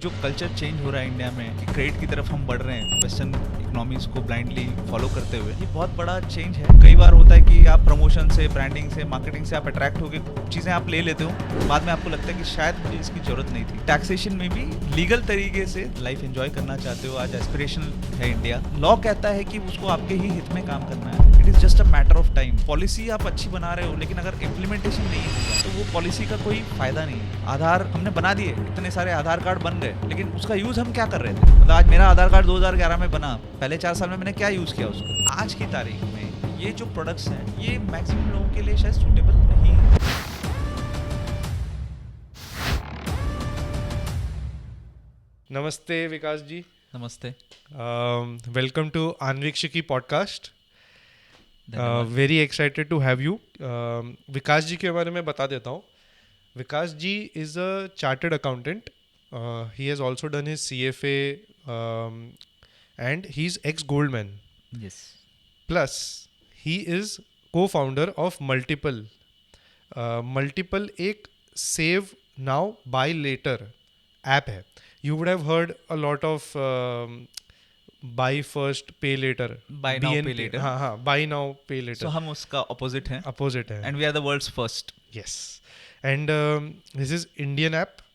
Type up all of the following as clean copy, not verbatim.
जो culture change हो रहा है इंडिया में कि क्रेडिट की तरफ हम बढ़ रहे हैं वेस्टर्न इकोनॉमीज को ब्लाइंडली फॉलो करते हुए, ये बहुत बड़ा चेंज है। कई बार होता है कि आप प्रमोशन से, ब्रांडिंग से, मार्केटिंग से आप अट्रैक्ट होकर चीज़ें आप ले लेते हो, बाद में आपको लगता है कि शायद मुझे इसकी जरूरत नहीं थी। टैक्सेशन में भी लीगल तरीके से लाइफ एंजॉय करना चाहते हो, आज एस्पिरेशनल है इंडिया। लॉ कहता है कि उसको आपके ही हित में काम करना है। It is just a matter of time. Policy आप अच्छी बना रहे हो, लेकिन अगर इम्प्लीमेंटेशन नहीं होगा तो वो पॉलिसी का कोई फायदा नहीं है। आधार हमने बना दिए, इतने सारे आधार कार्ड बन गए, लेकिन उसका यूज हम क्या कर रहे थे? मतलब आज मेरा आधार कार्ड 2011 में बना, पहले 4 साल में मैंने क्या यूज किया उसका? आज की तारीख में ये जो प्रोडक्ट्स हैं, ये मैक्सिमम लोगों के लिए शायद सूटेबल नहीं है। नमस्ते विकास जी। नमस्ते। Welcome to Anvikshiki podcast. Very excited to have you. Vikas ji के बारे में बता देता हूँ। Vikas ji is a chartered accountant. He has also done his CFA and he is ex-Goldman. Yes. Plus, he is co-founder of Multiple. Multiple एक save now buy later app है. You would have heard a lot of buy first pay later. Buy now pay later. हाँ, buy now pay later. So हम उसका opposite हैं. Opposite है. And we are the world's first. Yes. And this is Indian app.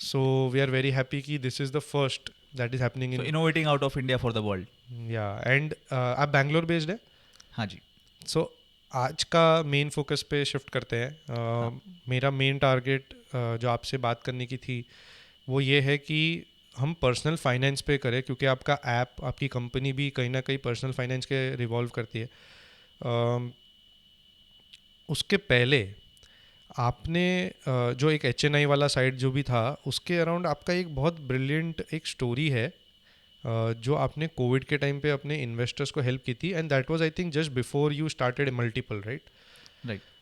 So we are very happy कि this is the first that is happening in. So innovating out of India for the world. Yeah. And आप Bangalore based है? हाँ जी. So आज का main focus पे shift करते हैं. मेरा मेन टारगेट जो आपसे बात करने की थी वो ये है कि हम पर्सनल फाइनेंस पे करें, क्योंकि आपका ऐप, आपकी कंपनी भी कहीं ना कहीं पर्सनल फाइनेंस के रिवॉल्व करती है. उसके पहले आपने जो एक HNI वाला साइट जो भी था उसके अराउंड आपका एक बहुत ब्रिलियंट एक स्टोरी है जो आपने कोविड के टाइम पे अपने इन्वेस्टर्स को हेल्प की थी. And that was I think just before you started multiple, right?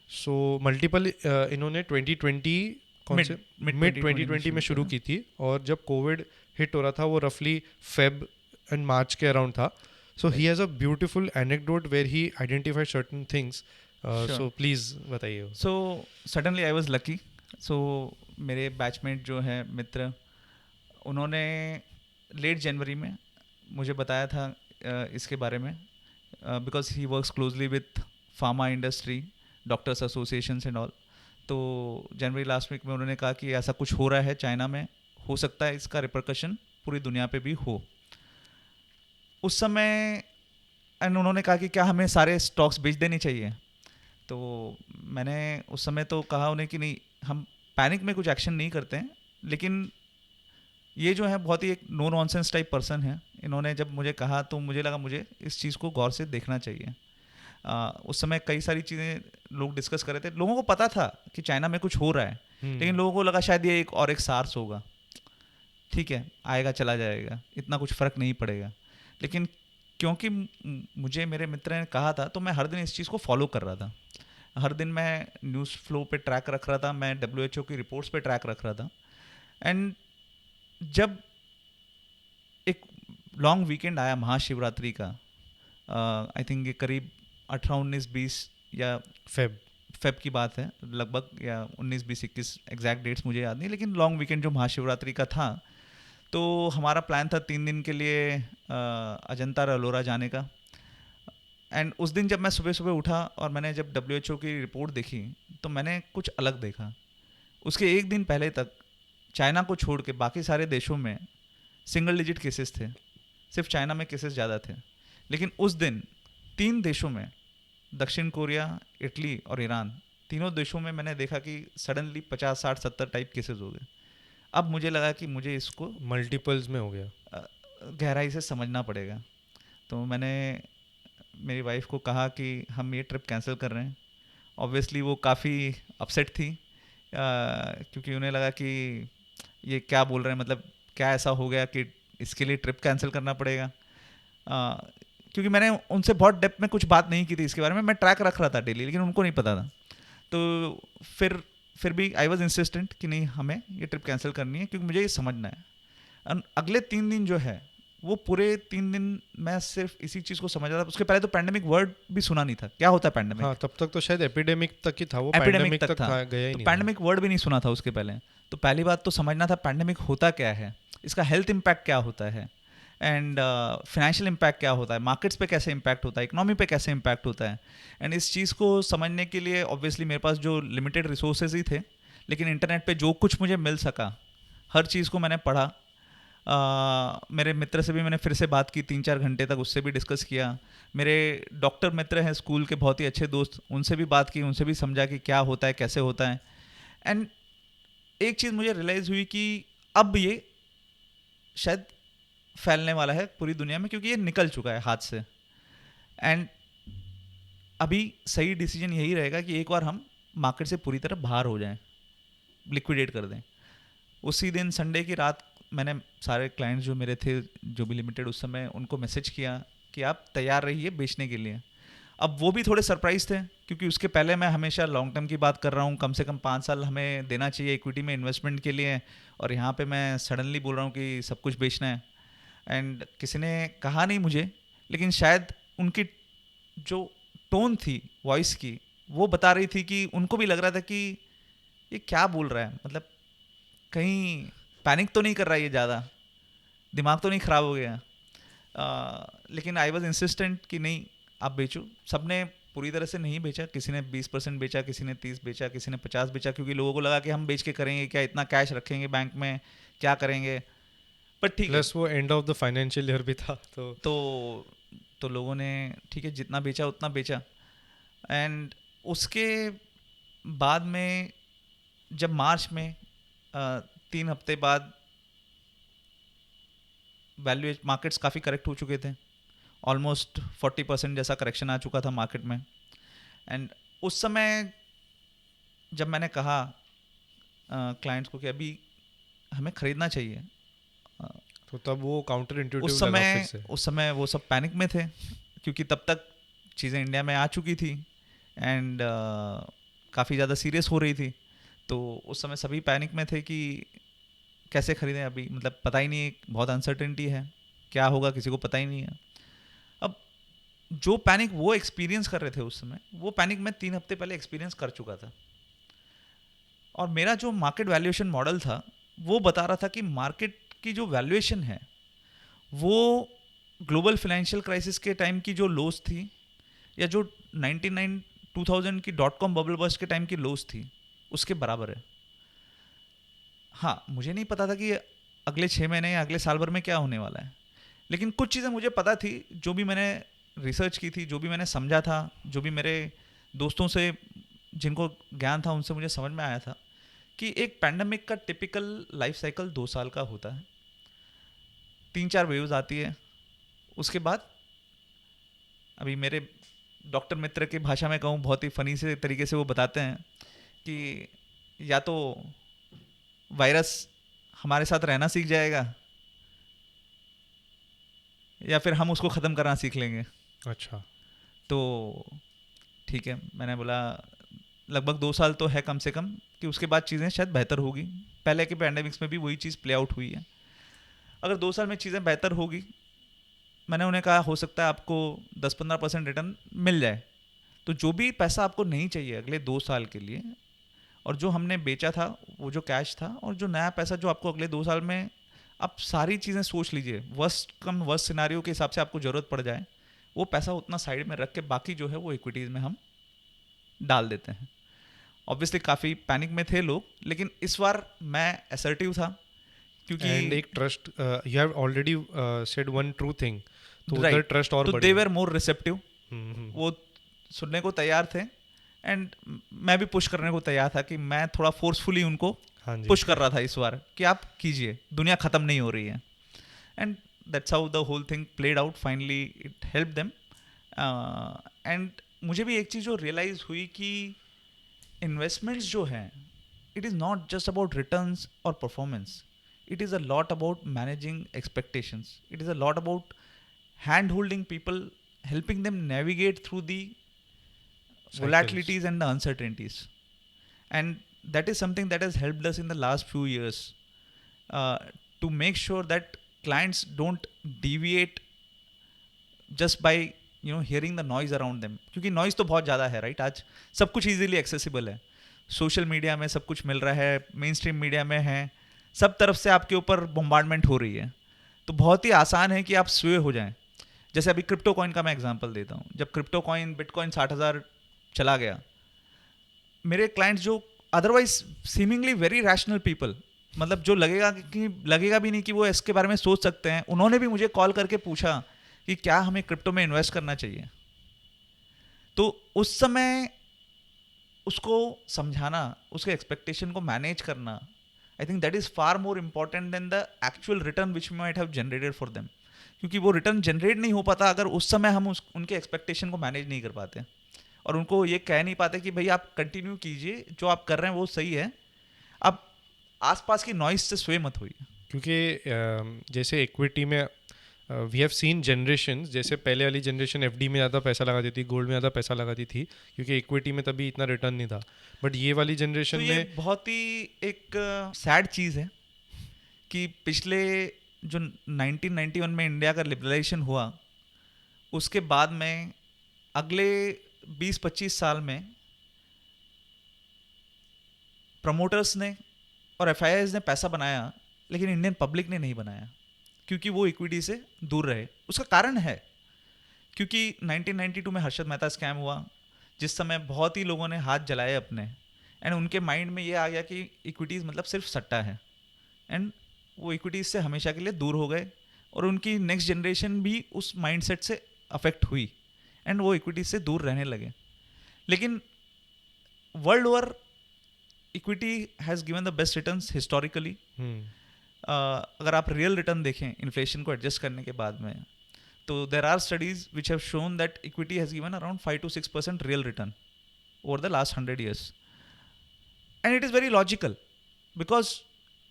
So multiple इन्होंने 2020 मिड 2020 में शुरू की थी, और जब कोविड हिट हो रहा था वो रफली फेब एंड मार्च के अराउंड था. So he has a beautiful anecdote where he identified certain things. So please बताइए. So suddenly I was lucky. So मेरे बैचमेट जो है मित्र, उन्होंने लेट जनवरी में मुझे बताया था इसके बारे में, because he works closely with pharma industry, doctors associations and all. तो जनवरी लास्ट वीक में उन्होंने कहा कि ऐसा कुछ हो रहा है चाइना में, हो सकता है इसका रिपरकशन पूरी दुनिया पे भी हो. उस समय एंड उन्होंने कहा कि क्या हमें सारे स्टॉक्स बेच देने चाहिए. तो मैंने उस समय तो कहा उन्हें कि नहीं, हम पैनिक में कुछ एक्शन नहीं करते हैं, लेकिन ये जो है बहुत ही एक नो नॉनसेंस टाइप पर्सन है. इन्होंने जब मुझे कहा तो मुझे लगा मुझे इस चीज़ को गौर से देखना चाहिए. उस समय कई सारी चीज़ें लोग डिस्कस कर रहे थे. लोगों को पता था कि चाइना में कुछ हो रहा है, लेकिन लोगों को लगा शायद ये एक और एक सार्स होगा, ठीक है, आएगा चला जाएगा, इतना कुछ फ़र्क नहीं पड़ेगा. लेकिन क्योंकि मुझे मेरे मित्र ने कहा था तो मैं हर दिन इस चीज़ को फॉलो कर रहा था. हर दिन मैं न्यूज़ फ्लो पे ट्रैक रख रहा था, मैं WHO की रिपोर्ट्स पे ट्रैक रख रहा था. एंड जब एक लॉन्ग वीकेंड आया महाशिवरात्रि का, आई थिंक ये करीब 18, 19, 20 या फेब की बात है लगभग, या 19, 20, 21 एग्जैक्ट डेट्स मुझे याद नहीं, लेकिन लॉन्ग वीकेंड जो महाशिवरात्रि का था, तो हमारा प्लान था 3 दिन के लिए अजंता रलोरा जाने का. एंड उस दिन जब मैं सुबह सुबह उठा और मैंने जब WHO की रिपोर्ट देखी तो मैंने कुछ अलग देखा. उसके एक दिन पहले तक चाइना को छोड़ के बाकी सारे देशों में सिंगल डिजिट केसेस थे, सिर्फ चाइना में केसेस ज़्यादा थे. लेकिन उस दिन 3 देशों में, दक्षिण कोरिया, इटली और ईरान, तीनों देशों में मैंने देखा कि सडनली 50, 60, 70 टाइप केसेस हो गए. अब मुझे लगा कि मुझे इसको मल्टीपल्स में हो गया, गहराई से समझना पड़ेगा. तो मैंने मेरी वाइफ को कहा कि हम ये ट्रिप कैंसिल कर रहे हैं. ऑब्वियसली वो काफ़ी अपसेट थी, क्योंकि उन्हें लगा कि ये क्या बोल रहे हैं, मतलब क्या ऐसा हो गया कि इसके लिए ट्रिप कैंसिल करना पड़ेगा. क्योंकि मैंने उनसे बहुत डेप्थ में कुछ बात नहीं की थी इसके बारे में, मैं ट्रैक रख रहा था डेली, लेकिन उनको नहीं पता था. तो फिर भी आई वॉज इंसिस्टेंट कि नहीं, हमें ये ट्रिप कैंसिल करनी है, क्योंकि मुझे ये समझना है. अगले 3 दिन जो है वो पूरे 3 दिन मैं सिर्फ इसी चीज़ को समझ रहा था. उसके पहले तो पैंडेमिक वर्ड भी सुना नहीं था, क्या होता है पैंडेमिक. हाँ, तब तक तो शायद एपिडेमिक तक ही था, वो एपिडेमिक तक था, गया ही नहीं. पैंडेमिक वर्ड भी नहीं सुना था उसके पहले. तो पहली बात तो समझना था पैंडेमिक होता क्या है, इसका हेल्थ इम्पैक्ट क्या होता है, एंड फाइनेंशियल इम्पैक्ट क्या होता है, मार्केट्स पे कैसे इम्पैक्ट होता है, इकोनॉमी पे कैसे इम्पैक्ट होता है। एंड इस चीज़ को समझने के लिए ऑब्वियसली मेरे पास जो लिमिटेड रिसोर्सेज ही थे, लेकिन इंटरनेट पे जो कुछ मुझे मिल सका हर चीज़ को मैंने पढ़ा। मेरे मित्र से भी मैंने फिर से बात की 3-4 घंटे तक, उससे भी डिस्कस किया। मेरे डॉक्टर मित्र हैं स्कूल के, बहुत ही अच्छे दोस्त, उनसे भी बात की, उनसे भी समझा कि क्या होता है, कैसे होता है। एंड एक चीज़ मुझे रियलाइज़ हुई कि अब ये शायद फैलने वाला है पूरी दुनिया में, क्योंकि ये निकल चुका है हाथ से। एंड अभी सही डिसीजन यही रहेगा कि एक बार हम मार्केट से पूरी तरह बाहर हो जाएं, लिक्विडेट कर दें। उसी दिन संडे की रात मैंने सारे क्लाइंट्स जो मेरे थे, जो भी लिमिटेड उस समय, उनको मैसेज किया कि आप तैयार रहिए बेचने के लिए। अब वो भी थोड़े सरप्राइज थे, क्योंकि उसके पहले मैं हमेशा लॉन्ग टर्म की बात कर रहा हूँ, कम से कम 5 साल हमें देना चाहिए इक्विटी में इन्वेस्टमेंट के लिए, और यहाँ पे मैं सडनली बोल रहा हूँ कि सब कुछ बेचना है। एंड किसी ने कहा नहीं मुझे, लेकिन शायद उनकी जो टोन थी वॉइस की, वो बता रही थी कि उनको भी लग रहा था कि ये क्या बोल रहा है, मतलब कहीं पैनिक तो नहीं कर रहा है ये ज़्यादा, दिमाग तो नहीं ख़राब हो गया। लेकिन आई वॉज इंसिस्टेंट कि नहीं आप बेचो। सबने पूरी तरह से नहीं बेचा, किसी ने 20% बेचा, किसी ने 30 बेचा, किसी ने 50 बेचा, क्योंकि लोगों को लगा कि हम बेच के करेंगे क्या, इतना कैश रखेंगे बैंक में, क्या करेंगे। पर ठीक है। प्लस वो and of the financial year भी था, तो तो लोगों ने ठीक है जितना बेचा उतना बेचा। एंड उसके बाद में जब मार्च में 3 हफ्ते बाद वैल्यू मार्केट्स काफ़ी करेक्ट हो चुके थे, ऑलमोस्ट 40% जैसा करेक्शन आ चुका था मार्केट में। एंड उस समय जब मैंने कहा क्लाइंट्स को कि अभी हमें ख़रीदना चाहिए, तो तब वो काउंटर उस इंट्यूटिव लगा फिर समय से। उस समय वो सब पैनिक में थे, क्योंकि तब तक चीज़ें इंडिया में आ चुकी थी एंड काफ़ी ज़्यादा सीरियस हो रही थी। तो उस समय सभी पैनिक में थे कि कैसे खरीदें अभी, मतलब पता ही नहीं, बहुत अनसर्टेनिटी है, क्या होगा किसी को पता ही नहीं है। अब जो पैनिक वो एक्सपीरियंस कर रहे थे उस समय, वो पैनिक मैं 3 हफ्ते पहले एक्सपीरियंस कर चुका था। और मेरा जो मार्केट वैल्यूएशन मॉडल था वो बता रहा था कि मार्केट की जो वैल्यूएशन है वो ग्लोबल फाइनेंशियल क्राइसिस के टाइम की जो लोस थी, या जो 99 2000 की .com बबल बस्ट के टाइम की लोस थी, उसके बराबर है। हाँ, मुझे नहीं पता था कि अगले 6 महीने या अगले साल भर में क्या होने वाला है, लेकिन कुछ चीज़ें मुझे पता थी, जो भी मैंने रिसर्च की थी, जो भी मैंने समझा था, जो भी मेरे दोस्तों से जिनको ज्ञान था उनसे मुझे समझ में आया था कि एक पैंडमिक का टिपिकल लाइफ साइकिल 2 साल का होता है। 3-4 वेव्स आती है, उसके बाद अभी मेरे डॉक्टर मित्र की भाषा में कहूँ, बहुत ही फनी से तरीके से वो बताते हैं कि या तो वायरस हमारे साथ रहना सीख जाएगा, या फिर हम उसको ख़त्म करना सीख लेंगे। अच्छा। तो ठीक है, मैंने बोला लगभग 2 साल तो है कम से कम, कि उसके बाद चीज़ें शायद बेहतर होगी। पहले के पैंडेमिक्स में भी वही चीज़ प्ले आउट हुई है। अगर 2 साल में चीज़ें बेहतर होगी, मैंने उन्हें कहा हो सकता है आपको 10-15% रिटर्न मिल जाए। तो जो भी पैसा आपको नहीं चाहिए अगले 2 साल के लिए, और जो हमने बेचा था वो जो कैश था, और जो नया पैसा जो आपको अगले 2 साल में, आप सारी चीज़ें सोच लीजिए, वर्स्ट कम वर्स्ट सिनारियो के हिसाब से आपको ज़रूरत पड़ जाए, वो पैसा उतना साइड में रख के बाकी जो है वो इक्विटीज़ में हम डाल देते हैं। ऑब्वियसली काफ़ी पैनिक में थे लोग, लेकिन इस बार मैं असर्टिव था, क्योंकि एंड एक trust, you have already said one true thing, तो उधर राइट, ट्रस्ट और तो बढ़ दे गया। वर मोर रिसेप्टिव, हम्म। वो सुनने को तैयार थे। एंड मैं भी पुश करने को तैयार था, कि मैं थोड़ा फोर्सफुली उनको हाँ जी। पुश कर रहा था इस बार कि आप कीजिए, दुनिया ख़त्म नहीं हो रही है। And that's how the whole thing played out, finally it help them. And मुझे भी एक चीज़ जो रियलाइज़ हुई कि इन्वेस्टमेंट्स जो हैं, it is not just about returns और performance, it is a lot about managing expectations, it is a lot about hand holding people, helping them navigate through the cycles. volatilities and the uncertainties. And that is something that has helped us in the last few years, uh, to make sure that clients don't deviate just by hearing the noise around them, क्योंकि noise तो बहुत ज़्यादा है, right? आज सब कुछ easily accessible है, social media में सब कुछ मिल रहा है, मेन स्ट्रीम मीडिया में है, सब तरफ से आपके ऊपर बॉम्बार्डमेंट हो रही है, तो बहुत ही आसान है कि आप स्वे हो जाएं। जैसे अभी क्रिप्टो कॉइन का मैं एग्जांपल देता हूँ, जब क्रिप्टो कॉइन बिटकॉइन 60,000 चला गया, मेरे क्लाइंट्स जो otherwise seemingly very rational people, मतलब जो लगेगा भी नहीं कि वो इसके बारे में सोच सकते हैं, उन्होंने भी मुझे कॉल करके पूछा कि क्या हमें क्रिप्टो में इन्वेस्ट करना चाहिए। तो उस समय उसको समझाना, उसके एक्सपेक्टेशन को मैनेज करना, आई think that is far more important than the actual return which might have generated for them. क्योंकि वो रिटर्न जनरेट नहीं हो पाता अगर उस समय हम उनके एक्सपेक्टेशन को मैनेज नहीं कर पाते, और उनको ये कह नहीं पाते कि भाई आप कंटिन्यू कीजिए, जो आप कर रहे हैं वो सही है, आप आसपास की नॉइस से स्वय मत होइए। क्योंकि जैसे इक्विटी में वी हैव सीन जनरेशन, जैसे पहले वाली जनरेशन एफडी में ज़्यादा पैसा लगाती थी, गोल्ड में ज़्यादा पैसा लगाती थी, क्योंकि इक्विटी में तभी इतना रिटर्न नहीं था। बट ये वाली जनरेशन तो ये में बहुत ही एक सैड चीज़ है कि पिछले जो 1991 में इंडिया का लिबरलाइजेशन हुआ, उसके बाद में अगले 20-25 साल में प्रमोटर्स ने और एफ ने पैसा बनाया, लेकिन इंडियन पब्लिक ने नहीं बनाया, क्योंकि वो इक्विटी से दूर रहे। उसका कारण है क्योंकि 1992 में हर्षद मेहता स्कैम हुआ, जिस समय बहुत ही लोगों ने हाथ जलाए अपने, एंड उनके माइंड में ये आ गया कि इक्विटीज़ मतलब सिर्फ सट्टा है, एंड वो इक्विटीज़ से हमेशा के लिए दूर हो गए, और उनकी नेक्स्ट जनरेशन भी उस माइंडसेट से अफेक्ट हुई, एंड वो इक्विटीज से दूर रहने लगे। लेकिन world over equity has given the best returns historically. अगर आप रियल रिटर्न देखें इन्फ्लेशन को एडजस्ट करने के बाद में, तो there are studies which have shown that equity has given around 5 to 6% real return over the last 100 years, and it is very logical because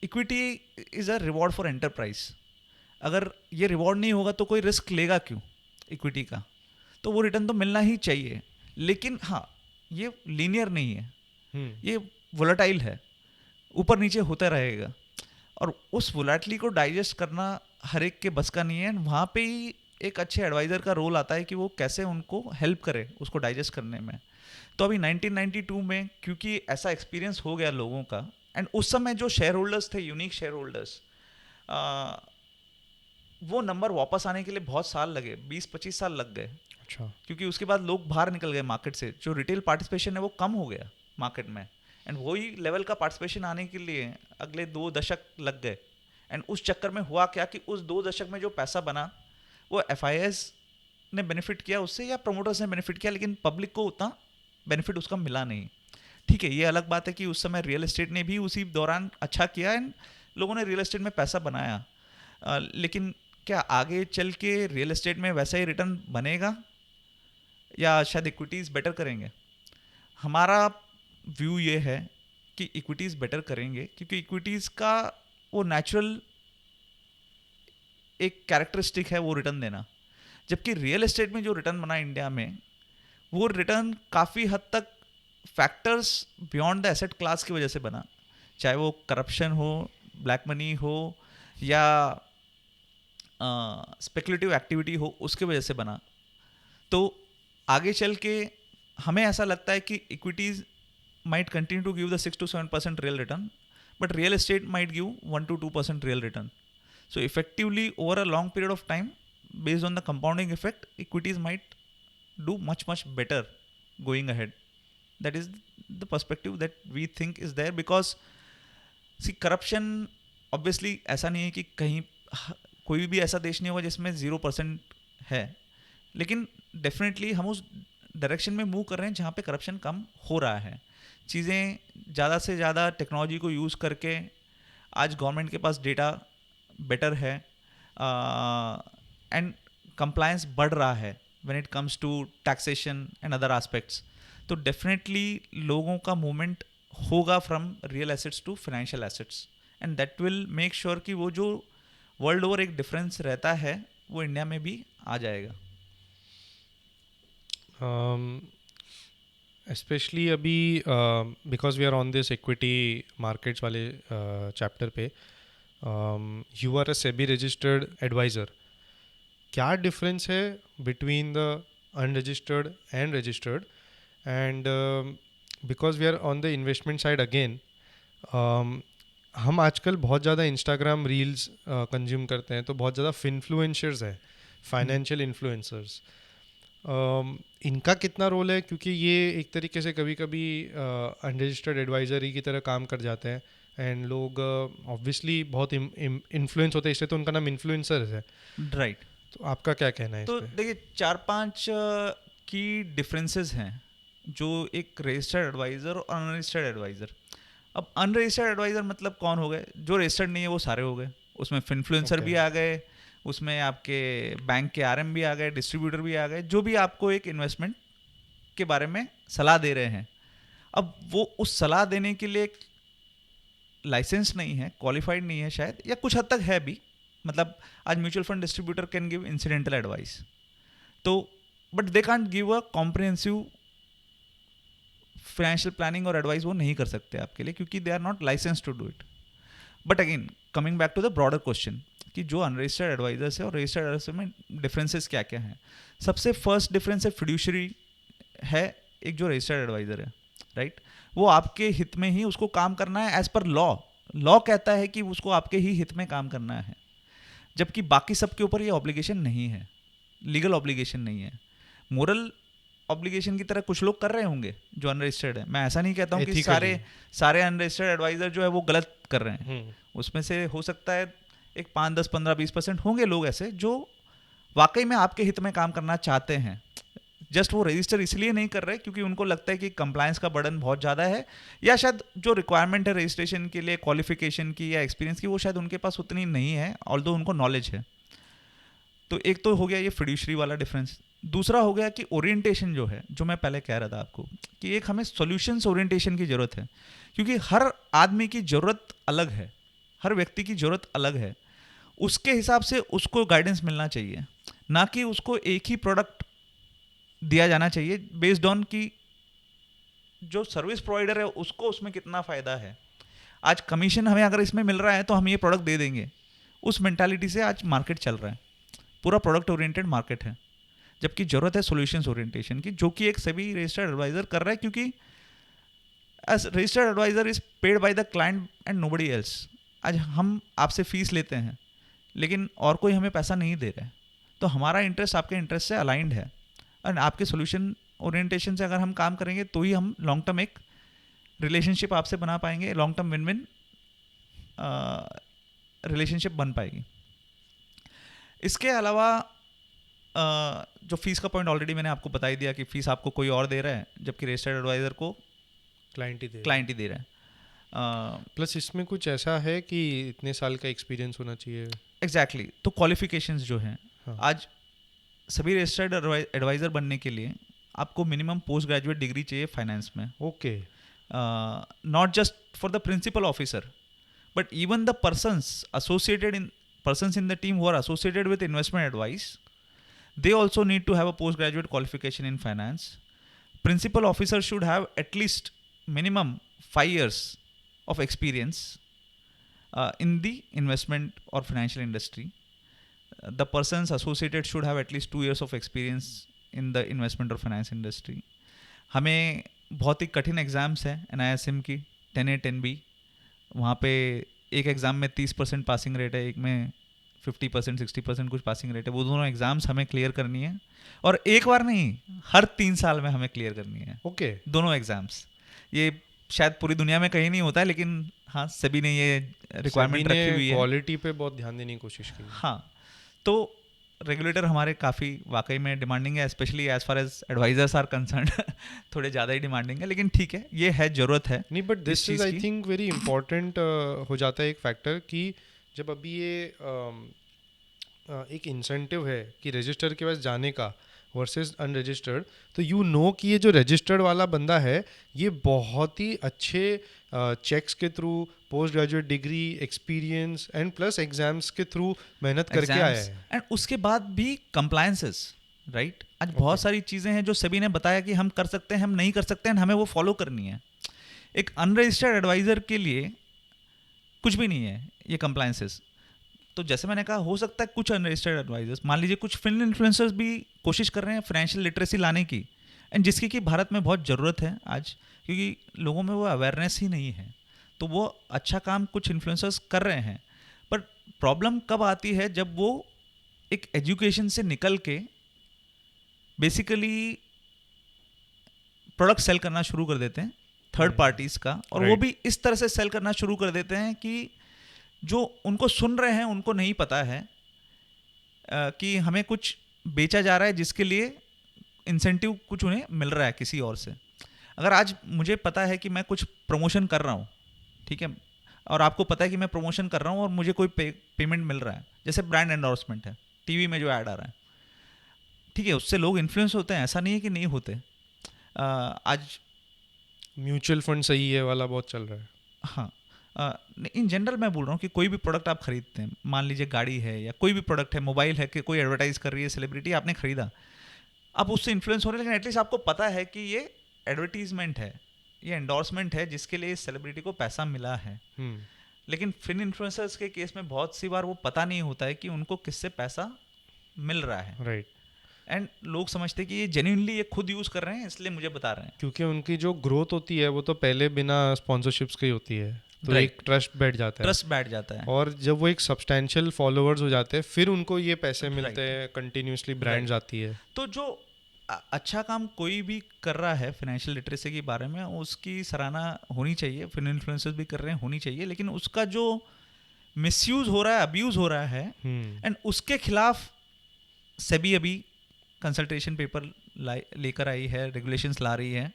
equity is a reward for enterprise. अगर ये reward नहीं होगा तो कोई risk लेगा क्यों equity का, तो वो रिटर्न तो मिलना ही चाहिए। लेकिन हाँ, ये लीनियर नहीं है, ये वोलेटाइल है, ऊपर नीचे होता रहेगा, और उस वोलेटिलिटी को डाइजेस्ट करना हर एक के बस का नहीं है। वहाँ पे ही एक अच्छे एडवाइज़र का रोल आता है कि वो कैसे उनको हेल्प करे उसको डाइजेस्ट करने में। तो अभी 1992 में क्योंकि ऐसा एक्सपीरियंस हो गया लोगों का, एंड उस समय जो शेयर होल्डर्स थे, यूनिक शेयर होल्डर्स, वो नंबर वापस आने के लिए बहुत साल लगे, 20-25 साल लग गए। अच्छा। क्योंकि उसके बाद लोग बाहर निकल गए मार्केट से, जो रिटेल पार्टिसिपेशन है वो कम हो गया मार्केट में, एंड वही लेवल का पार्टिसिपेशन आने के लिए अगले 2 दशक लग गए। एंड उस चक्कर में हुआ क्या कि उस 2 दशक में जो पैसा बना वो एफ ने बेनिफिट किया उससे, या प्रमोटर्स ने बेनिफिट किया, लेकिन पब्लिक को उतना बेनिफिट उसका मिला नहीं। ठीक है, ये अलग बात है कि उस समय रियल एस्टेट ने भी उसी दौरान अच्छा किया, एंड लोगों ने रियल एस्टेट में पैसा बनाया, लेकिन क्या आगे चल के रियल एस्टेट में वैसा ही रिटर्न बनेगा, या शायद इक्विटीज़ बेटर करेंगे? हमारा व्यू ये है कि इक्विटीज़ बेटर करेंगे, क्योंकि इक्विटीज़ का वो नेचुरल एक कैरेक्टरिस्टिक है वो रिटर्न देना। जबकि रियल एस्टेट में जो रिटर्न बना इंडिया में, वो रिटर्न काफ़ी हद तक factors beyond the asset class की वजह से बना, चाहे वो करप्शन हो, ब्लैक मनी हो, या स्पेकुलेटिव एक्टिविटी हो, उसके वजह से बना। तो आगे चल के हमें ऐसा लगता है कि equities might continue to give the 6 to 7% real return, but real estate might give 1 to 2% real return. So effectively over a long period of time, based on the compounding effect, equities might do much better going ahead. That is the perspective that we think is there, because see corruption obviously ऐसा नहीं है कि कहीं कोई भी ऐसा देश नहीं होगा जिसमें 0% है, लेकिन डेफिनेटली हम उस डायरेक्शन में मूव कर रहे हैं जहाँ पे करप्शन कम हो रहा है। चीज़ें ज़्यादा से ज़्यादा टेक्नोलॉजी को यूज़ करके, आज गवर्नमेंट के पास डेटा बेटर है, एंड कंप्लायंस बढ़ रहा है when it comes to taxation and other aspects. तो डेफिनेटली लोगों का मूवमेंट होगा from real assets to financial assets, and that will make sure कि वो जो वर्ल्ड ओवर एक डिफरेंस रहता है वो इंडिया में भी आ जाएगा। स्पेशली अभी because we are on this equity markets वाले चैप्टर पे, you are a SEBI registered advisor, क्या डिफरेंस है between the unregistered and registered? And because we are on the investment side again, हम आजकल बहुत ज़्यादा इंस्टाग्राम रील्स कंज्यूम करते हैं, तो बहुत ज़्यादा इन्फ्लुएंसर्स हैं, फाइनेंशियल इन्फ्लुएंसर्स। इनका कितना रोल है, क्योंकि ये एक तरीके से कभी कभी अनरजिस्टर्ड एडवाइजरी की तरह काम कर जाते हैं, एंड लोग ऑब्वियसली बहुत इन्फ्लुएंस होते हैं, इसलिए तो उनका नाम इन्फ्लुएंसर है। राइट। तो आपका क्या कहना है इस तो पे? देखिए 4-5 की डिफरेंसेस हैं जो एक रजिस्टर्ड एडवाइज़र और अनरजिस्टर्ड एडवाइज़र। अब अनरजिस्टर्ड एडवाइज़र मतलब कौन हो गए? जो रजिस्टर्ड नहीं है वो सारे हो गए। उसमें इन्फ्लुएंसर ओके। भी आ गए, उसमें आपके बैंक के आरएम भी आ गए, डिस्ट्रीब्यूटर भी आ गए, जो भी आपको एक इन्वेस्टमेंट के बारे में सलाह दे रहे हैं। अब वो उस सलाह देने के लिए लाइसेंस नहीं है, क्वालिफाइड नहीं है शायद, या कुछ हद तक है भी। मतलब आज mutual fund distributor can give incidental advice, तो but they can't give a comprehensive financial planning और एडवाइस वो नहीं कर सकते आपके लिए, क्योंकि they are not license to do it. But again coming back to the broader question कि जो अनरजिस्टर्ड एडवाइजर्स है और रजिस्टर्ड एडवाइजर में डिफरेंसेस क्या क्या हैं। सबसे फर्स्ट डिफरेंस है फिड्यूशरी है। एक जो रजिस्टर्ड एडवाइजर है, राइट, वो आपके हित में ही उसको काम करना है एज पर लॉ। लॉ कहता है कि उसको आपके ही हित में काम करना है, जबकि बाकी सबके ऊपर ये ऑब्लिगेशन नहीं है, लीगल ऑब्लिगेशन नहीं है। मोरल ऑब्लिगेशन की तरह कुछ लोग कर रहे होंगे जो अनरजिस्टर्ड है। मैं ऐसा नहीं कहता हूँ कि एथिकली। सारे अनरजिस्टर्ड एडवाइजर जो है वो गलत कर रहे हैं। हम्म। उसमें से हो सकता है एक 5, 10, 15, 20% होंगे लोग ऐसे जो वाकई में आपके हित में काम करना चाहते हैं। जस्ट वो रजिस्टर इसलिए नहीं कर रहे क्योंकि उनको लगता है कि कंप्लायंस का बर्डन बहुत ज़्यादा है, या शायद जो रिक्वायरमेंट है रजिस्ट्रेशन के लिए क्वालिफिकेशन की या एक्सपीरियंस की वो शायद उनके पास उतनी नहीं है, ऑल्दो उनको नॉलेज है। तो एक तो हो गया ये फिड्यूशरी वाला डिफरेंस। दूसरा हो गया कि ओरिएंटेशन जो है, जो मैं पहले कह रहा था आपको कि एक हमें सॉल्यूशंस ओरिएंटेशन की ज़रूरत है, क्योंकि हर आदमी की ज़रूरत अलग है, हर व्यक्ति की ज़रूरत अलग है। उसके हिसाब से उसको गाइडेंस मिलना चाहिए, ना कि उसको एक ही प्रोडक्ट दिया जाना चाहिए बेस्ड ऑन कि जो सर्विस प्रोवाइडर है उसको उसमें कितना फ़ायदा है। आज कमीशन हमें अगर इसमें मिल रहा है तो हम ये प्रोडक्ट दे देंगे, उस मेंटालिटी से आज मार्केट चल रहा है। पूरा प्रोडक्ट ओरिएंटेड मार्केट है, जबकि ज़रूरत है सॉल्यूशंस ओरिएंटेशन की, जो कि एक सभी रजिस्टर्ड एडवाइजर कर रहा है, क्योंकि as registered advisor is paid by the client and nobody else. आज हम आपसे फीस लेते हैं लेकिन और कोई हमें पैसा नहीं दे रहा है, तो हमारा इंटरेस्ट आपके इंटरेस्ट से अलाइंड है, एंड आपके सोल्यूशन ओरिएंटेशन से अगर हम काम करेंगे तो ही हम लॉन्ग टर्म एक रिलेशनशिप आपसे बना पाएंगे, long term win win relationship बन पाएगी। इसके अलावा जो फीस का पॉइंट ऑलरेडी मैंने आपको बता ही दिया कि फीस आपको कोई और दे रहा है, जबकि रजिस्टर्ड एडवाइजर को क्लाइंट ही दे रहा है। प्लस इसमें कुछ ऐसा है कि इतने साल का एक्सपीरियंस होना चाहिए। एग्जैक्टली तो क्वालिफिकेशंस जो हैं, हाँ। आज सभी रजिस्टर्ड एडवाइजर बनने के लिए आपको मिनिमम पोस्ट ग्रेजुएट डिग्री चाहिए फाइनेंस में। Okay. Not just for the principal officer but even the persons in the team who are associated with investment advice, they also need to have a postgraduate qualification in finance. Principal officer should have at least minimum 5 years of experience in the investment or financial industry. The persons associated should have at least 2 years of experience in the investment or finance industry. हमें बहुत ही कठिन exams हैं NISM की 10A 10B। वहाँ पे एक exam में 30% passing rate है, एक में 50% 60% कुछ पासिंग रेट है। वो दोनों एग्ज़ाम्स हमें क्लियर करनी है, और एक बार नहीं, हर 3 साल में हमें क्लियर करनी है। ओके। दोनों एग्ज़ाम्स। ये शायद पूरी दुनिया में कहीं नहीं होता है, लेकिन हाँ सभी ने ये रिक्वायरमेंट रखी हुई है। क्वालिटी पे बहुत ध्यान देने की कोशिश की। हाँ, तो रेगुलेटर हमारे काफ़ी वाकई में डिमांडिंग है, specially as far as advisors are concerned थोड़े ज़्यादा ही डिमांडिंग है, लेकिन ठीक है, ये है ज़रूरत है। नहीं, but this is I think very important हो जाता है एक फैक्टर कि जब अभी ये एक इंसेंटिव है कि रजिस्टर के पास जाने का वर्सेस अनरजिस्टर्ड, तो यू नो कि ये जो रजिस्टर्ड वाला बंदा है ये बहुत ही अच्छे चेक्स के through, post graduate degree, experience and plus exams के थ्रू मेहनत करके आया है, एंड उसके बाद भी कंप्लायंसेस, राइट। आज बहुत सारी चीज़ें हैं जो सभी ने बताया कि हम कर सकते हैं, हम नहीं कर सकते हैं, हमें वो फॉलो करनी है। एक अनरजिस्टर्ड एडवाइज़र के लिए कुछ भी नहीं है ये कंप्लायंसेस। तो जैसे मैंने कहा, हो सकता है कुछ अनरजिस्टर्ड एडवाइजर्स, मान लीजिए कुछ फिल्म इन्फ्लुएंसर्स भी कोशिश कर रहे हैं फाइनेंशियल लिटरेसी लाने की, एंड जिसकी कि भारत में बहुत ज़रूरत है आज, क्योंकि लोगों में वो अवेयरनेस ही नहीं है। तो वो अच्छा काम कुछ इन्फ्लुएंसर्स कर रहे हैं, पर प्रॉब्लम कब आती है जब वो एक एजुकेशन से निकल के बेसिकली प्रोडक्ट सेल करना शुरू कर देते हैं थर्ड पार्टीज का, और वो Right. भी इस तरह से सेल करना शुरू कर देते हैं कि जो उनको सुन रहे हैं उनको नहीं पता है कि हमें कुछ बेचा जा रहा है जिसके लिए इंसेंटिव कुछ उन्हें मिल रहा है किसी और से। अगर आज मुझे पता है कि मैं कुछ प्रमोशन कर रहा हूँ, ठीक है, और आपको पता है कि मैं प्रमोशन कर रहा हूँ और मुझे कोई पेमेंट मिल रहा है, जैसे ब्रांड एंडोर्समेंट है, टीवी में जो ऐड आ रहा है, ठीक है, उससे लोग इन्फ्लुएंस होते हैं, ऐसा नहीं है कि नहीं होते। आज म्यूचुअल फंड सही है वाला बहुत चल रहा है। हाँ, इन जनरल मैं बोल रहा हूँ कि कोई भी प्रोडक्ट आप खरीदते हैं, मान लीजिए गाड़ी है या कोई भी प्रोडक्ट है, मोबाइल है, कि कोई एडवर्टाइज कर रही है सेलिब्रिटी, आपने खरीदा, आप उससे इन्फ्लुएंस हो रहे हैं, लेकिन एटलीस्ट आपको पता है कि ये एडवर्टीजमेंट है, ये एंडोर्समेंट है जिसके लिए सेलिब्रिटी को पैसा मिला है। लेकिन फिन इन्फ्लुएंसर्स के केस में बहुत सी बार वो पता नहीं होता है कि उनको किससे पैसा मिल रहा है। राइट। एंड लोग समझते हैं कि ये जेन्युइनली ये खुद यूज़ कर रहे हैं इसलिए मुझे बता रहे हैं, क्योंकि उनकी जो ग्रोथ होती है वो तो पहले बिना स्पॉन्सरशिप्स की होती है, तो Right. एक ट्रस्ट बैठ जाता है। ट्रस्ट बैठ जाता है। और जब वो एक सब्सटैंशियल फॉलोअर्स हो जाते हैं फिर उनको ये पैसे मिलते Right. हैं, कंटिन्यूसली ब्रांड्स आती है। तो जो अच्छा काम कोई भी कर रहा है फाइनेंशियल लिटरेसी के बारे में, उसकी सराहना होनी चाहिए, फिन इन्फ्लुएंसर्स भी कर रहे हैं, होनी चाहिए, लेकिन उसका जो मिसयूज हो रहा है, अब्यूज हो रहा है, एंड उसके खिलाफ सेबी अभी कंसल्टेशन पेपर लेकर आई है, रेगुलेशंस ला रही है,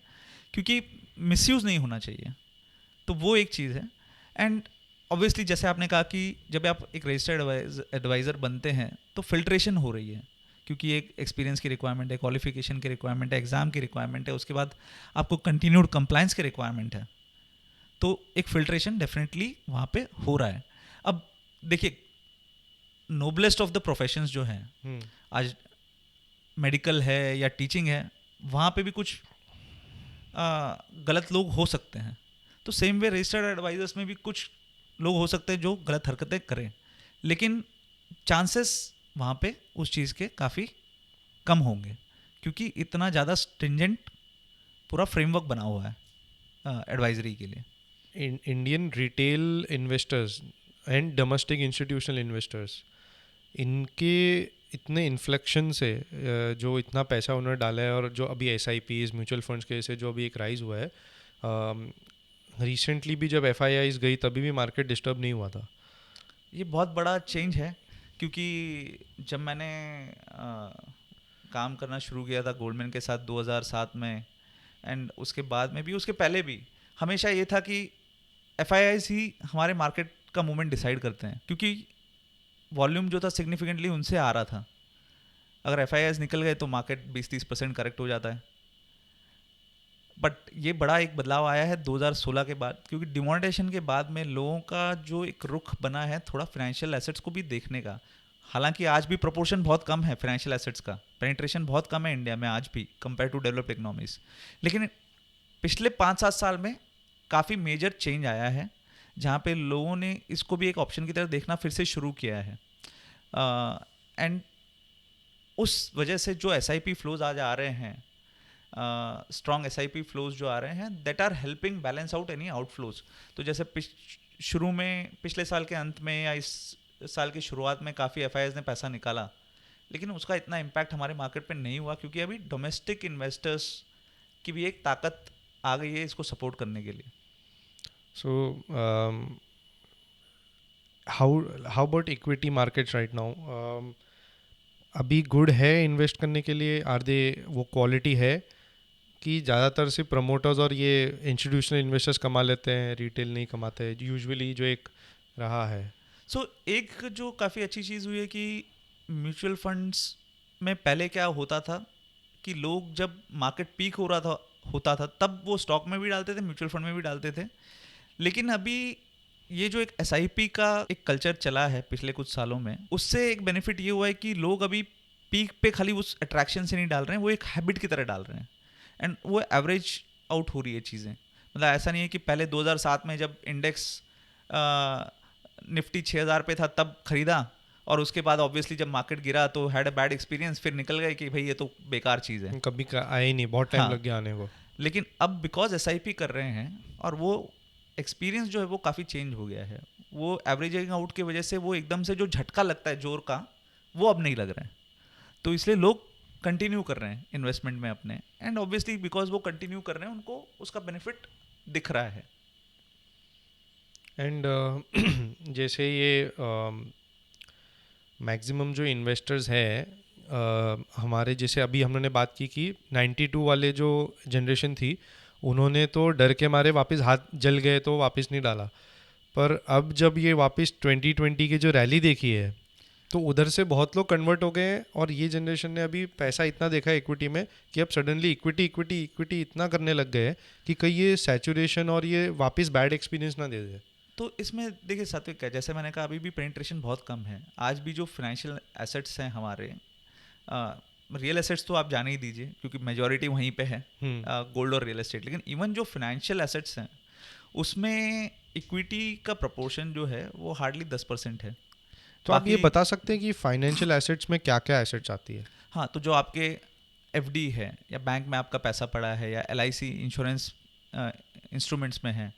क्योंकि मिसयूज नहीं होना चाहिए। तो वो एक चीज़ है। एंड ऑब्वियसली जैसे आपने कहा कि जब आप एक रजिस्टर्ड एडवाइज़र बनते हैं तो फिल्ट्रेशन हो रही है, क्योंकि एक एक्सपीरियंस की रिक्वायरमेंट है, क्वालिफिकेशन की रिक्वायरमेंट है, एग्ज़ाम की रिक्वायरमेंट है, उसके बाद आपको कंटिन्यूड कंप्लायंस की रिक्वायरमेंट है, तो एक फिल्ट्रेशन डेफिनेटली वहाँ पे हो रहा है। अब देखिए, नोबलेस्ट ऑफ द प्रोफेशंस जो हैं, आज मेडिकल है या टीचिंग है, वहाँ पे भी कुछ गलत लोग हो सकते हैं, तो सेम वे रजिस्टर्ड एडवाइजर्स में भी कुछ लोग हो सकते हैं जो गलत हरकतें करें, लेकिन चांसेस वहाँ पे उस चीज़ के काफ़ी कम होंगे, क्योंकि इतना ज़्यादा स्ट्रिंजेंट पूरा फ्रेमवर्क बना हुआ है एडवाइजरी के लिए। Indian retail investors and domestic institutional investors, इनके इतने इन्फ्लेक्शन से जो इतना पैसा उन्होंने डाला है, और जो अभी SIPs म्यूचुअल फंड्स के से जो अभी एक राइज हुआ है, रिसेंटली भी जब FIIs गई तभी भी मार्केट डिस्टर्ब नहीं हुआ था। ये बहुत बड़ा चेंज है, क्योंकि जब मैंने काम करना शुरू किया था गोल्डमैन के साथ 2007 में, एंड उसके बाद में भी, उसके पहले भी, हमेशा ये था कि FIIs ही हमारे मार्केट का मूवमेंट डिसाइड करते हैं, क्योंकि वॉल्यूम जो था सिग्निफिकेंटली उनसे आ रहा था। अगर FIIs निकल गए तो मार्केट 20-30% करेक्ट हो जाता है। बट ये बड़ा एक बदलाव आया है 2016 के बाद, क्योंकि डिमोनेटाइजेशन के बाद में लोगों का जो एक रुख बना है थोड़ा फाइनेंशियल एसेट्स को भी देखने का। हालांकि आज भी प्रोपोर्शन बहुत कम है फाइनेंशियल एसेट्स का, पेनिट्रेशन बहुत कम है इंडिया में आज भी कंपेयर टू डेवलप्ड इकोनॉमीज, लेकिन पिछले 5-7 साल में काफ़ी मेजर चेंज आया है, जहाँ पे लोगों ने इसको भी एक ऑप्शन की तरह देखना फिर से शुरू किया है। एंड उस वजह से जो SIP फ्लोज आज आ रहे हैं, स्ट्रॉन्ग SIP फ्लोज जो आ रहे हैं, that are helping balance out any outflows. तो जैसे शुरू में, पिछले साल के अंत में या इस साल की शुरुआत में काफ़ी FIIs ने पैसा निकाला, लेकिन उसका इतना इम्पैक्ट हमारे मार्केट पे नहीं हुआ, क्योंकि अभी डोमेस्टिक इन्वेस्टर्स की भी एक ताकत आ गई है इसको सपोर्ट करने के लिए। So how about equity markets right now? अभी गुड है इन्वेस्ट करने के लिए? आर दे, वो क्वालिटी है कि ज़्यादातर सिर्फ प्रमोटर्स और ये इंस्टीट्यूशनल इन्वेस्टर्स कमा लेते हैं, रिटेल नहीं कमाते यूजुअली, जो एक रहा है? सो एक जो काफ़ी अच्छी चीज़ हुई है कि म्यूचुअल फंड्स में पहले क्या होता था कि लोग जब मार्केट पीक हो रहा होता था तब वो स्टॉक में भी डालते थे, म्यूचुअल फंड में भी डालते थे, लेकिन अभी ये जो एक SIP का एक कल्चर चला है पिछले कुछ सालों में, उससे एक बेनिफिट ये हुआ है कि लोग अभी पीक पे खाली उस अट्रैक्शन से नहीं डाल रहे हैं, वो एक हैबिट की तरह डाल रहे हैं, एंड वो एवरेज आउट हो रही है चीज़ें। मतलब ऐसा नहीं है कि पहले 2007 में जब इंडेक्स निफ्टी 6000 पे था तब खरीदा, और उसके बाद ऑब्वियसली जब मार्केट गिरा तो हैड अ बैड एक्सपीरियंस, फिर निकल गए कि भाई ये तो बेकार चीज़ है, कभी आए ही नहीं, बहुत टाइम हाँ, लग गया आने को। लेकिन अब बिकॉज SIP कर रहे हैं और वो एक्सपीरियंस जो है वो काफ़ी चेंज हो गया है। वो एवरेजिंग आउट की वजह से वो एकदम से जो झटका लगता है जोर का, वो अब नहीं लग रहा है। तो इसलिए लोग कंटिन्यू कर रहे हैं इन्वेस्टमेंट में अपने, एंड ऑब्वियसली बिकॉज वो कंटिन्यू कर रहे हैं उनको उसका बेनिफिट दिख रहा है। एंड जैसे ये मैक्सिमम जो इन्वेस्टर्स हैं हमारे, जैसे अभी हमने बात की कि 92 वाले जो जनरेशन थी, उन्होंने तो डर के मारे वापस हाथ जल गए तो वापस नहीं डाला। पर अब जब ये वापस 2020 की जो रैली देखी है, तो उधर से बहुत लोग कन्वर्ट हो गए हैं, और ये जनरेशन ने अभी पैसा इतना देखा है इक्विटी में कि अब सडनली इक्विटी इक्विटी इक्विटी इतना करने लग गए हैं कि कहीं ये सैचुरेशन और ये वापस बैड एक्सपीरियंस ना दे दे। तो इसमें देखिए सात्विक क्या, जैसे मैंने कहा अभी भी पेनिट्रेशन बहुत कम है। आज भी जो फाइनेंशियल एसेट्स हैं हमारे, रियल एसेट्स तो आप जाने ही दीजिए क्योंकि मेजॉरिटी वहीं पे है, गोल्ड और रियल एस्टेट, लेकिन इवन जो फाइनेंशियल एसेट्स हैं उसमें इक्विटी का प्रपोर्शन जो है वो हार्डली 10% है। तो आप ये बाकी बता सकते हैं कि फाइनेंशियल एसेट्स में क्या क्या एसेट्स आती है? हाँ, तो जो आपके एफडी है या बैंक में आपका पैसा पड़ा है या एलआईसी इंश्योरेंस इंस्ट्रूमेंट्स में है,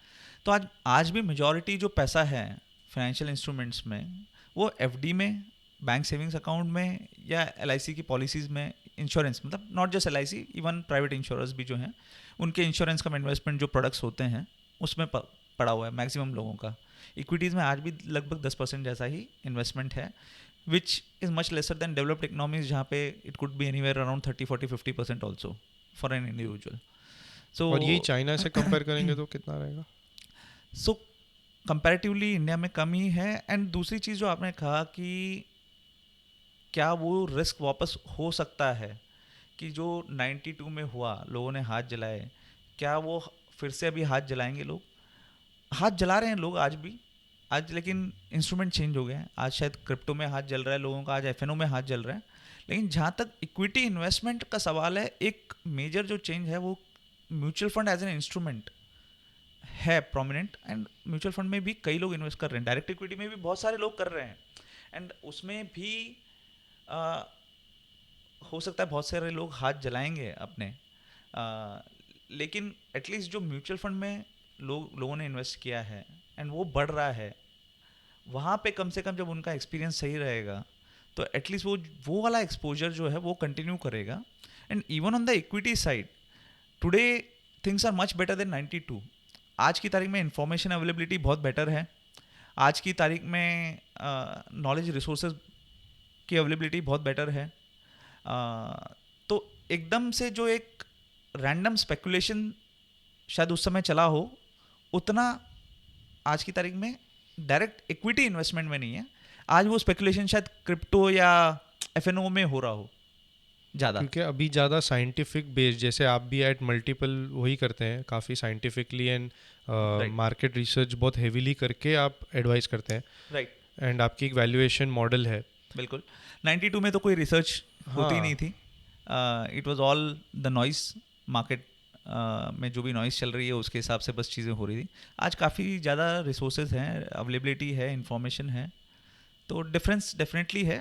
तो आज आज भी मेजॉरिटी जो पैसा है फाइनेंशियल इंस्ट्रूमेंट्स में वो एफडी में, बैंक सेविंग्स अकाउंट में या एलआईसी की पॉलिसीज़ में, इंश्योरेंस मतलब not just LIC, even private insurance भी जो हैं उनके इंश्योरेंस का इन्वेस्टमेंट जो प्रोडक्ट्स होते हैं उसमें पड़ा हुआ है मैक्सिमम लोगों का। इक्विटीज़ में आज भी लगभग 10% जैसा ही इन्वेस्टमेंट है, which is much lesser than developed economies जहाँ पे it could be anywhere around 30, 40, 50% also for an individual. So और यही चाइना से कंपेयर करेंगे तो कितना रहेगा? so comparatively इंडिया में कम ही है। एंड दूसरी चीज़ जो आपने कहा कि क्या वो रिस्क वापस हो सकता है, कि जो 92 में हुआ लोगों ने हाथ जलाए, क्या वो फिर से अभी हाथ जलाएंगे लोग? हाथ जला रहे हैं लोग आज भी, आज लेकिन इंस्ट्रूमेंट चेंज हो गए हैं। आज शायद क्रिप्टो में हाथ जल रहा है लोगों का, आज एफएनओ में हाथ जल रहा है। लेकिन जहाँ तक इक्विटी इन्वेस्टमेंट का सवाल है, एक मेजर जो चेंज है वो mutual fund as an instrument है प्रोमिनेंट, एंड म्यूचुअल फंड में भी कई लोग इन्वेस्ट कर रहे हैं, डायरेक्ट इक्विटी में भी बहुत सारे लोग कर रहे हैं, एंड उसमें भी आ, हो सकता है बहुत सारे लोग हाथ जलाएंगे अपने, लेकिन एटलीस्ट जो म्यूचुअल फंड में लोगों ने इन्वेस्ट किया है एंड वो बढ़ रहा है, वहाँ पे कम से कम जब उनका एक्सपीरियंस सही रहेगा तो एटलीस्ट वो वाला एक्सपोजर जो है वो कंटिन्यू करेगा। And even on the equity side today things are much better than 92। आज की तारीख में इंफॉर्मेशन अवेलेबिलिटी बहुत बेटर है, आज की तारीख में नॉलेज रिसोर्सेज की अवेलेबिलिटी बहुत बेटर है। तो एकदम से जो एक रैंडम स्पेकुलेशन शायद उस समय चला हो, उतना आज की तारीख में डायरेक्ट इक्विटी इन्वेस्टमेंट में नहीं है। आज वो स्पेकुलेशन शायद क्रिप्टो या एफएनओ में हो रहा हो ज़्यादा, क्योंकि अभी ज़्यादा साइंटिफिक बेस्ड, जैसे आप भी एट मल्टीपल वही करते हैं काफ़ी साइंटिफिकली, एंड मार्केट रिसर्च बहुत हेवीली करके आप एडवाइस करते हैं, राइट? एंड आपकी एक वैल्यूएशन मॉडल है। बिल्कुल। 92 में तो कोई रिसर्च होती हाँ, नहीं थी, it was all the noise market, में जो भी नॉइस चल रही है उसके हिसाब से बस चीज़ें हो रही थी। आज काफ़ी ज़्यादा रिसोर्सेज हैं, अवेलेबिलिटी है, इंफॉर्मेशन है, तो डिफरेंस डेफिनेटली है।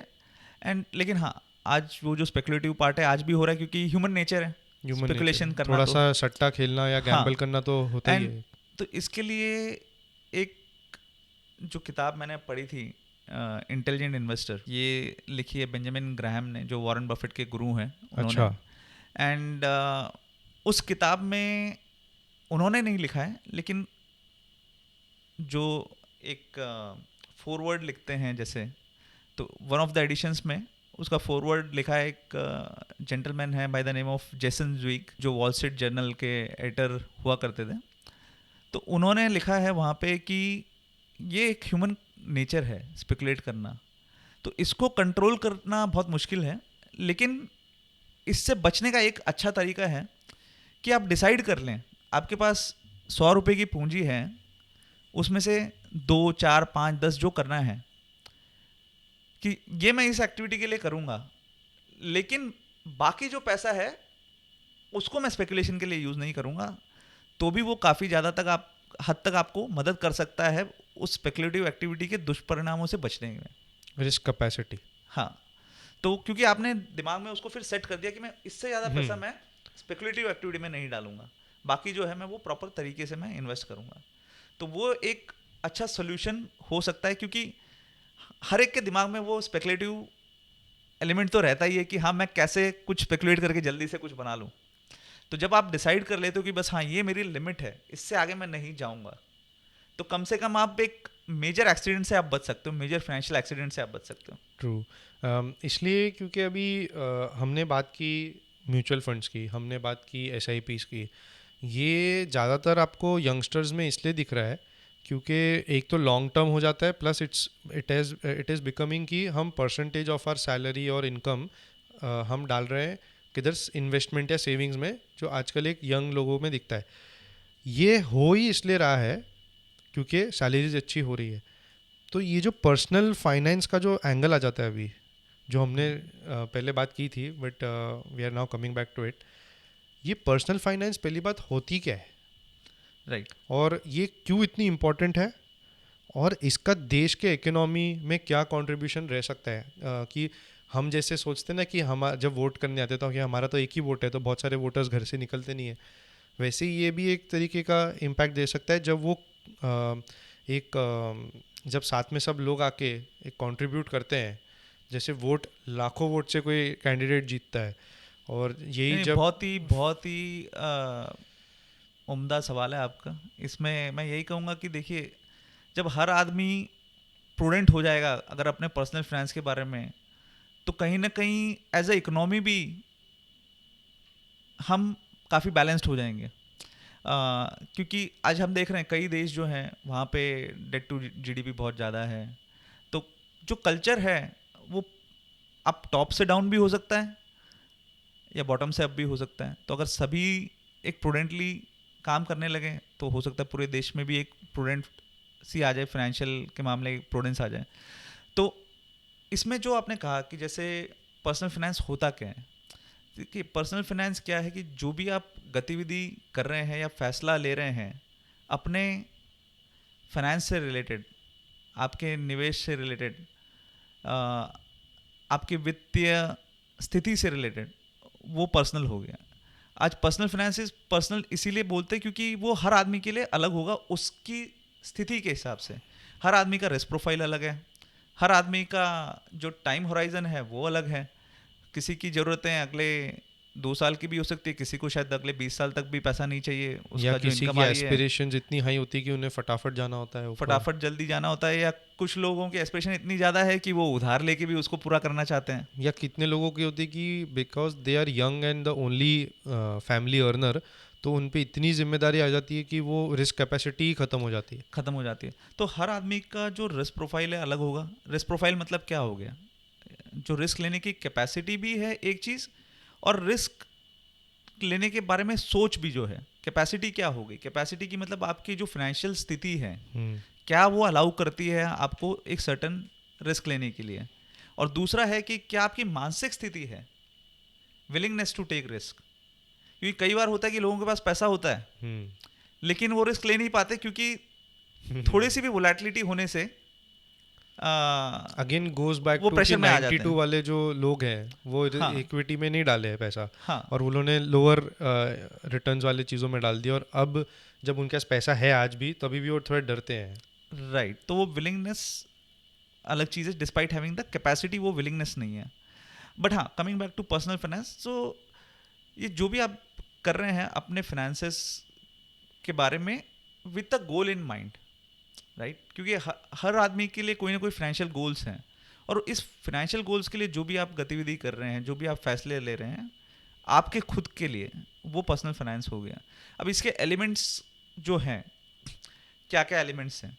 एंड लेकिन हाँ, आज वो जो स्पेकुलेटिव पार्ट है आज भी हो रहा है क्योंकि ह्यूमन नेचर है ह्यूमन स्पेकुलेशन नेचर, करना। थोड़ा तो सा सट्टा खेलना या हाँ, गैम्बल करना तो होता ही एंड है। तो इसके लिए एक जो किताब मैंने पढ़ी थी, इंटेलिजेंट इन्वेस्टर, ये लिखी है बेंजामिन ग्राहम ने, जो वॉरेन बफेट के गुरु हैं उन्होंने। अच्छा, एंड उस किताब में उन्होंने नहीं लिखा है, लेकिन जो एक फॉरवर्ड लिखते हैं जैसे, तो वन ऑफ द एडिशंस में उसका फॉरवर्ड लिखा है एक जेंटलमैन है by the name of Jason Zweig, जो वॉल स्ट्रीट जर्नल के एडिटर हुआ करते थे। तो उन्होंने लिखा है वहाँ पे कि ये एक ह्यूमन नेचर है स्पेकुलेट करना, तो इसको कंट्रोल करना बहुत मुश्किल है, लेकिन इससे बचने का एक अच्छा तरीका है कि आप डिसाइड कर लें, आपके पास 100 रुपये की पूंजी है, उसमें से 2, 4, 5, 10 जो करना है कि ये मैं इस एक्टिविटी के लिए करूँगा, लेकिन बाकी जो पैसा है उसको मैं स्पेकुलेशन के लिए यूज़ नहीं करूँगा, तो भी वो काफ़ी ज़्यादा तक आप हद तक आपको मदद कर सकता है उस स्पेकुलेटिव एक्टिविटी के दुष्परिणामों से बचने में। Risk capacity. हाँ, तो क्योंकि आपने दिमाग में उसको फिर सेट कर दिया कि मैं इससे ज़्यादा पैसा मैं स्पेकुलेटिव एक्टिविटी में नहीं डालूंगा, बाकी जो है मैं वो प्रॉपर तरीके से मैं इन्वेस्ट करूंगा। तो वो एक अच्छा सोल्यूशन हो सकता है, क्योंकि हर एक के दिमाग में वो स्पेकुलेटिव एलिमेंट तो रहता ही है कि हाँ मैं कैसे कुछ स्पेकुलेट करके जल्दी से कुछ बना लूँ। तो जब आप डिसाइड कर लेते हो कि बस हाँ ये मेरी लिमिट है, इससे आगे मैं नहीं जाऊँगा, तो कम से कम आप एक मेजर एक्सीडेंट से आप बच सकते हो, मेजर फाइनेंशियल एक्सीडेंट से आप बच सकते हो। ट्रू। इसलिए क्योंकि अभी हमने बात की म्यूचुअल फंड्स की, हमने बात की SIPs की, ये ज़्यादातर आपको यंगस्टर्स में इसलिए दिख रहा है क्योंकि एक तो लॉन्ग टर्म हो जाता है, प्लस इट इज़ बिकमिंग कि हम परसेंटेज ऑफ आर सैलरी और इनकम हम डाल रहे हैं किधर, इन्वेस्टमेंट या सेविंग्स में, जो आजकल एक यंग लोगों में दिखता है। ये हो ही इसलिए रहा है क्योंकि सैलरीज अच्छी हो रही है। तो ये जो पर्सनल फाइनेंस का जो एंगल आ जाता है अभी, जो हमने पहले बात की थी, but we are now coming back to it. ये पर्सनल फाइनेंस पहली बात होती क्या है, राइट। और ये क्यों इतनी इम्पोर्टेंट है, और इसका देश के इकोनॉमी में क्या कंट्रीब्यूशन रह सकता है। कि हम जैसे सोचते हैं ना कि हम जब वोट करने आते तो कि हमारा तो एक ही वोट है, तो बहुत सारे वोटर्स घर से निकलते नहीं है, वैसे ही ये भी एक तरीके का इम्पैक्ट दे सकता है जब वो जब साथ में सब लोग आके एक कंट्रीब्यूट करते हैं। जैसे वोट, लाखों वोट से कोई कैंडिडेट जीतता है, और यही नहीं, जब बहुत ही उम्दा सवाल है आपका। इसमें मैं यही कहूँगा कि देखिए, जब हर आदमी प्रूडेंट हो जाएगा अगर अपने पर्सनल फाइनेंस के बारे में, तो कहीं ना कहीं एज ए इकोनॉमी भी हम काफ़ी बैलेंस्ड हो जाएंगे। क्योंकि आज हम देख रहे हैं कई देश जो हैं वहाँ पे डेट टू जीडीपी बहुत ज़्यादा है। तो जो कल्चर है वो अब टॉप से डाउन भी हो सकता है या बॉटम से अप भी हो सकता है। तो अगर सभी एक प्रूडेंटली काम करने लगे तो हो सकता है पूरे देश में भी एक प्रूडेंट सी आ जाए, फाइनेंशियल के मामले प्रूडेंस आ जाए। तो इसमें जो आपने कहा कि जैसे पर्सनल फाइनेंस होता क्या है, देखिए पर्सनल फाइनेंस क्या है कि जो भी आप गतिविधि कर रहे हैं या फैसला ले रहे हैं अपने फाइनेंस से रिलेटेड, आपके निवेश से रिलेटेड, आपकी वित्तीय स्थिति से रिलेटेड, वो पर्सनल हो गया। आज पर्सनल फाइनेंस इज पर्सनल इसीलिए बोलते हैं क्योंकि वो हर आदमी के लिए अलग होगा, उसकी स्थिति के हिसाब से। हर आदमी का रिस्क प्रोफाइल अलग है, हर आदमी का जो टाइम होराइजन है वो अलग है। किसी की ज़रूरतें अगले 2 साल की भी हो सकती है, किसी को शायद अगले 20 साल तक भी पैसा नहीं चाहिए, या उसका जो किसी इनकम की आ रही है एस्पिरेशंस इतनी हाई होती है कि उन्हें फटाफट जाना होता है ऊपर। फटाफट जल्दी जाना होता है, या कुछ लोगों की एस्पिरेशन इतनी ज़्यादा है कि वो उधार लेके भी उसको पूरा करना चाहते हैं। या कितने लोगों की होती है कि because they are young and the only family earner, तो उन पे इतनी जिम्मेदारी आ जाती है कि वो रिस्क कैपेसिटी ही ख़त्म हो जाती है। ख़त्म हो जाती है। तो हर आदमी का जो रिस्क प्रोफाइल है अलग होगा। रिस्क प्रोफाइल मतलब क्या हो गया, जो रिस्क लेने की कैपेसिटी भी है एक चीज़, और रिस्क लेने के बारे में सोच भी जो है। कैपेसिटी क्या होगी, कैपेसिटी की मतलब आपकी जो फाइनेंशियल स्थिति है क्या वो अलाउ करती है आपको एक सर्टन रिस्क लेने के लिए। और दूसरा है कि क्या आपकी मानसिक स्थिति है, विलिंगनेस टू टेक रिस्क। क्योंकि कई बार होता है कि लोगों के पास पैसा होता है लेकिन वो रिस्क ले नहीं पाते क्योंकि थोड़ी सी भी वोलेटिलिटी होने से अगेन गोज बैक वो टू कि प्रेशर में आ जाते 92 हैं। वाले जो लोग हैं वो हाँ इक्विटी में नहीं डाले हैं पैसा, हाँ और उन्होंने लोअर रिटर्न्स वाले चीज़ों में डाल दिया, और अब जब उनके पास पैसा है आज भी तभी भी वो थोड़े डरते हैं। राइट। तो वो विलिंगनेस अलग चीज़ है, डिस्पाइट हैविंग द कैपेसिटी वो विलिंगनेस नहीं है। बट हाँ, coming back to personal finance, so ये जो भी आप कर रहे हैं अपने फाइनेंसेस के बारे में with a goal in mind, right. क्योंकि हर आदमी के लिए कोई ना कोई फाइनेंशियल गोल्स हैं, और इस फाइनेंशियल गोल्स के लिए जो भी आप गतिविधि कर रहे हैं, जो भी आप फैसले ले रहे हैं आपके खुद के लिए, वो पर्सनल फाइनेंस हो गया। अब इसके एलिमेंट्स जो हैं, क्या क्या एलिमेंट्स हैं,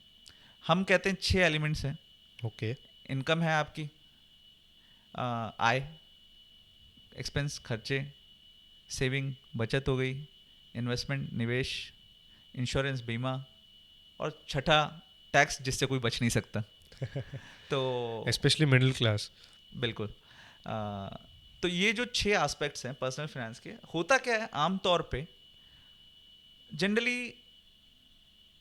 हम कहते हैं 6 एलिमेंट्स हैं। ओके। इनकम है आपकी, आय, एक्सपेंस खर्चे, सेविंग बचत हो गई, इन्वेस्टमेंट निवेश, इंश्योरेंस बीमा, और छठा टैक्स जिससे कोई बच नहीं सकता। तो स्पेशली मिडिल क्लास। बिल्कुल। तो ये जो 6 एस्पेक्ट्स हैं पर्सनल फाइनेंस के, होता क्या है आमतौर पे जनरली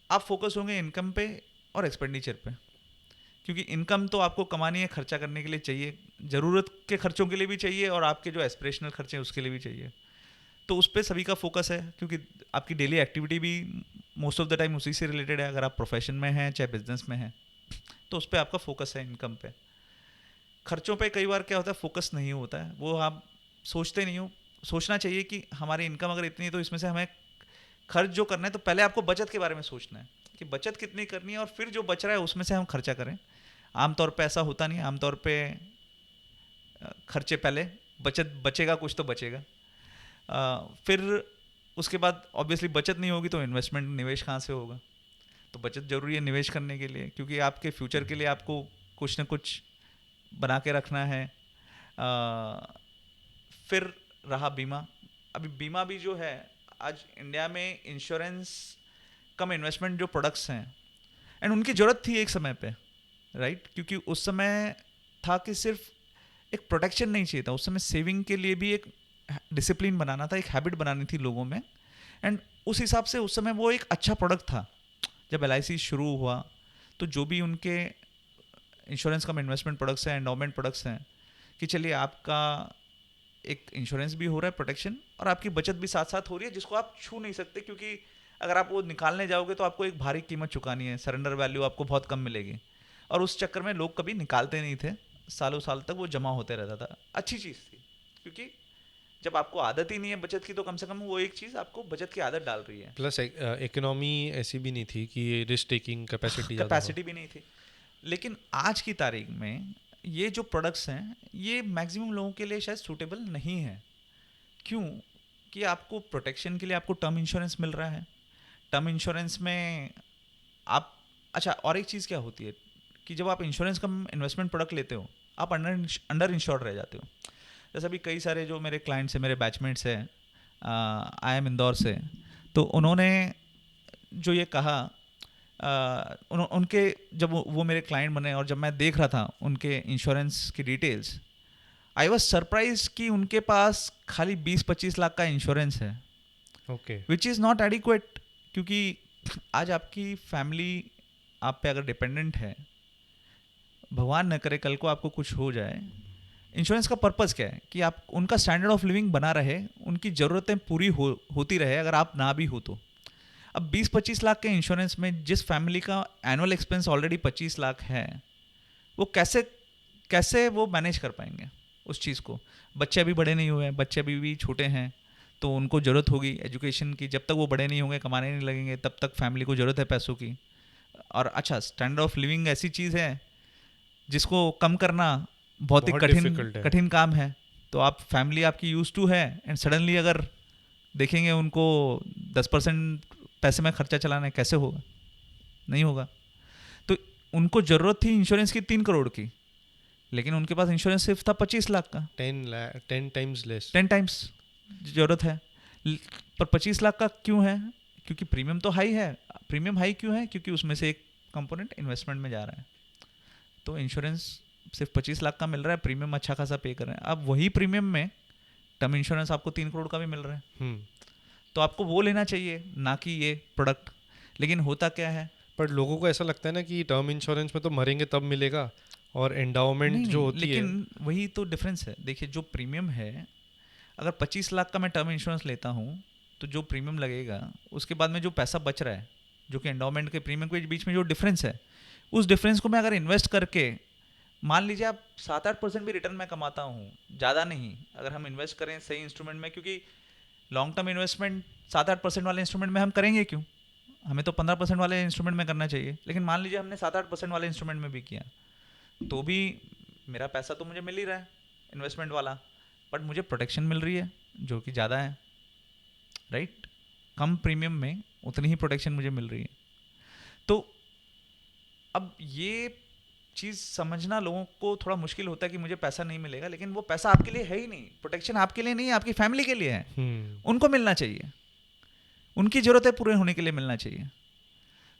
आप फोकस होंगे इनकम पे और एक्सपेंडिचर पे। क्योंकि इनकम तो आपको कमानी है, खर्चा करने के लिए चाहिए, ज़रूरत के खर्चों के लिए भी चाहिए और आपके जो एस्पिरेशनल खर्चे हैं उसके लिए भी चाहिए। तो उस पर सभी का फोकस है क्योंकि आपकी डेली एक्टिविटी भी मोस्ट ऑफ द टाइम उसी से रिलेटेड है, अगर आप प्रोफेशन में हैं चाहे बिजनेस में हैं तो उस पर आपका फोकस है, इनकम पे। खर्चों पे कई बार क्या होता है फोकस नहीं होता है, वो आप सोचते नहीं हो। सोचना चाहिए कि हमारी इनकम अगर इतनी है तो इसमें से हमें खर्च जो करना है, तो पहले आपको बचत के बारे में सोचना है कि बचत कितनी करनी है, और फिर जो बच रहा है उसमें से हम खर्चा करें। आमतौर पे ऐसा होता नहीं, आमतौर पे खर्चे पहले, बचत बचेगा कुछ तो बचेगा। फिर उसके बाद ऑब्वियसली बचत नहीं होगी तो इन्वेस्टमेंट, निवेश कहाँ से होगा। तो बचत जरूरी है निवेश करने के लिए, क्योंकि आपके फ्यूचर के लिए आपको कुछ ना कुछ बना के रखना है। फिर रहा बीमा। अभी बीमा भी जो है, आज इंडिया में इंश्योरेंस कम इन्वेस्टमेंट जो प्रोडक्ट्स हैं, एंड उनकी ज़रूरत थी एक समय पे, राइट, क्योंकि उस समय था कि सिर्फ एक प्रोटेक्शन नहीं चाहिए था, उस समय सेविंग के लिए भी एक डिसिप्लिन बनाना था, एक हैबिट बनानी थी लोगों में। एंड उस हिसाब से उस समय वो एक अच्छा प्रोडक्ट था। जब LIC शुरू हुआ तो जो भी उनके इंश्योरेंस कम इन्वेस्टमेंट प्रोडक्ट्स हैं, एंडोमेंट प्रोडक्ट्स हैं, कि चलिए आपका एक इंश्योरेंस भी हो रहा है, प्रोटेक्शन, और आपकी बचत भी साथ साथ हो रही है, जिसको आप छू नहीं सकते, क्योंकि अगर आप वो निकालने जाओगे तो आपको एक भारी कीमत चुकानी है, सरेंडर वैल्यू आपको बहुत कम मिलेगी। और उस चक्कर में लोग कभी निकालते नहीं थे, सालों साल तक वो जमा होते रहता था। अच्छी चीज़ थी, क्योंकि जब आपको आदत ही नहीं है बचत की तो कम से कम वो एक चीज़ आपको बचत की आदत डाल रही है। प्लस इकोनॉमी ऐसी भी नहीं थी कि रिस्क टेकिंग कैपेसिटी ज़्यादा हो। कैपेसिटी भी नहीं थी। लेकिन आज की तारीख में ये जो प्रोडक्ट्स हैं ये मैक्सिमम लोगों के लिए शायद सूटेबल नहीं है। क्यों? कि आपको प्रोटेक्शन के लिए आपको टर्म इंश्योरेंस मिल रहा है। टर्म इंश्योरेंस में आप, अच्छा, और एक चीज़ क्या होती है कि जब आप इंश्योरेंस कम इन्वेस्टमेंट प्रोडक्ट लेते हो, आप अंडर इंश्योर्ड रह जाते हो। जैसे अभी कई सारे जो मेरे क्लाइंट्स हैं, मेरे बैचमेट्स हैं, IIM इंदौर से, तो उन्होंने जो ये कहा, उनके जब वो मेरे क्लाइंट बने और जब मैं देख रहा था उनके इंश्योरेंस की डिटेल्स, आई वॉज सरप्राइज कि उनके पास खाली 20-25 लाख का इंश्योरेंस है, okay. Which is not adequate. क्योंकि आज आपकी फैमिली आप पे अगर डिपेंडेंट है, भगवान न करे कल को आपको कुछ हो जाए, इंश्योरेंस का पर्पज़ क्या है कि आप उनका स्टैंडर्ड ऑफ लिविंग बना रहे, उनकी ज़रूरतें पूरी होती रहे, अगर आप ना भी हो तो। अब 20-25 लाख के इंश्योरेंस में जिस फैमिली का एनुअल एक्सपेंस ऑलरेडी 25 लाख है, वो कैसे कैसे वो मैनेज कर पाएंगे उस चीज़ को। बच्चे अभी बड़े नहीं हुए हैं, बच्चे अभी भी छोटे हैं, तो उनको ज़रूरत होगी एजुकेशन की। जब तक वो बड़े नहीं होंगे, कमाने नहीं लगेंगे, तब तक फैमिली को ज़रूरत है पैसों की। और अच्छा, स्टैंडर्ड ऑफ लिविंग ऐसी चीज़ है जिसको कम करना बहुत ही बहुत कठिन डिफिकल्ट है। कठिन काम है। तो आप फैमिली आपकी यूज टू है, एंड सडनली अगर देखेंगे उनको 10% पैसे में खर्चा चलाना है, कैसे होगा? नहीं होगा। तो उनको ज़रूरत थी इंश्योरेंस की 3 करोड़ की, लेकिन उनके पास इंश्योरेंस सिर्फ था 25 लाख का। 10 टाइम्स लेस। 10 टाइम्स ज़रूरत है। पर 25 लाख का क्यों है? क्योंकि प्रीमियम तो हाई है। प्रीमियम हाई क्यों है? क्योंकि उसमें से एक कंपोनेंट इन्वेस्टमेंट में जा रहा है। तो इंश्योरेंस सिर्फ 25 लाख का मिल रहा है, प्रीमियम अच्छा खासा पे कर रहे हैं। अब वही प्रीमियम में टर्म इंश्योरेंस आपको 3 करोड़ का भी मिल रहा है, तो आपको वो लेना चाहिए, ना कि ये प्रोडक्ट। लेकिन होता क्या है, पर लोगों को ऐसा लगता है ना कि टर्म इंश्योरेंस में तो मरेंगे तब मिलेगा, और एंडाउमेंट नहीं जो नहीं, होती है। लेकिन वही तो डिफरेंस है। देखिए, जो प्रीमियम है, अगर 25 लाख का मैं टर्म इंश्योरेंस लेता हूँ तो जो प्रीमियम लगेगा, उसके बाद में जो पैसा बच रहा है, जो कि एंडाउमेंट के प्रीमियम के बीच में जो डिफरेंस है, उस डिफरेंस को मैं अगर इन्वेस्ट करके, मान लीजिए आप 7-8% भी रिटर्न मैं कमाता हूँ, ज़्यादा नहीं, अगर हम इन्वेस्ट करें सही इंस्ट्रूमेंट में, क्योंकि लॉन्ग टर्म इन्वेस्टमेंट 7-8% वाले इंस्ट्रूमेंट में हम करेंगे क्यों? हमें तो 15% वाले इंस्ट्रूमेंट में करना चाहिए। लेकिन मान लीजिए हमने 7-8% वाले इंस्ट्रूमेंट में भी किया, तो भी मेरा पैसा तो मुझे मिल ही रहा है इन्वेस्टमेंट वाला, बट मुझे प्रोटेक्शन मिल रही है जो कि ज़्यादा है, राइट। कम प्रीमियम में उतनी ही प्रोटेक्शन मुझे मिल रही है। तो अब ये चीज़ समझना लोगों को थोड़ा मुश्किल होता है कि मुझे पैसा नहीं मिलेगा, लेकिन वो पैसा आपके लिए है ही नहीं, प्रोटेक्शन आपके लिए नहीं है, आपकी फैमिली के लिए है। उनको मिलना चाहिए, उनकी ज़रूरतें पूरे होने के लिए मिलना चाहिए।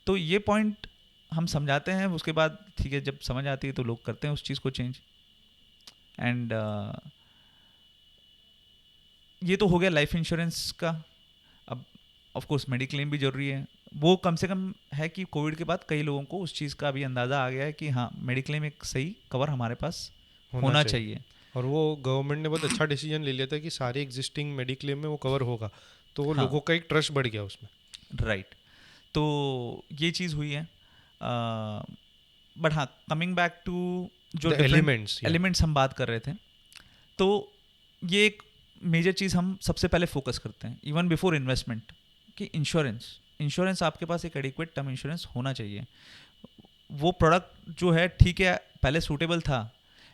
तो ये पॉइंट हम समझाते हैं, उसके बाद ठीक है, जब समझ आती है तो लोग करते हैं उस चीज़ को चेंज। एंड ये तो हो गया लाइफ इंश्योरेंस का। अब ऑफ कोर्स मेडिक्लेम भी जरूरी है। वो कम से कम है कि कोविड के बाद कई लोगों को उस चीज़ का भी अंदाज़ा आ गया है कि हाँ, मेडिक्लेम एक सही कवर हमारे पास होना चाहिए। और वो गवर्नमेंट ने बहुत अच्छा डिसीजन ले लिया था कि सारे एग्जिस्टिंग मेडिक्लेम में वो कवर होगा, तो वो हाँ, लोगों का एक ट्रस्ट बढ़ गया उसमें। राइट। तो ये चीज़ हुई है। बट हाँ, कमिंग बैक टू जो द डिफरेंट एलिमेंट्स, या एलिमेंट्स हम बात कर रहे थे, तो ये एक मेजर चीज़ हम सबसे पहले फोकस करते हैं इवन बिफोर इन्वेस्टमेंट, कि इंश्योरेंस आपके पास एक एडिक्वेट टर्म इंश्योरेंस होना चाहिए। वो प्रोडक्ट जो है ठीक है पहले सूटेबल था,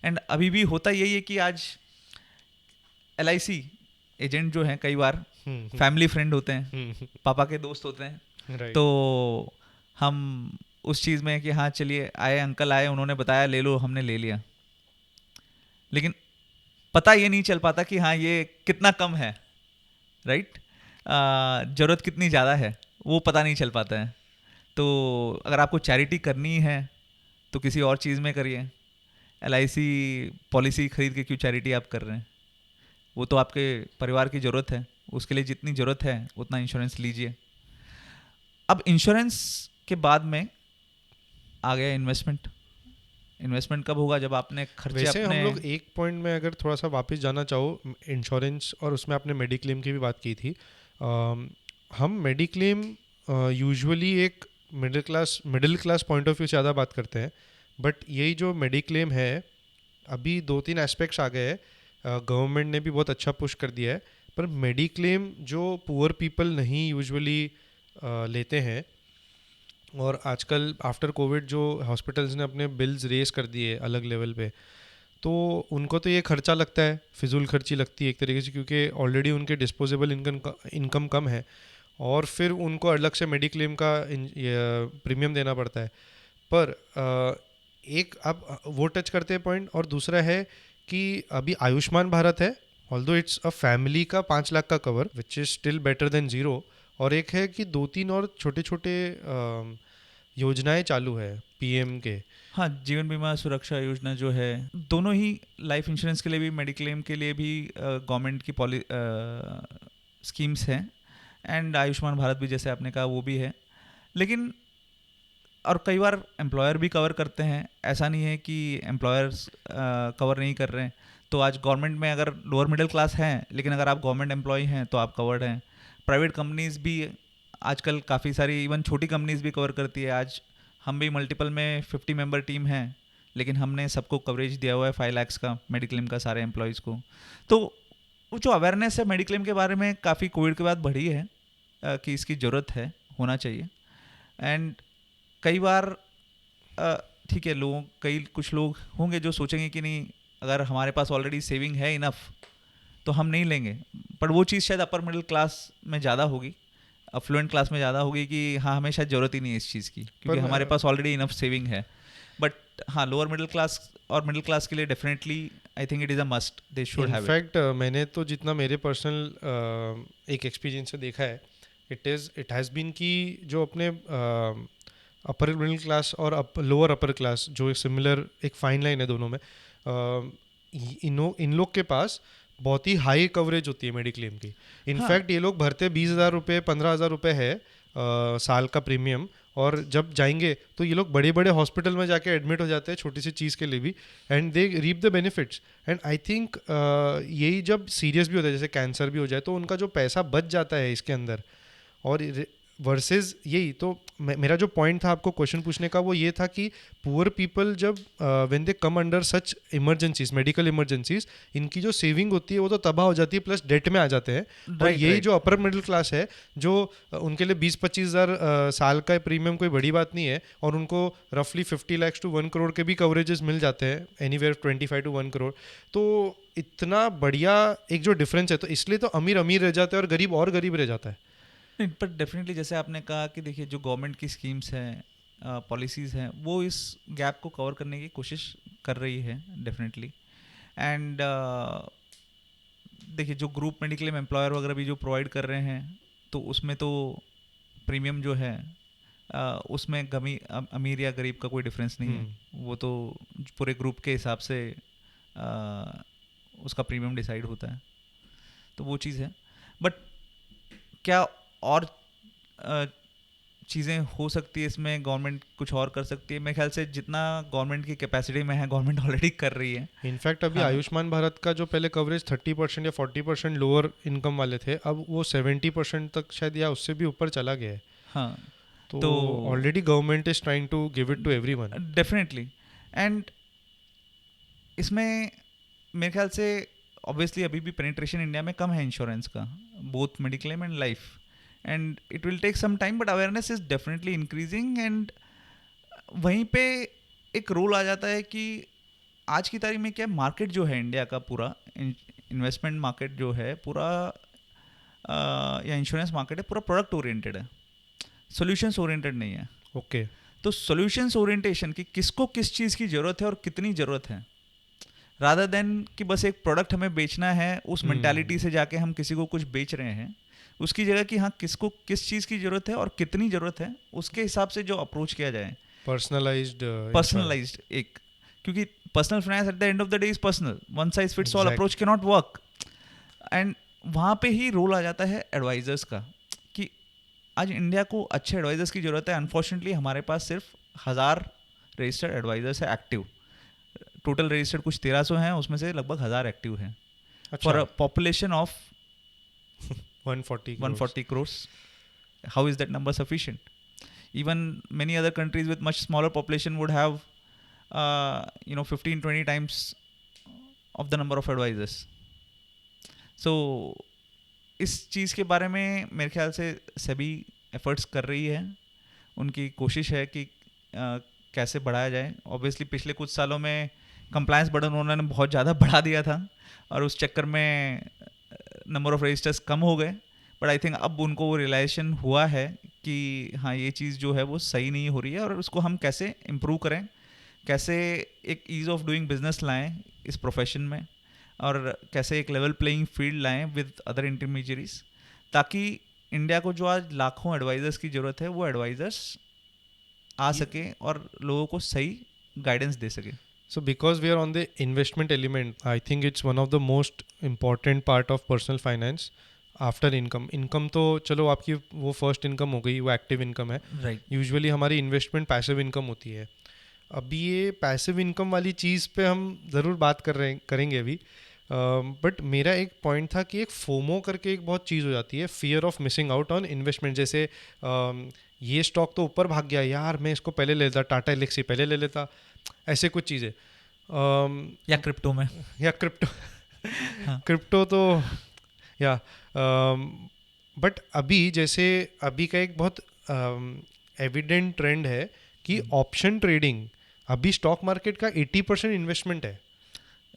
एंड अभी भी होता यही है कि आज LIC एजेंट जो हैं कई बार फैमिली फ्रेंड होते हैं, पापा के दोस्त होते हैं। राइट। तो हम उस चीज़ में कि हाँ चलिए आए, अंकल आए, उन्होंने बताया ले लो, हमने ले लिया, लेकिन पता ये नहीं चल पाता कि हाँ ये कितना कम है, राइट, ज़रूरत कितनी ज़्यादा है, वो पता नहीं चल पाता है। तो अगर आपको चैरिटी करनी है तो किसी और चीज़ में करिए। LIC पॉलिसी खरीद के क्यों चैरिटी आप कर रहे हैं? वो तो आपके परिवार की ज़रूरत है, उसके लिए जितनी ज़रूरत है उतना इंश्योरेंस लीजिए। अब इंश्योरेंस के बाद में आ गया इन्वेस्टमेंट। इन्वेस्टमेंट कब होगा? जब आपने खर्चे वैसे अपने हम लोग एक पॉइंट में अगर थोड़ा सा वापस जाना चाहो, इंश्योरेंस और उसमें आपने मेडिक्लेम की भी बात की थी। हम मेडिक्लेम यूजुअली एक middle class point of view से ज़्यादा बात करते हैं, बट यही जो मेडिक्लेम है, अभी 2-3 एस्पेक्ट्स आ गए हैं। गवर्नमेंट ने भी बहुत अच्छा पुश कर दिया है, पर मेडिक्लेम जो पुअर पीपल नहीं यूजुअली लेते हैं, और आजकल आफ्टर कोविड जो हॉस्पिटल्स ने अपने बिल्स रेस कर दिए अलग लेवल पे, तो उनको तो ये खर्चा लगता है, फिजूल खर्ची लगती है एक तरीके से, क्योंकि ऑलरेडी उनके डिस्पोजेबल इनकम कम है, और फिर उनको अलग से मेडिक्लेम का प्रीमियम देना पड़ता है। पर एक आप वो टच करते हैं पॉइंट, और दूसरा है कि अभी आयुष्मान भारत है, ऑल्दो इट्स अ फैमिली का 5 लाख का cover which is still better than zero, और एक है कि 2-3 और छोटे छोटे योजनाएं चालू है PM के। हाँ, जीवन बीमा सुरक्षा योजना जो है, दोनों ही लाइफ इंश्योरेंस के लिए भी मेडिक्लेम के लिए भी गवर्नमेंट की स्कीम्स हैं, एंड आयुष्मान भारत भी जैसे आपने कहा वो भी है। लेकिन और कई बार एम्प्लॉयर भी कवर करते हैं, ऐसा नहीं है कि एम्प्लॉयर्स कवर नहीं कर रहे हैं। तो आज गवर्नमेंट में अगर लोअर मिडिल क्लास हैं, लेकिन अगर आप गवर्नमेंट एम्प्लॉय हैं तो आप कवर्ड हैं। प्राइवेट कंपनीज भी आजकल काफ़ी सारी, इवन छोटी कंपनीज भी कवर करती है। आज हम भी मल्टीपल में 50 मेंबर टीम है, लेकिन हमने सबको कवरेज दिया हुआ है 5 लाख का मेडिक्लेम का सारे एम्प्लॉयज़ को। तो वो जो अवेयरनेस है मेडिक्लेम के बारे में काफ़ी कोविड के बाद बढ़ी है, कि इसकी ज़रूरत है, होना चाहिए। एंड कई बार ठीक है, कुछ लोग होंगे जो सोचेंगे कि नहीं, अगर हमारे पास ऑलरेडी सेविंग है इनफ तो हम नहीं लेंगे। पर वो चीज़ शायद अपर मिडिल क्लास में ज़्यादा होगी, अफ्लुएंट क्लास में ज़्यादा होगी, कि हाँ हमें शायद ज़रूरत ही नहीं है इस चीज़ की, क्योंकि हमारे पास ऑलरेडी इनफ सेविंग है। बट हाँ, लोअर मिडिल क्लास और मिडिल क्लास के लिए definitely I think it is a must, they should have it. In fact मैंने तो जितना मेरे पर्सनल एक एक्सपीरियंस से देखा है, इट हैज़ बीन कि जो अपने अपर मिडिल क्लास और लोअर अपर क्लास, जो सिमिलर एक फाइन लाइन है दोनों में, इन लोग के पास बहुत ही हाई कवरेज होती है मेडिक्लेम की। इनफैक्ट ये लोग भरते 20,000 रुपये 15,000 रुपये है साल का प्रीमियम, और जब जाएंगे तो ये लोग बड़े बड़े हॉस्पिटल में जाके एडमिट हो जाते हैं छोटी सी चीज़ के लिए भी, and they reap the benefits. And I think यही जब सीरियस भी होता है, जैसे कैंसर भी हो जाए, तो उनका जो पैसा बच जाता है इसके अंदर, और वर्सेस यही तो मेरा जो पॉइंट था आपको क्वेश्चन पूछने का, वो ये था कि पुअर पीपल जब when they come under such emergencies, medical emergencies, इनकी जो सेविंग होती है वो तो तबाह हो जाती है, प्लस डेट में आ जाते हैं। और यही जो अपर मिडिल क्लास है, जो उनके लिए 20-25 हज़ार साल का प्रीमियम कोई बड़ी बात नहीं है, और उनको रफली 50 लाख to 1 करोड़ के भी कवरेजेस मिल जाते हैं, एनीवेयर 25 to 1 करोड़। तो इतना बढ़िया एक जो डिफरेंस है, तो इसलिए तो अमीर अमीर रह जाता है और गरीब और गरीब रह जाता है। नहीं, पर डेफिनेटली जैसे आपने कहा कि देखिए जो गवर्नमेंट की स्कीम्स हैं, पॉलिसीज़ हैं, वो इस गैप को कवर करने की कोशिश कर रही है डेफिनेटली। एंड देखिए जो ग्रुप मेडिक्लेम एम्प्लॉयर वगैरह भी जो प्रोवाइड कर रहे हैं, तो उसमें तो प्रीमियम जो है उसमें अमीर या गरीब का कोई डिफरेंस नहीं है, वो तो पूरे ग्रुप के हिसाब से उसका प्रीमियम डिसाइड होता है, तो वो चीज़ है। बट क्या और चीज़ें हो सकती है इसमें, गवर्नमेंट कुछ और कर सकती है? मेरे ख्याल से जितना गवर्नमेंट की कैपेसिटी में है गवर्नमेंट ऑलरेडी कर रही है। इनफैक्ट अभी आयुष्मान भारत का जो पहले कवरेज 30% या 40% लोअर इनकम वाले थे, अब वो 70% तक शायद या उससे भी ऊपर चला गया है। हाँ, तो तो already government is trying to give it to everyone. Definitely. And इसमें मेरे ख्याल से ऑब्वियसली अभी भी पेनिट्रेशन इंडिया में कम है इंश्योरेंस का, both mediclaim and life, and it will take some time, but awareness is definitely increasing. And वहीं पे एक रोल आ जाता है कि आज की तारीख में क्या मार्केट जो है इंडिया का पूरा इन्वेस्टमेंट मार्केट जो है पूरा या इंश्योरेंस मार्केट है पूरा प्रोडक्ट ओरिएंटेड है, सॉल्यूशंस ओरिएंटेड नहीं है. ओके. तो सॉल्यूशंस ओरिएंटेशन की किसको किस चीज़ की ज़रूरत है और कितनी ज़रूरत है, रादर देन कि बस एक प्रोडक्ट हमें बेचना है, उस मेंटालिटी से जाके हम किसी को कुछ बेच रहे हैं, उसकी जगह कि हाँ किसको किस चीज़ की ज़रूरत है और कितनी ज़रूरत है, उसके हिसाब से जो अप्रोच किया जाए. पर्सनलाइज्ड एक, क्योंकि personal finance eight the end of the day is personal, one size fits all approach can not work. And वहाँ पे ही रोल आ जाता है एडवाइजर्स का, कि आज इंडिया को अच्छे एडवाइजर्स की ज़रूरत है. अनफॉर्चुनेटली हमारे पास सिर्फ 1000 रजिस्टर्ड एडवाइजर्स है एक्टिव. टोटल रजिस्टर्ड कुछ 1300 हैं, उसमें से लगभग 1000 एक्टिव हैं for a population of 140 crores. How is that number sufficient? Even many other countries with much smaller population would have 15-20 times of the number of advisors. So इस चीज़ के बारे में मेरे ख्याल से सभी एफर्ट्स कर रही है. उनकी कोशिश है कि कैसे बढ़ाया जाए. ऑब्वियसली पिछले कुछ सालों में कंप्लायंस बर्डन उन्होंने बहुत ज़्यादा बढ़ा दिया था और उस चक्कर में नंबर ऑफ रजिस्टर्स कम हो गए. बट आई थिंक अब उनको वो रियलाइजेशन हुआ है कि हाँ ये चीज़ जो है वो सही नहीं हो रही है और उसको हम कैसे इम्प्रूव करें, कैसे एक ईज़ ऑफ डूइंग बिजनेस लाएं इस प्रोफेशन में, और कैसे एक लेवल प्लेइंग फील्ड लाएं विद अदर इंटरमीडियरीज, ताकि इंडिया को जो आज लाखों एडवाइज़र्स की ज़रूरत है वो एडवाइज़र्स आ सके और लोगों को सही गाइडेंस दे सके. So because we are on the investment element, I think it's one of the most important part of personal finance after income. Income तो चलो आपकी वो फर्स्ट इनकम हो गई, वो एक्टिव इनकम है. राइट. यूजुअली हमारी इन्वेस्टमेंट पैसिव इनकम होती है. अभी ये पैसिव इनकम वाली चीज़ पे हम ज़रूर बात करेंगे अभी. बट मेरा एक पॉइंट था कि एक फोमो करके एक बहुत चीज़ हो जाती है, fear of missing out on investment. जैसे ये स्टॉक तो ऊपर भाग गया यार, मैं इसको पहले ले लेता, टाटा एलेक्सी पहले ले लेता, ऐसे कुछ चीज़ें. या क्रिप्टो में, या क्रिप्टो क्रिप्टो तो या बट अभी जैसे अभी का एक बहुत एविडेंट ट्रेंड है कि ऑप्शन ट्रेडिंग अभी स्टॉक मार्केट का 80% इन्वेस्टमेंट है.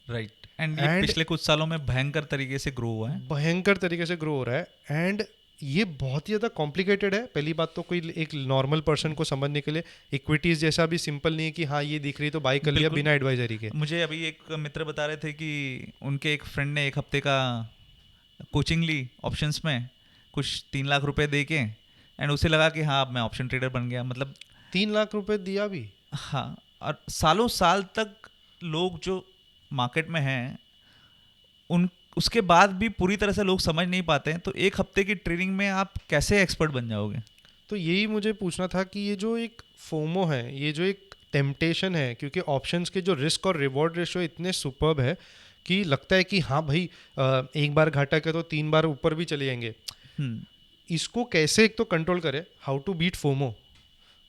राइट. एंड ये पिछले कुछ सालों में भयंकर तरीके से ग्रो हुआ है, भयंकर तरीके से ग्रो हो रहा है. एंड ये बहुत ही ज़्यादा कॉम्प्लिकेटेड है. पहली बात तो कोई एक नॉर्मल पर्सन को समझने के लिए इक्विटीज़ जैसा भी सिंपल नहीं है कि हाँ ये दिख रही तो बाई कर लिया बिना एडवाइजरी के. मुझे अभी एक मित्र बता रहे थे कि उनके एक फ्रेंड ने 1 हफ्ते का कोचिंग ली ऑप्शंस में, कुछ 3 लाख रुपए दे के, एंड उसे लगा कि हाँ अब मैं ऑप्शन ट्रेडर बन गया. मतलब 3 लाख रुपए दिया भी. हाँ, और सालों साल तक लोग जो मार्केट में हैं उसके बाद भी पूरी तरह से लोग समझ नहीं पाते हैं. तो 1 हफ्ते की ट्रेनिंग में आप कैसे एक्सपर्ट बन जाओगे? तो यही मुझे पूछना था कि ये जो एक फोमो है, ये जो एक टेम्पटेशन है, क्योंकि ऑप्शंस के जो रिस्क और रिवॉर्ड रेशो इतने सुपर्ब है कि लगता है कि हाँ भाई एक बार घाटा के तो 3 बार ऊपर भी चले जाएंगे. इसको कैसे एक तो कंट्रोल करें, हाउ टू बीट फोमो,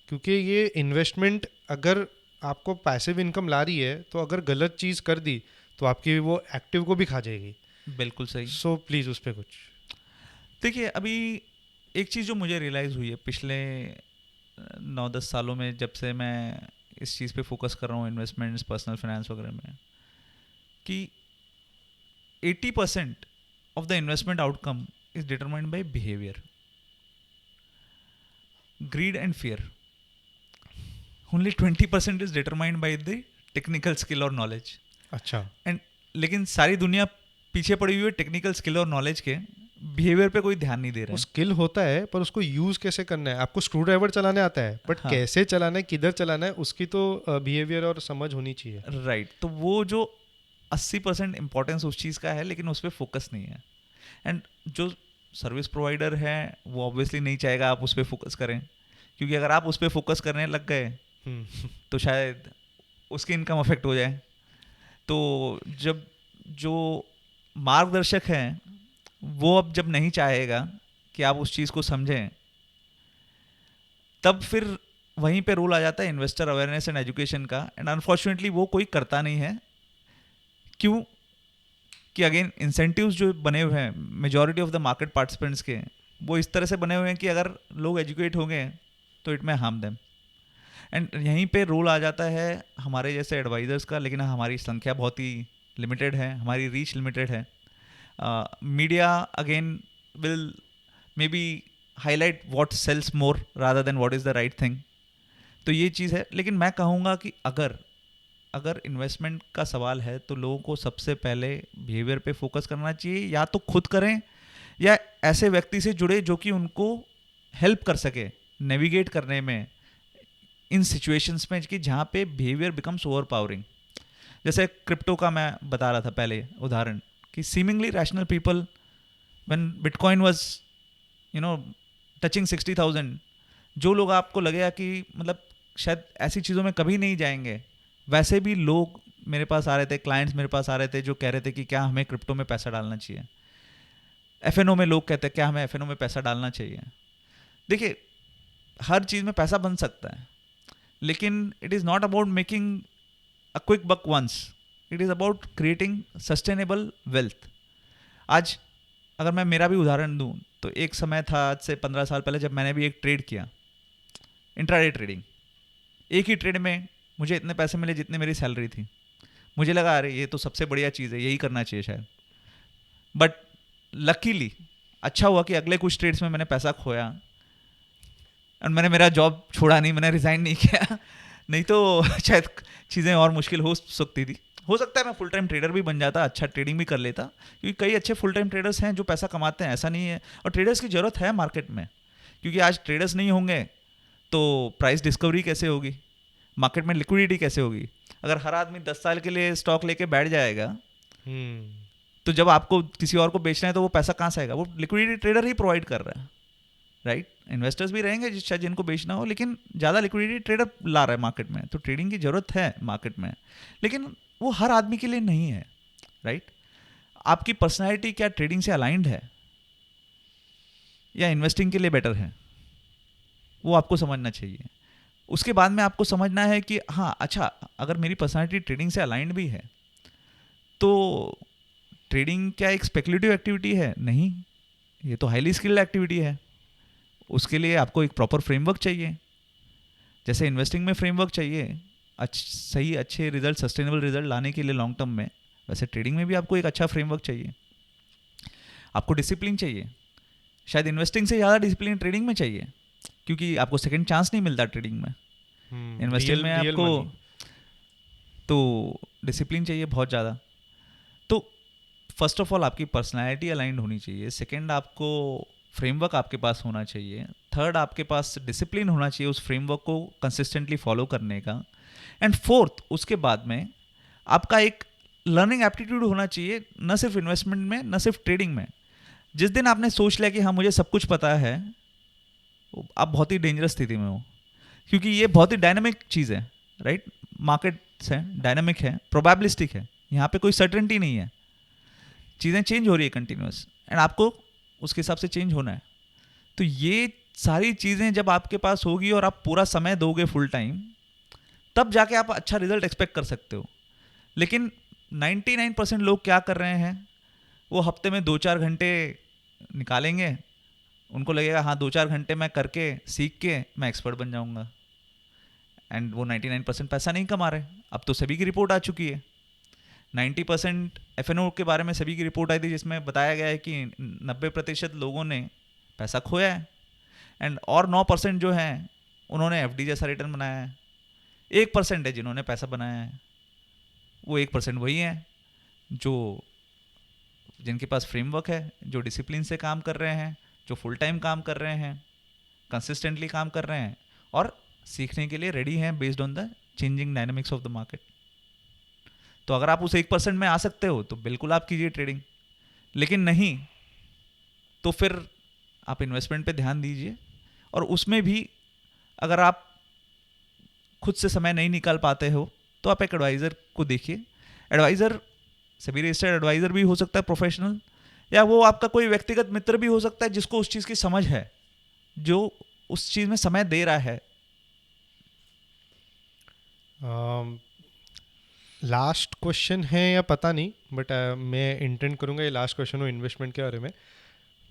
क्योंकि ये इन्वेस्टमेंट अगर आपको पैसिव इनकम ला रही है तो अगर गलत चीज़ कर दी तो आपकी वो एक्टिव को भी खा जाएगी. बिल्कुल सही. सो प्लीज़ उस पर कुछ देखिए. अभी एक चीज़ जो मुझे रियलाइज़ हुई है पिछले 9-10 सालों में, जब से मैं इस चीज़ पे फोकस कर रहा हूँ इन्वेस्टमेंट्स, पर्सनल फाइनेंस वगैरह में, कि 80% of the investment outcome is determined by behaviour, grid and fear. Only 20% is determined by the technical skill और नॉलेज. अच्छा. एंड लेकिन सारी दुनिया पीछे पड़ी हुई है टेक्निकल स्किल और नॉलेज के, बिहेवियर पे कोई ध्यान नहीं दे रहा है. स्किल होता है पर उसको यूज कैसे करना है. आपको स्क्रू ड्राइवर चलाने आता है बट हाँ. कैसे चलाना है, किधर चलाना है, उसकी तो बिहेवियर और समझ होनी चाहिए. राइट. तो वो जो 80% इंपॉर्टेंस उस चीज़ का है, लेकिन उस पर फोकस नहीं है. एंड जो सर्विस प्रोवाइडर है वो ऑब्वियसली नहीं चाहेगा आप उस पर फोकस करें, क्योंकि अगर आप उस पर फोकस करने लग गए तो शायद उसकी इनकम अफेक्ट हो जाए. तो जब जो मार्गदर्शक हैं वो अब जब नहीं चाहेगा कि आप उस चीज़ को समझें, तब फिर वहीं पे रोल आ जाता है इन्वेस्टर अवेयरनेस एंड एजुकेशन का, एंड अनफॉर्चुनेटली वो कोई करता नहीं है। क्यों? कि अगेन इंसेंटिव्स जो बने हुए हैं majority of the market participants के, वो इस तरह से बने हुए हैं कि अगर लोग एजुकेट होंगे तो इट में हार्म देम। एंड यहीं पे रोल आ जाता है हमारे जैसे एडवाइजर्स का, लेकिन हमारी संख्या बहुत ही लिमिटेड है, हमारी रीच लिमिटेड है। Media again will may be highlight what sells more rather than what is the right thing. तो ये चीज़ है। लेकिन मैं कहूँगा कि अगर अगर इन्वेस्टमेंट का सवाल है तो लोगों को सबसे पहले बिहेवियर पे फोकस करना चाहिए, या तो खुद करें या ऐसे व्यक्ति से जुड़े जो कि उनको हेल्प कर सके नेविगेट करने में इन सिचुएशंस में कि जहाँ पे बिहेवियर बिकम्स ओवर पावरिंग। जैसे क्रिप्टो का मैं बता रहा था पहले उदाहरण, कि seemingly rational people when bitcoin was you know touching 60,000, जो लोग आपको लगेगा कि मतलब शायद ऐसी चीज़ों में कभी नहीं जाएंगे, वैसे भी लोग मेरे पास आ रहे थे, क्लाइंट्स मेरे पास आ रहे थे जो कह रहे थे कि क्या हमें क्रिप्टो में पैसा डालना चाहिए। एफएनओ में लोग कहते हैं क्या हमें एफएनओ में पैसा डालना चाहिए। देखिए, हर चीज़ में पैसा बन सकता है, लेकिन it is not about making a quick buck once, it is about creating sustainable wealth. आज अगर मैं मेरा भी उदाहरण दूं तो एक समय था आज से 15 साल पहले जब मैंने भी एक ट्रेड किया, इंट्राडे ट्रेडिंग। एक ही ट्रेड में मुझे इतने पैसे मिले जितने मेरी सैलरी थी। मुझे लगा अरे ये तो सबसे बढ़िया चीज़ है, यही करना चाहिए शायद। बट लकीली अच्छा हुआ कि अगले कुछ ट्रेड्स में मैंने पैसा खोया, और मैंने मेरा जॉब छोड़ा नहीं, मैंने रिज़ाइन नहीं किया। नहीं तो शायद चीज़ें और मुश्किल हो सकती थी। हो सकता है मैं फुल टाइम ट्रेडर भी बन जाता, अच्छा ट्रेडिंग भी कर लेता, क्योंकि कई अच्छे फुल टाइम ट्रेडर्स हैं जो पैसा कमाते हैं, ऐसा नहीं है। और ट्रेडर्स की ज़रूरत है मार्केट में, क्योंकि आज ट्रेडर्स नहीं होंगे तो प्राइस डिस्कवरी कैसे होगी, मार्केट में लिक्विडिटी कैसे होगी। अगर हर आदमी 10 साल के लिए स्टॉक लेके बैठ जाएगा तो जब आपको किसी और को बेचना है तो वो पैसा कहाँ से आएगा? वो लिक्विडिटी ट्रेडर ही प्रोवाइड कर रहा है, राइट? इन्वेस्टर्स भी रहेंगे शायद जिनको बेचना हो, लेकिन ज़्यादा लिक्विडिटी ट्रेडर ला रहा है मार्केट में। तो ट्रेडिंग की ज़रूरत है मार्केट में, लेकिन वो हर आदमी के लिए नहीं है, राइट? आपकी पर्सनैलिटी क्या ट्रेडिंग से अलाइंड है या इन्वेस्टिंग के लिए बेटर है, वो आपको समझना चाहिए। उसके बाद में आपको समझना है कि हाँ अच्छा, अगर मेरी पर्सनैलिटी ट्रेडिंग से अलाइंड भी है तो ट्रेडिंग क्या एक स्पेकुलेटिव एक्टिविटी है? नहीं, ये तो हाईली स्किल्ड एक्टिविटी है। उसके लिए आपको एक प्रॉपर फ्रेमवर्क चाहिए। जैसे इन्वेस्टिंग में फ्रेमवर्क चाहिए सही अच्छे रिजल्ट, सस्टेनेबल रिजल्ट लाने के लिए लॉन्ग टर्म में, वैसे ट्रेडिंग में भी आपको एक अच्छा फ्रेमवर्क चाहिए। आपको डिसिप्लिन चाहिए। शायद इन्वेस्टिंग से ज़्यादा डिसिप्लिन ट्रेडिंग में चाहिए, क्योंकि आपको सेकंड चांस नहीं मिलता ट्रेडिंग में। इन्वेस्टिंग में आपको तो डिसिप्लिन चाहिए बहुत ज़्यादा। तो फर्स्ट ऑफ ऑल आपकी पर्सनैलिटी अलाइंड होनी चाहिए। सेकंड, आपको फ्रेमवर्क आपके पास होना चाहिए। थर्ड, आपके पास डिसिप्लिन होना चाहिए उस फ्रेमवर्क को कंसिस्टेंटली फॉलो करने का। एंड फोर्थ, उसके बाद में आपका एक लर्निंग एप्टीट्यूड होना चाहिए, न सिर्फ इन्वेस्टमेंट में, न सिर्फ ट्रेडिंग में। जिस दिन आपने सोच लिया कि हाँ मुझे सब कुछ पता है, आप बहुत ही डेंजरस स्थिति में हो, क्योंकि ये बहुत ही डायनामिक चीज़ है, राइट? मार्केट्स है, डायनामिक है, प्रोबेबिलिस्टिक है, यहाँ पे कोई सर्टेनिटी नहीं है। चीज़ें चेंज हो रही है कंटिन्यूस, एंड आपको उसके हिसाब से चेंज होना है। तो ये सारी चीज़ें जब आपके पास होगी और आप पूरा समय दोगे फुल टाइम, तब जाके आप अच्छा रिजल्ट एक्सपेक्ट कर सकते हो। लेकिन 99% लोग क्या कर रहे हैं, वो हफ्ते में 2-4 घंटे निकालेंगे, उनको लगेगा हाँ 2-4 घंटे मैं करके सीख के मैं एक्सपर्ट बन जाऊंगा, एंड वो 99% पैसा नहीं कमा रहे। अब तो सभी की रिपोर्ट आ चुकी है। 90% एफएनओ के बारे में सभी की रिपोर्ट आई थी, जिसमें बताया गया है कि 90% लोगों ने पैसा खोया है, एंड और 9% जो है उन्होंने एफडी जैसा रिटर्न बनाया है। 1% है जिन्होंने पैसा बनाया है। वो 1% वही है जो जिनके पास फ्रेमवर्क है, जो डिसिप्लिन से काम कर रहे हैं, जो फुल टाइम काम कर रहे हैं, कंसिस्टेंटली काम कर रहे हैं और सीखने के लिए रेडी हैं based on the changing dynamics of the market. तो अगर आप उस 1% में आ सकते हो तो बिल्कुल आप कीजिए ट्रेडिंग, लेकिन नहीं तो फिर आप इन्वेस्टमेंट पे ध्यान दीजिए। और उसमें भी अगर आप खुद से समय नहीं निकाल पाते हो तो आप एक एडवाइज़र को देखिए। एडवाइज़र सभी रजिस्टर्ड एडवाइज़र भी हो सकता है प्रोफेशनल, या वो आपका कोई व्यक्तिगत मित्र भी हो सकता है जिसको उस चीज़ की समझ है, जो उस चीज़ में समय दे रहा है? लास्ट क्वेश्चन है या पता नहीं, बट मैं इंटेंड करूँगा ये लास्ट क्वेश्चन हो इन्वेस्टमेंट के बारे में,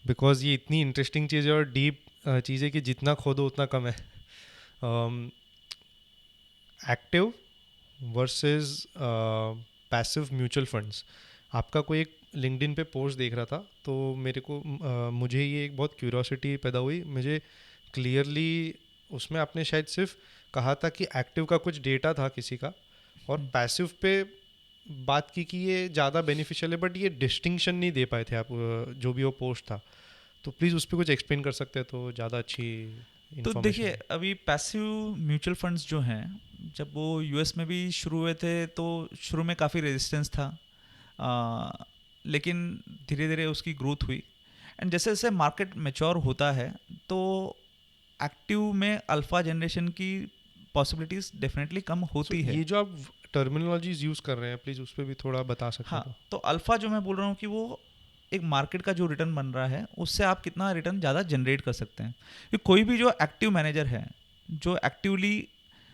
बिकॉज ये इतनी इंटरेस्टिंग चीज़ है और डीप चीज़ है कि जितना खोदो उतना कम है. Active versus passive mutual funds. आपका कोई एक लिंक्डइन पे पोस्ट देख रहा था, तो मेरे को मुझे ये एक बहुत क्यूरियोसिटी पैदा हुई मुझे क्लियरली. उसमें आपने शायद सिर्फ कहा था कि एक्टिव का कुछ डेटा था किसी का, और पैसिव पे बात की कि ये ज़्यादा बेनिफिशियल है, बट ये डिस्टिंक्शन नहीं दे पाए थे आप, जो भी वो पोस्ट था. तो प्लीज़ उस पर कुछ एक्सप्लेन कर सकते हैं तो ज़्यादा अच्छी तो इन्फॉर्मेशन देखिए, है. अभी पैसिव म्यूचुअल फंड्स जो हैं, जब वो यूएस में भी शुरू हुए थे तो शुरू में काफ़ी रेजिस्टेंस था, लेकिन धीरे धीरे उसकी ग्रोथ हुई. एंड जैसे जैसे मार्केट मैच्योर होता है तो एक्टिव में अल्फ़ा जनरेशन की पॉसिबिलिटीज़ डेफिनेटली कम होती है. ये जो आप टर्मिनोलॉजीज यूज़ कर रहे हैं, प्लीज़ उस पर भी थोड़ा बता सकते हाँ, हैं तो अल्फ़ा जो मैं बोल रहा हूँ कि वो एक मार्केट का जो रिटर्न बन रहा है उससे आप कितना रिटर्न ज़्यादा जनरेट कर सकते हैं. कि कोई भी जो एक्टिव मैनेजर है, जो एक्टिवली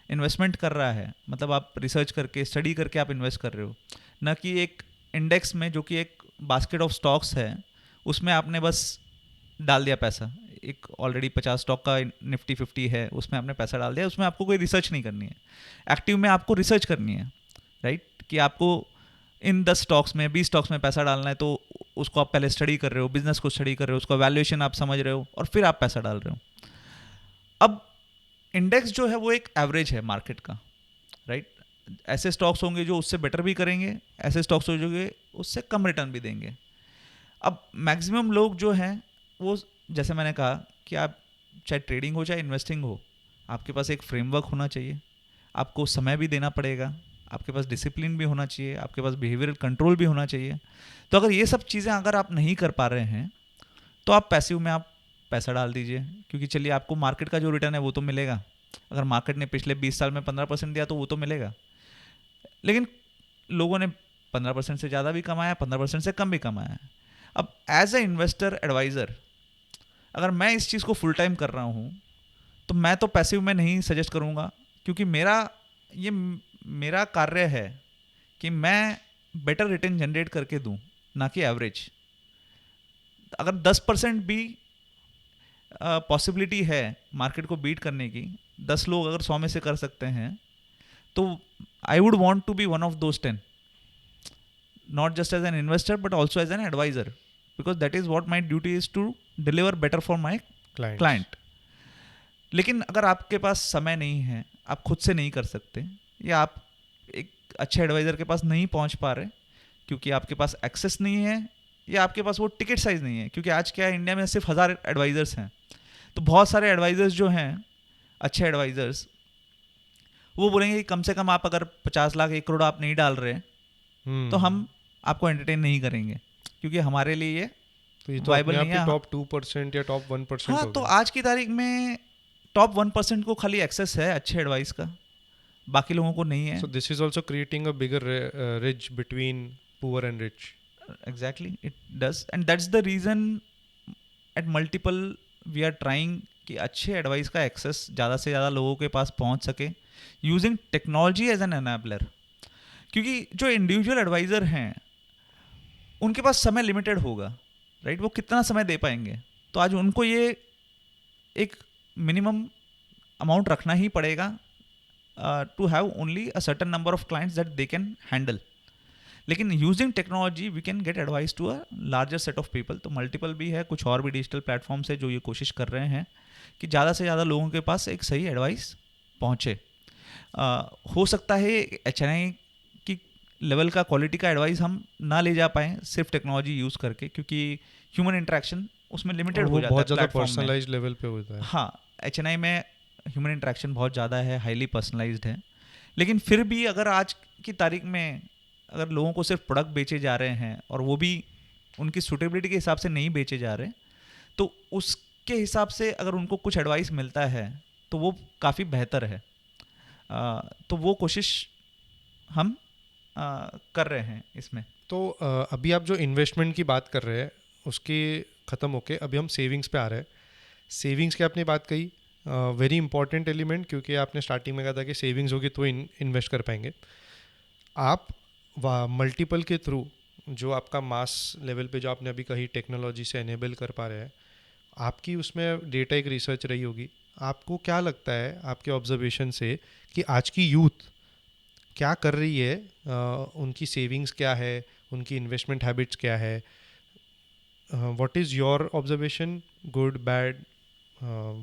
इन्वेस्टमेंट कर रहा है, मतलब आप रिसर्च करके स्टडी करके आप इन्वेस्ट कर रहे हो, ना कि एक इंडेक्स में जो कि एक बास्केट ऑफ स्टॉक्स है उसमें आपने बस डाल दिया पैसा. एक ऑलरेडी 50 स्टॉक का निफ्टी 50 है, उसमें आपने पैसा डाल दिया, उसमें आपको कोई रिसर्च नहीं करनी है. एक्टिव में आपको रिसर्च करनी है, राइट? कि आपको इन 10 स्टॉक्स में 20 स्टॉक्स में पैसा डालना है, तो उसको आप पहले स्टडी कर रहे हो, बिजनेस को स्टडी कर रहे हो, उसका वैल्यूएशन आप समझ रहे हो, और फिर आप पैसा डाल रहे हो. अब इंडेक्स जो है वो एक एवरेज है मार्केट का, राइट? ऐसे स्टॉक्स होंगे जो उससे बेटर भी करेंगे, ऐसे स्टॉक्स होंगे उससे कम रिटर्न भी देंगे. अब मैक्सिमम लोग जो हैं वो, जैसे मैंने कहा कि आप चाहे ट्रेडिंग हो चाहे इन्वेस्टिंग हो, आपके पास एक फ्रेमवर्क होना चाहिए, आपको समय भी देना पड़ेगा, आपके पास डिसिप्लिन भी होना चाहिए, आपके पास बिहेवियरल कंट्रोल भी होना चाहिए. तो अगर ये सब चीज़ें अगर आप नहीं कर पा रहे हैं तो आप पैसिव में आप पैसा डाल दीजिए, क्योंकि चलिए आपको मार्केट का जो रिटर्न है वो तो मिलेगा. अगर मार्केट ने पिछले 20 साल में 15% दिया तो वो तो मिलेगा, लेकिन लोगों ने 15% से ज़्यादा भी कमाया, 15% से कम भी कमाया. अब एज ए इन्वेस्टर एडवाइज़र, अगर मैं इस चीज़ को फुल टाइम कर रहा हूँ तो मैं तो पैसिव में नहीं सजेस्ट करूँगा, क्योंकि मेरा कार्य है कि मैं बेटर रिटर्न जनरेट करके दूँ, ना कि एवरेज. अगर 10% भी पॉसिबिलिटी है मार्केट को बीट करने की, 10 लोग अगर 100 में से कर सकते हैं, तो I would want to be one of those 10, not just as an investor but also as an advisor, because that is what my duty is to deliver better for my client. लेकिन अगर आपके पास समय नहीं है, आप खुद से नहीं कर सकते, या आप एक अच्छे एडवाइज़र के पास नहीं पहुंच पा रहे क्योंकि आपके पास एक्सेस नहीं है, या आपके पास वो टिकट साइज़ नहीं है, क्योंकि आज क्या है, इंडिया में सिर्फ 1000 एडवाइज़र्स हैं. तो बहुत सारे एडवाइज़र्स जो हैं, अच्छे एडवाइज़र्स, वो बोलेंगे कि कम से कम आप अगर 50 लाख 1 करोड़ आप नहीं डाल रहे तो हम आपको एंटरटेन नहीं करेंगे, क्योंकि हमारे लिए ये तो ये तो वाइबल अपने नहीं आप ही है. टॉप 2% या टॉप 1% हाँ, हो तो गया. आज की तारीख में टॉप 1% को खाली एक्सेस है अच्छे एडवाइस का, बाकी लोगों को नहीं है. So this is also creating a bigger ridge between poor and rich. Exactly, it does, and that's the reason at multiple we are trying कि अच्छे एडवाइस का एक्सेस ज़्यादा से ज़्यादा लोगों के पास पहुंच सके, using technology as an enabler. क्योंकि जो इंडिविजुअल एडवाइज़र हैं उनके पास समय लिमिटेड होगा, राइट? वो कितना समय दे पाएंगे? तो आज उनको ये एक मिनिमम अमाउंट रखना ही पड़ेगा to have only a certain number of clients that they can handle. लेकिन using technology we can get advice to a larger set of people. तो मल्टीपल भी है, कुछ और भी डिजिटल प्लेटफॉर्म्स है जो ये कोशिश कर रहे हैं कि ज़्यादा से ज़्यादा लोगों के पास एक सही एडवाइस पहुँचे. हो सकता है HNI की लेवल का क्वालिटी का एडवाइस हम ना ले जा पाएँ सिर्फ टेक्नोलॉजी यूज़ करके, क्योंकि ह्यूमन इंटरेक्शन उसमें लिमिटेड हो जाता है बहुत ज़्यादा प्लेटफॉर्म में. पर्सनलाइज्ड लेवल पे होता है. हाँ, HNI में ह्यूमन इंटरेक्शन बहुत ज़्यादा है, हाईली पर्सनलाइज्ड है. लेकिन फिर भी अगर आज की तारीख में अगर लोगों को सिर्फ प्रोडक्ट बेचे जा रहे हैं और वो भी उनकी सूटेबिलिटी के हिसाब से नहीं बेचे जा रहे, तो उसके हिसाब से अगर उनको कुछ एडवाइस मिलता है तो वो काफ़ी बेहतर है. तो वो कोशिश हम कर रहे हैं इसमें. तो अभी आप जो इन्वेस्टमेंट की बात कर रहे हैं उसके ख़त्म होके अभी हम सेविंग्स पे आ रहे हैं. सेविंग्स की आपने बात कही, वेरी इंपॉर्टेंट एलिमेंट, क्योंकि आपने स्टार्टिंग में कहा था कि सेविंग्स होगी तो इन्वेस्ट कर पाएंगे आप। मल्टीपल के थ्रू जो आपका मास लेवल पे जो आपने अभी कही टेक्नोलॉजी से एनेबल कर पा रहे हैं, आपकी उसमें डेटा एक रिसर्च रही होगी। आपको क्या लगता है आपके ऑब्जर्वेशन से कि आज की यूथ क्या कर रही है, उनकी सेविंग्स क्या है, उनकी इन्वेस्टमेंट हैबिट्स क्या है? What is your observation, good bad?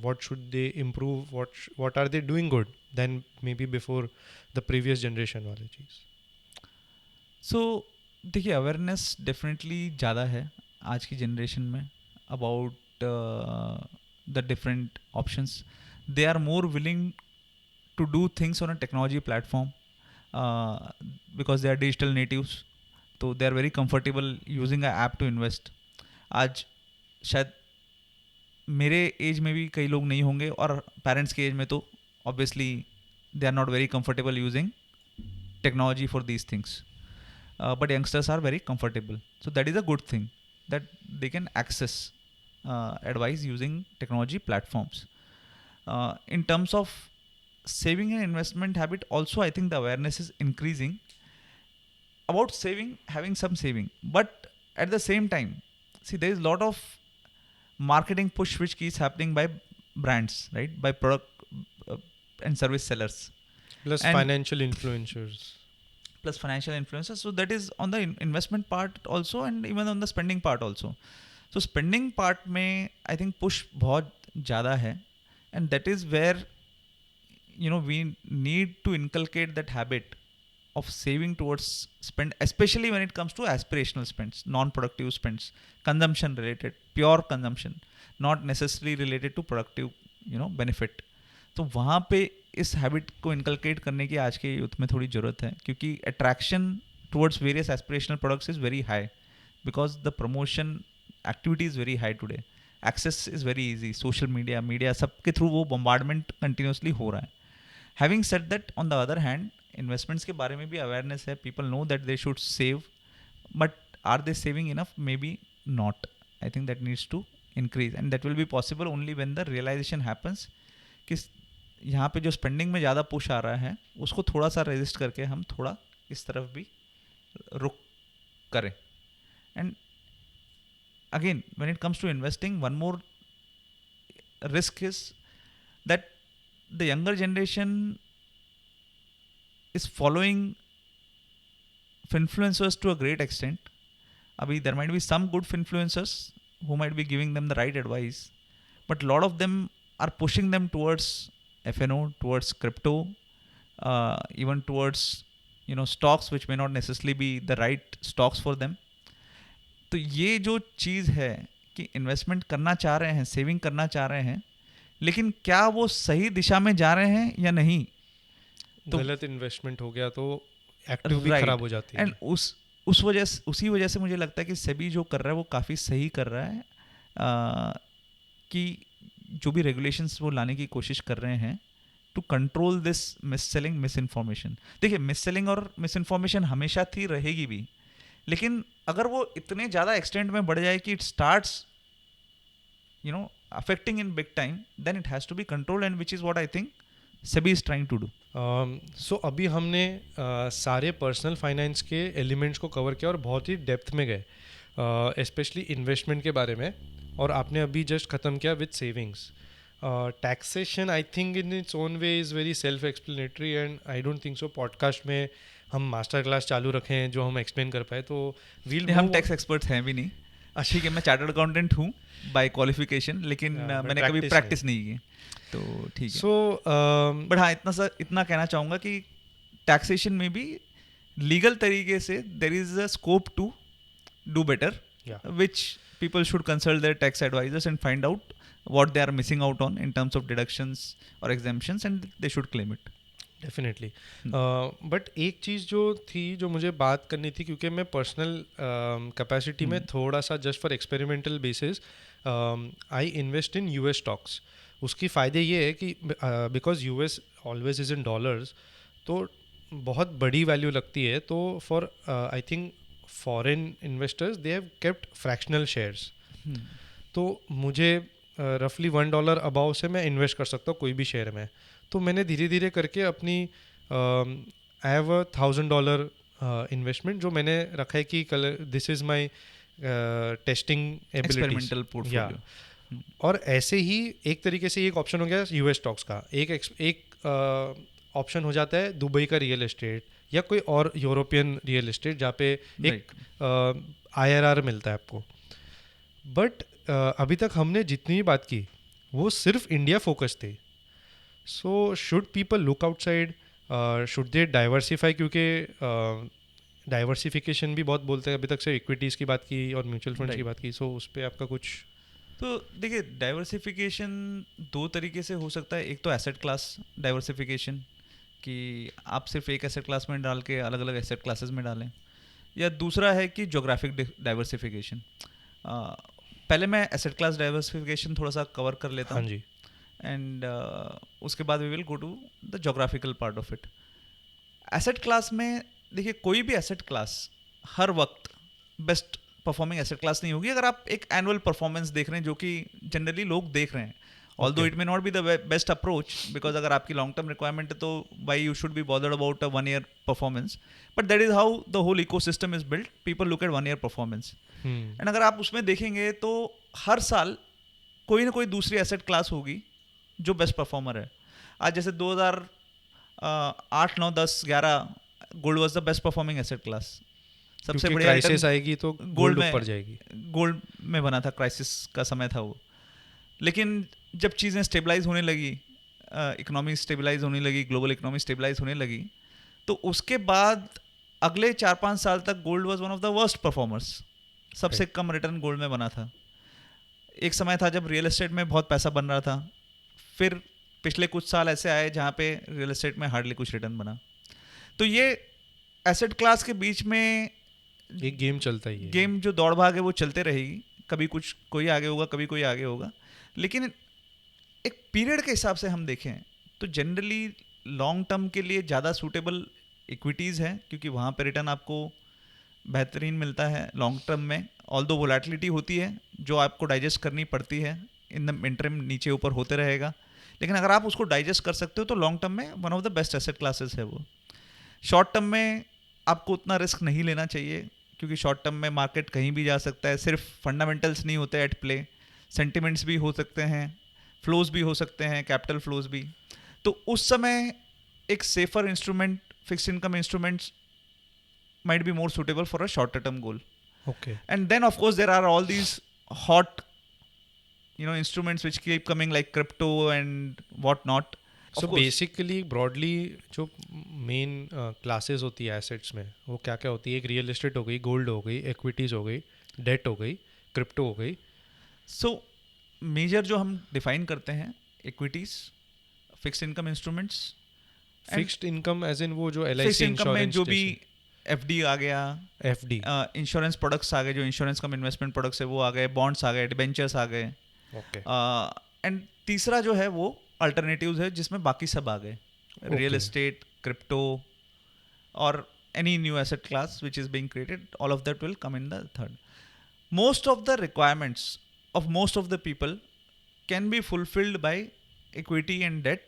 what should they improve, what are they doing good than maybe before the previous generation वाली चीज़? सो देखिए, अवेयरनेस डेफिनेटली ज़्यादा है आज की जनरेशन में about the different options. They are more willing to do things on a technology platform because they are digital natives. तो they are very comfortable using a app to invest. आज शायद मेरे as में भी कई लोग नहीं होंगे और पेरेंट्स के एज में तो obviously they are not very comfortable using technology for these things. But youngsters are very comfortable. So that is a good thing that they can access advice using technology platforms. In terms of saving and investment habit, also I think the awareness is increasing about saving, having some saving. But at the same time, see, there is a lot of marketing push which keeps happening by brands, right? By product and service sellers. Plus And financial influencers. plus financial influences. So that is on the investment part also and even on the spending part also. So spending part में I think push बहुत ज़्यादा है, and that is where we need to inculcate that habit of saving towards spend, especially when it comes to aspirational spends, non-productive spends, consumption related, pure consumption, not necessarily related to productive benefit. तो वहाँ पे इस habit को inculcate करने की आज के youth में थोड़ी ज़रूरत है, क्योंकि attraction towards various aspirational products is very high because the promotion activity is very high today. Access is very easy, social media सबके थ्रू वो बम्बार्डमेंट कंटिन्यूसली हो रहा है. Having said that, on the other hand investments के बारे में भी awareness है. People know that they should save, but are they saving enough? May be not. I think that needs to increase and that will be possible only when the realisation happens कि यहाँ पे जो spending में ज़्यादा push आ रहा है उसको थोड़ा सा रेजिस्ट करके हम थोड़ा इस तरफ भी रुक करें. And again when it comes to investing, one more risk is that the younger generation is following influencers to a great extent. अभी there might be some good influencers who might be giving them the right advice, but a lot of them are pushing them towards FNO, towards crypto, even towards stocks which may not necessarily be the right stocks for them. तो ये जो चीज़ है कि investment करना चाह रहे हैं, saving करना चाह रहे हैं, लेकिन क्या वो सही दिशा में जा रहे हैं या नहीं? तो गलत इन्वेस्टमेंट हो गया तो एक्टिव भी खराब हो जाती है. एंड उसी वजह से मुझे लगता है कि सेबी जो कर रहा है वो काफ़ी सही कर रहा है, कि जो भी रेगुलेशंस वो लाने की कोशिश कर रहे हैं to control this misselling, misinformation. देखिए, मिस सेलिंग और मिस इन्फॉर्मेशन हमेशा थी, रहेगी भी, लेकिन अगर वो इतने ज़्यादा एक्सटेंट में बढ़ जाए कि it starts affecting in big time, then it has to be controlled, and which is what I think SEBI is trying to do. So अभी हमने सारे पर्सनल फाइनेंस के एलिमेंट्स को कवर किया और बहुत ही डेप्थ में गए, स्पेशली इन्वेस्टमेंट के बारे में, और आपने अभी जस्ट ख़त्म किया with savings. Taxation I think in its own way is very self explanatory and I don't think so podcast में हम मास्टर क्लास चालू रखें जो हम एक्सप्लेन कर पाए. तो हम टैक्स एक्सपर्ट्स हैं भी नहीं. ठीक है, मैं चार्टर्ड अकाउंटेंट हूँ बाय क्वालिफिकेशन, लेकिन मैंने कभी प्रैक्टिस नहीं की, तो ठीक है. सो बट हाँ, इतना कहना चाहूँगा कि टैक्सेशन में भी लीगल तरीके से there is a scope to do better, which people should consult their tax advisors and find out what they are missing out on in terms of deductions or exemptions, and they should claim it. Definitely. But एक चीज़ जो थी जो मुझे बात करनी थी, क्योंकि मैं पर्सनल कैपेसिटी में थोड़ा सा just for experimental basis I invest in US stocks. उसकी फ़ायदे ये है कि because US always is in dollars, तो बहुत बड़ी वैल्यू लगती है. तो for I think foreign investors they have kept fractional shares. तो मुझे रफली $1 अबाव से मैं इन्वेस्ट कर सकता हूँ कोई भी शेयर में। तो मैंने धीरे धीरे करके अपनी आई हैव $1,000 इन्वेस्टमेंट जो मैंने रखा है कि कल this is my testing abilities experimental या। पोर्टफोलियो। और ऐसे ही एक तरीके से एक ऑप्शन हो गया यूएस स्टॉक्स का, एक ऑप्शन हो जाता है दुबई का रियल एस्टेट या कोई और यूरोपियन रियल एस्टेट जहाँ पे एक IRR मिलता है आपको। बट अभी तक हमने जितनी भी बात की वो सिर्फ इंडिया फोकस थे। So should people look outside, should they diversify, क्योंकि डाइवर्सिफिकेशन भी बहुत बोलते हैं, अभी तक से इक्विटीज़ की बात की और म्यूचुअल फंड्स की बात की। सो उस पर आपका कुछ? तो देखिए, डाइवर्सिफिकेशन दो तरीके से हो सकता है। एक तो एसेट क्लास डाइवर्सिफिकेशन, कि आप सिर्फ एक एसेट क्लास में डाल के अलग अलग एसेट क्लासेस में डालें, या दूसरा है कि जोग्राफिक डाइवर्सिफिकेशन। पहले मैं एसेट क्लास डाइवर्सिफिकेशन थोड़ा सा कवर कर लेता हूँ। हाँ जी। एंड उसके बाद we will go to the geographical part of it. Asset class में देखिए, कोई भी एसेट क्लास हर वक्त बेस्ट परफॉर्मिंग एसेट क्लास नहीं होगी। अगर आप एक एनुअल परफॉर्मेंस देख रहे हैं, जो कि जनरली लोग देख रहे हैं, although it may not be the best approach, because अगर आपकी लॉन्ग टर्म रिक्वायरमेंट है तो why you should be bothered about a 1 year performance, but that is how the whole ecosystem is built. People look at 1 year performance. And अगर आप उसमें देखेंगे तो हर साल कोई ना कोई दूसरी एसेट क्लास होगी जो बेस्ट परफॉर्मर है। आज जैसे 2008, 9, 10, 11 gold was the best performing asset class. सबसे बढ़िया क्राइसिस आएगी तो गोल्ड ऊपर जाएगी। गोल्ड में बना था, क्राइसिस का समय था वो। लेकिन जब चीज़ें स्टेबलाइज होने लगी, इकोनॉमी स्टेबलाइज होने लगी, ग्लोबल इकोनॉमी स्टेबलाइज होने लगी, तो उसके बाद अगले 4-5 साल तक gold was one of the worst performers. सबसे कम रिटर्न गोल्ड में बना था। एक समय था जब रियल एस्टेट में बहुत पैसा बन रहा था, फिर पिछले कुछ साल ऐसे आए जहाँ पे रियल एस्टेट में हार्डली कुछ रिटर्न बना। तो ये एसेट क्लास के बीच में एक गेम चलता ही है। गेम जो दौड़ भाग है वो चलते रहेगी। कभी कुछ कोई आगे होगा, कभी कोई आगे होगा। लेकिन एक पीरियड के हिसाब से हम देखें तो जनरली लॉन्ग टर्म के लिए ज़्यादा सूटेबल इक्विटीज़ है, क्योंकि वहाँ पे रिटर्न आपको बेहतरीन मिलता है लॉन्ग टर्म में। ऑल्दो वोलेटिलिटी होती है जो आपको डाइजेस्ट करनी पड़ती है, इन द इंटरिम नीचे ऊपर होते रहेगा, लेकिन अगर आप उसको डाइजेस्ट कर सकते हो तो लॉन्ग टर्म में one of the best asset classes है वो। शॉर्ट टर्म में आपको उतना रिस्क नहीं लेना चाहिए, क्योंकि शॉर्ट टर्म में मार्केट कहीं भी जा सकता है। सिर्फ फंडामेंटल्स नहीं होते एट प्ले, सेंटिमेंट्स भी हो सकते हैं, फ्लोज भी हो सकते हैं, कैपिटल फ्लोज भी। तो उस समय एक safer instrument, fixed income instruments might be more suitable for a shorter term goal. Okay. And then of course there are all these hot instruments which keep coming, like crypto and what not. So basically broadly जो main classes होती है assets में वो क्या क्या होती है? एक रियल एस्टेट हो गई, गोल्ड हो गई, एक्विटीज़ हो गई, डेट हो गई, क्रिप्टो हो गई। So मेजर जो हम डिफाइन करते हैं, equities, fixed income instruments. Fixed income as in वो जो LIC फिक्स्ड इनकम में जो भी FD आ गया, FD, इंश्योरेंस प्रोडक्ट्स आ गए, जो इंश्योरेंस कम इन्वेस्टमेंट प्रोडक्ट्स है वो आ गए, बॉन्ड्स आ गए, डिबेंचर्स आ गए। एंड तीसरा जो है वो अल्टरनेटिव्स है, जिसमें बाकी सब आ गए, रियल एस्टेट, क्रिप्टो और any new asset class which is being created, all of that will come in the third. Most of the requirements of most of the people can be fulfilled by equity and debt.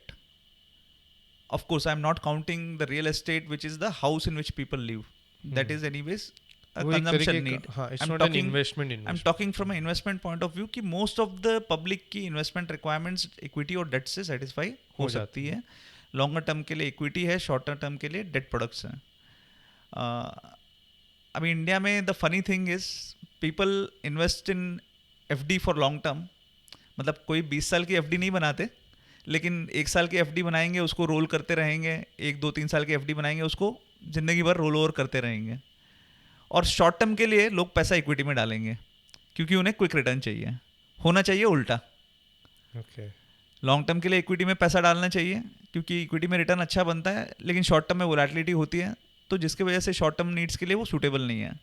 Of course, I'm not counting the real estate, which is the house in which people live. That is anyways a consumption need. It's not an investment. I'm talking from an investment point of view कि most of the public की investment requirements equity और debt से satisfy हो सकती है। Longer term के लिए equity है, shorter term के लिए debt products हैं। अभी इंडिया में the funny thing is people invest in FD for long term. मतलब कोई 20 साल की FD नहीं बनाते, लेकिन 1 साल की FD बनाएंगे, उसको रोल करते रहेंगे, 1, 2, 3 साल की FD बनाएंगे, उसको ज़िंदगी भर रोल ओवर करते रहेंगे। और शॉर्ट टर्म के लिए लोग पैसा इक्विटी में डालेंगे, क्योंकि उन्हें क्विक रिटर्न चाहिए। होना चाहिए उल्टा। लॉन्ग टर्म के लिए इक्विटी में पैसा डालना चाहिए, क्योंकि इक्विटी में रिटर्न अच्छा बनता है, लेकिन शॉर्ट टर्म में वोलेटिलिटी होती है, तो जिसकी वजह से शॉर्ट टर्म नीड्स के लिए वो सूटेबल नहीं है।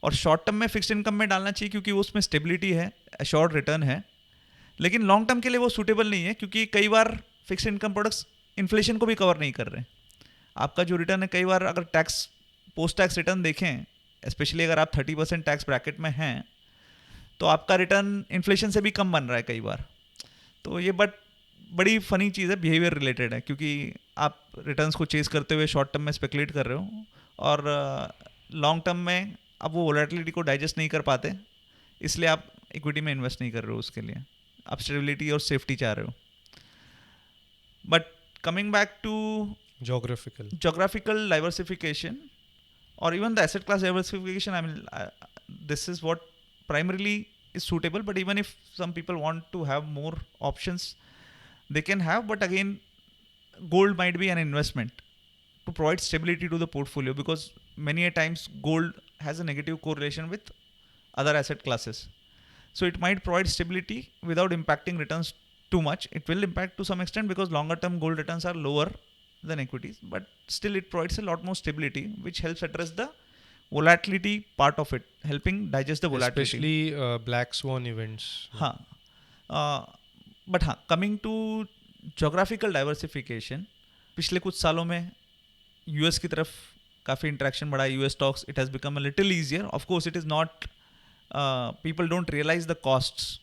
और शॉर्ट टर्म में फिक्स्ड इनकम में डालना चाहिए, क्योंकि उसमें स्टेबिलिटी है, एश्योर्ड रिटर्न है। लेकिन लॉन्ग टर्म के लिए वो सूटेबल नहीं है, क्योंकि कई बार फिक्स्ड इनकम प्रोडक्ट्स इन्फ्लेशन को भी कवर नहीं कर रहे। आपका जो रिटर्न है, कई बार अगर टैक्स, पोस्ट टैक्स रिटर्न देखें, स्पेशली अगर आप 30% टैक्स ब्रैकेट में हैं, तो आपका रिटर्न इन्फ्लेशन से भी कम बन रहा है कई बार। तो ये बड़ी फनी चीज़ है, बिहेवियर रिलेटेड है, क्योंकि आप रिटर्न्स को चेज करते हुए शॉर्ट टर्म में स्पेकुलेट कर रहे हो और लॉन्ग टर्म में आप वो वोलेटिलिटी को डाइजेस्ट नहीं कर पाते, इसलिए आप इक्विटी में इन्वेस्ट नहीं कर रहे हो, उसके लिए आप स्टेबिलिटी और सेफ्टी चाह रहे हो. But coming back to geographical diversification or even the asset class diversification, I mean, this is what primarily is suitable, but even if some people want to have more options, they can have. But again, gold might be an investment to provide stability to the portfolio, because many a times gold has a negative correlation with other asset classes. So it might provide stability without impacting returns too much. It will impact to some extent because longer term gold returns are lower than equities, but still it provides a lot more stability, which helps address the volatility part of it, helping digest the volatility. Especially black swan events. हाँ, but हाँ, coming to geographical diversification, पिछले कुछ सालों में US की तरफ काफ़ी interaction बढ़ा. US stocks, it has become a little easier. Of course it is not, people don't realize the costs.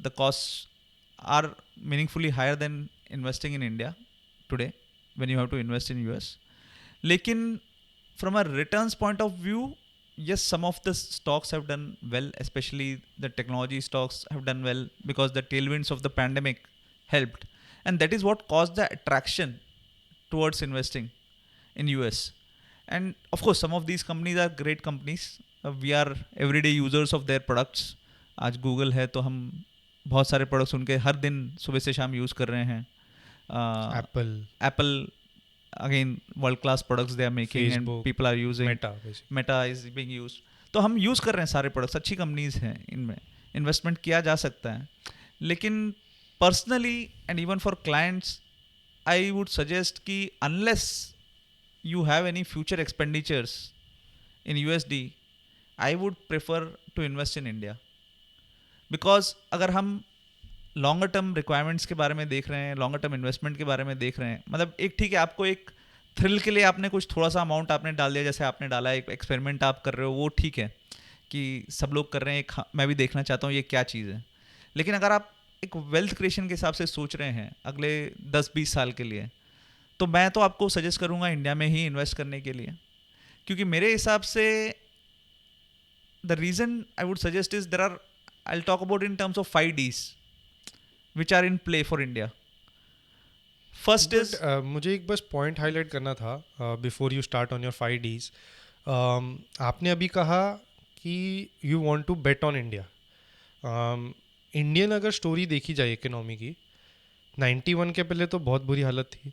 The costs are meaningfully higher than investing in India today when you have to invest in US. लेकिन from a returns point of view, yes, some of the stocks have done well, especially the technology stocks have done well because the tailwinds of the pandemic helped, and that is what caused the attraction towards investing in US. And of course some of these companies are great companies. We are everyday users of their products. आज Google है तो हम बहुत सारे products उनके हर दिन सुबह से शाम यूज़ कर रहे हैं. Apple again, world class products they are making. Facebook, and people are using. Meta is being used. तो हम यूज़ कर रहे हैं सारे प्रोडक्ट्स, अच्छी कंपनीज हैं, इनमें इन्वेस्टमेंट किया जा सकता है. लेकिन personally and even for clients I would suggest कि unless you have any future expenditures in USD, I would prefer to invest in India. Because अगर हम लॉन्गर टर्म रिक्वायरमेंट्स के बारे में देख रहे हैं, लॉन्गर टर्म इन्वेस्टमेंट के बारे में देख रहे हैं, मतलब एक ठीक है, आपको एक थ्रिल के लिए आपने कुछ थोड़ा सा अमाउंट आपने डाल दिया, जैसे आपने डाला, एक एक्सपेरिमेंट आप कर रहे हो, वो ठीक है कि सब लोग कर रहे हैं, एक मैं भी देखना चाहता हूँ ये क्या चीज़ है. लेकिन अगर आप एक वेल्थ क्रिएशन के हिसाब से सोच रहे हैं अगले 10-20 साल के लिए, तो मैं तो आपको सजेस्ट करूंगा इंडिया में ही इन्वेस्ट करने के लिए. क्योंकि मेरे हिसाब से the reason I would suggest is there are, I will talk about in terms of 5 Ds which are in play for India. First is, मुझे एक बस पॉइंट हाईलाइट करना था before you start on your 5 Ds. आपने अभी कहा कि you want to bet on India. Indian अगर स्टोरी देखी जाए इकोनॉमी की, 91 के पहले तो बहुत बुरी हालत थी,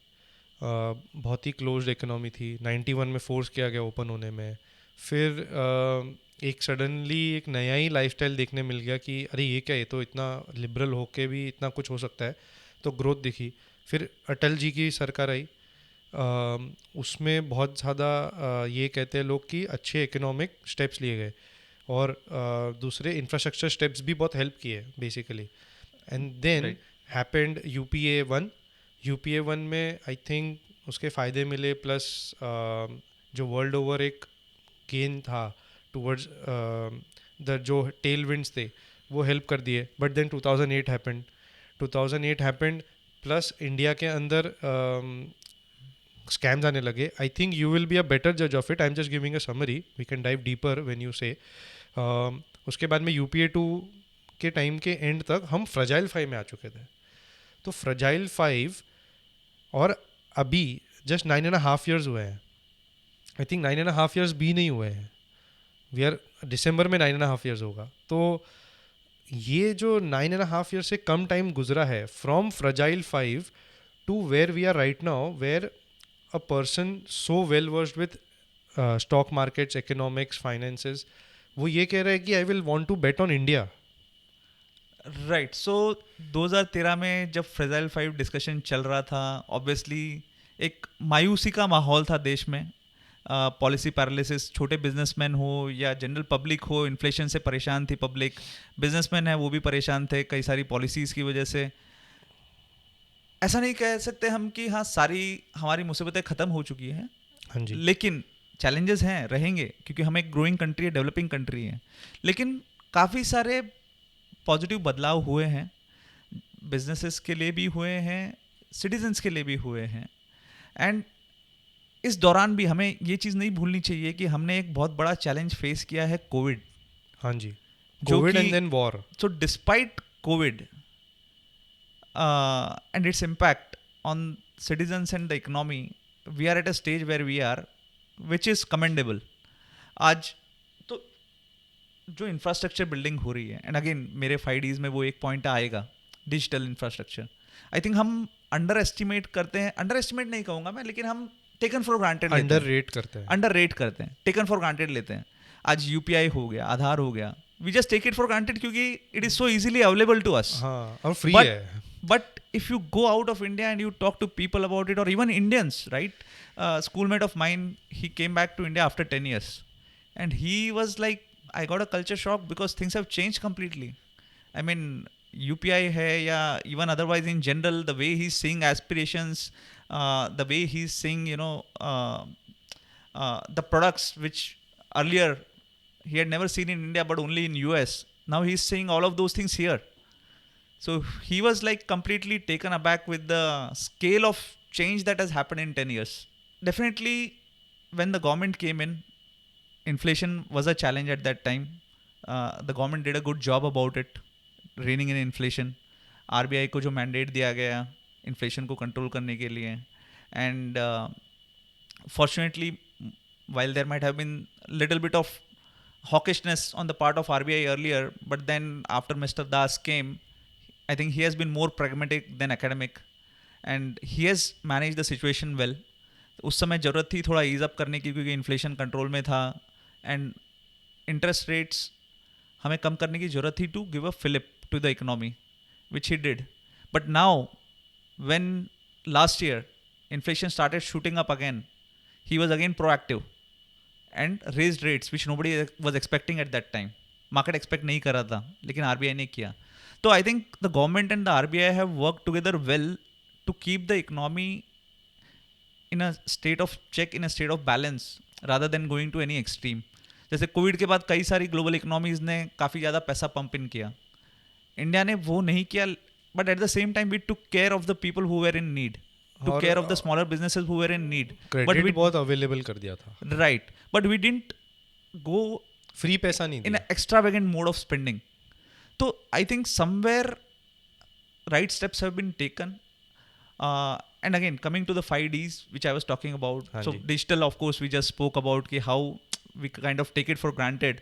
बहुत ही क्लोज्ड इकोनॉमी थी. 91 में फोर्स किया गया ओपन होने में. फिर एक सडनली एक नया ही लाइफस्टाइल देखने मिल गया कि अरे ये क्या, ये तो इतना लिबरल होके भी इतना कुछ हो सकता है, तो ग्रोथ दिखी. फिर अटल जी की सरकार आई, उसमें बहुत ज़्यादा ये कहते हैं लोग कि अच्छे इकोनॉमिक स्टेप्स लिए गए और दूसरे इंफ्रास्ट्रक्चर स्टेप्स भी बहुत हेल्प किए basically. And then happened UPA 1 में आई थिंक उसके फ़ायदे मिले, प्लस जो वर्ल्ड ओवर एक गेन था टूवर्ड्स द जो टेल विंड्स थे वो हेल्प कर दिए. But then 2008 happened plus India के अंदर स्कैम्स आने लगे. I think you will be a better जज of it. I am just giving a summary, we can dive deeper when you say. उसके बाद में UPA 2 के टाइम के एंड तक हम फ्रजाइल 5 में आ चुके थे. तो फ्रजाइल 5 और अभी जस्ट 9.5 years हुए हैं. आई थिंक 9.5 years भी नहीं हुए हैं. वी आर दिसंबर में 9.5 years होगा. तो ये जो 9.5 years से कम टाइम गुजरा है from fragile 5 to where we are right now, where a person so well versed with stock markets, economics, finances, वो ये कह रहा है कि I will want to bet on India. Right. So 2013 में जब फ्रजाइल 5 डिस्कशन चल रहा था, ऑब्वियसली एक मायूसी का माहौल था देश में. पॉलिसी पैरालिसिस, छोटे बिजनेसमैन हो या जनरल पब्लिक हो, इन्फ्लेशन से परेशान थी पब्लिक. बिजनेसमैन है वो भी परेशान थे कई सारी पॉलिसीज़ की वजह से. ऐसा नहीं कह सकते हम कि हाँ सारी हमारी मुसीबतें ख़त्म हो चुकी हैं. हाँ जी. लेकिन चैलेंजेस हैं, रहेंगे, क्योंकि हम एक ग्रोइंग कंट्री है, डेवलपिंग कंट्री है. लेकिन काफ़ी सारे पॉजिटिव बदलाव हुए हैं. बिजनेसेस के लिए भी हुए हैं, सिटीजन्स के लिए भी हुए हैं. एंड इस दौरान भी हमें ये चीज़ नहीं भूलनी चाहिए कि हमने एक बहुत बड़ा चैलेंज फेस किया है, कोविड. हाँ जी, जो कोविड कि and then war. So despite Covid and its impact on citizens and the economy, we are at a stage where we are, which is commendable. आज तो जो इंफ्रास्ट्रक्चर बिल्डिंग हो रही है, एंड अगेन मेरे 5Ds में वो एक पॉइंट आएगा, डिजिटल इंफ्रास्ट्रक्चर. आई थिंक हम अंडर एस्टिमेट करते हैं, अंडर एस्टिमेट नहीं कहूँगा मैं, लेकिन हम टेकन फॉर ग्रांटेड लेते हैं, अंडर रेट करते हैं, अंडर रेट करते हैं, टेकन फॉर ग्रांटेड लेते हैं. आज यूपीआई हो गया, आधार हो गया, we just take it for granted क्योंकि it is so easily available to us. हाँ, और फ्री But- है. But if you go out of India and you talk to people about it, or even Indians, right? Schoolmate of mine, he came back to India after 10 years. And he was like, I got a culture shock because things have changed completely. I mean, UPI hai ya even otherwise in general, the way he's seeing aspirations, the way he's seeing, the products which earlier he had never seen in India but only in US. Now he's seeing all of those things here. So he was like completely taken aback with the scale of change that has happened in 10 years. Definitely, when the government came in, inflation was a challenge at that time. The government did a good job about it, reining in inflation. RBI को जो mandate दिया गया inflation को control करने के लिए, and fortunately, while there might have been little bit of hawkishness on the part of RBI earlier, but then after Mr. Das came, I think he has been more pragmatic than academic, and he has managed the situation well. उस समय ज़रूरत थी थोड़ा ease up करने की क्योंकि inflation control में था, एंड इंटरेस्ट रेट्स हमें कम करने की ज़रूरत थी to give a fillip to the economy, which he did. But now when last year inflation started shooting up again, he was again proactive and raised rates which nobody was expecting at that time. Market expect नहीं कर रहा था, लेकिन RBI ने किया. So I think the government and the RBI have worked together well to keep the economy in a state of check, in a state of balance, rather than going to any extreme. जैसे Covid के बाद कई सारी global economies ने काफ़ी ज़्यादा पैसा pump in किया, इंडिया ने वो नहीं किया. But at the same time we took care of the people who were in need, took care of the smaller businesses who were in need. Credit बहुत अवेलेबल कर दिया था. Right, but we didn't go free पैसा नहीं इन दिया. Extravagant mode of spending. So I think somewhere right steps have been taken. And again, coming to the 5Ds, which I was talking about. So Hanji. digital, of course, we just spoke about how we kind of take it for granted.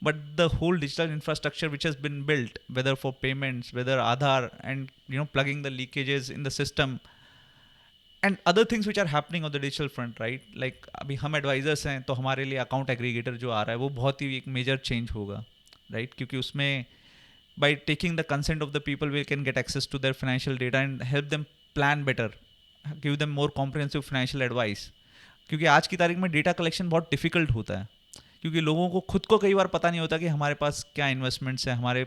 But the whole digital infrastructure which has been built, whether for payments, whether Aadhaar, and plugging the leakages in the system, and other things which are happening on the digital front, right? Like अभी हम advisors हैं, तो हमारे लिए account aggregator जो आ रहा है वो बहुत ही एक major change होगा, right? क्योंकि उसमें by taking the consent of the people, we can get access to their financial data and help them plan better, give them more comprehensive financial advice. क्योंकि आज की तारीख में डेटा कलेक्शन बहुत difficult होता है, क्योंकि लोगों को खुद को कई बार पता नहीं होता कि हमारे पास क्या इन्वेस्टमेंट्स है, हमारे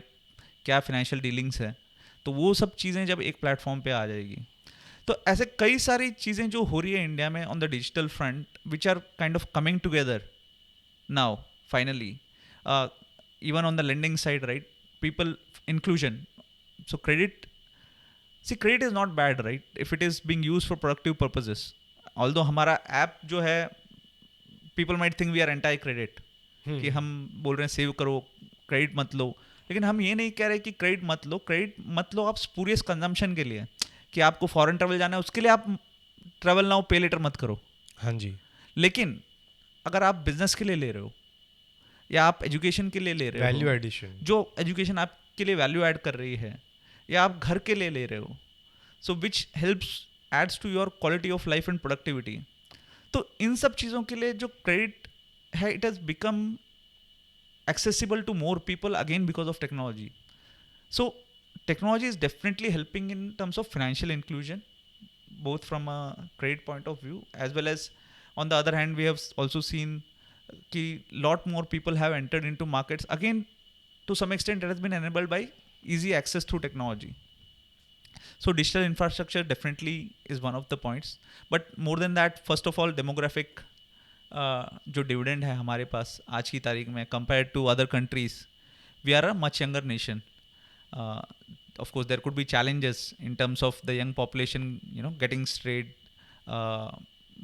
क्या फिनेंशियल डीलिंग्स है. तो वो सब चीज़ें जब एक प्लेटफॉर्म पे आ जाएगी, तो ऐसे कई सारी चीज़ें जो हो रही है इंडिया में on the digital front, which are kind of coming together now finally. Even on the lending side, right? People inclusion. So credit is not bad, right? If it is being used for productive purposes. Although हमारा app जो है, people might think we are anti credit, कि हम बोल रहे हैं save करो, credit मत लो. लेकिन हम ये नहीं कह रहे कि क्रेडिट मत लो आप स्पूरियस कंजम्पशन के लिए, कि आपको फॉरेन ट्रैवल जाना है उसके लिए आप ट्रैवल नाउ पे लेटर मत करो. हाँ जी. लेकिन अगर आप बिजनेस के लिए ले रहे हो या आप एजुकेशन के लिए ले रहे हो, वैल्यू एडिशन, जो एजुकेशन आपके लिए वैल्यू ऐड कर रही है, या आप घर के लिए ले रहे हो, so which helps adds to your quality of life and productivity. तो इन सब चीज़ों के लिए जो क्रेडिट है, it has become accessible to more people again because of technology. So technology is definitely helping in terms of financial inclusion, both from a credit point of view, as well as on the other hand we have also seen कि lot more people have entered into markets again. To some extent it has been enabled by easy access through technology. So digital infrastructure definitely is one of the points, but more than that, first of all, demographic जो dividend है हमारे पास आज की तारीख में compare to other countries, we are a much younger nation. of course there could be challenges in terms of the young population, getting straight,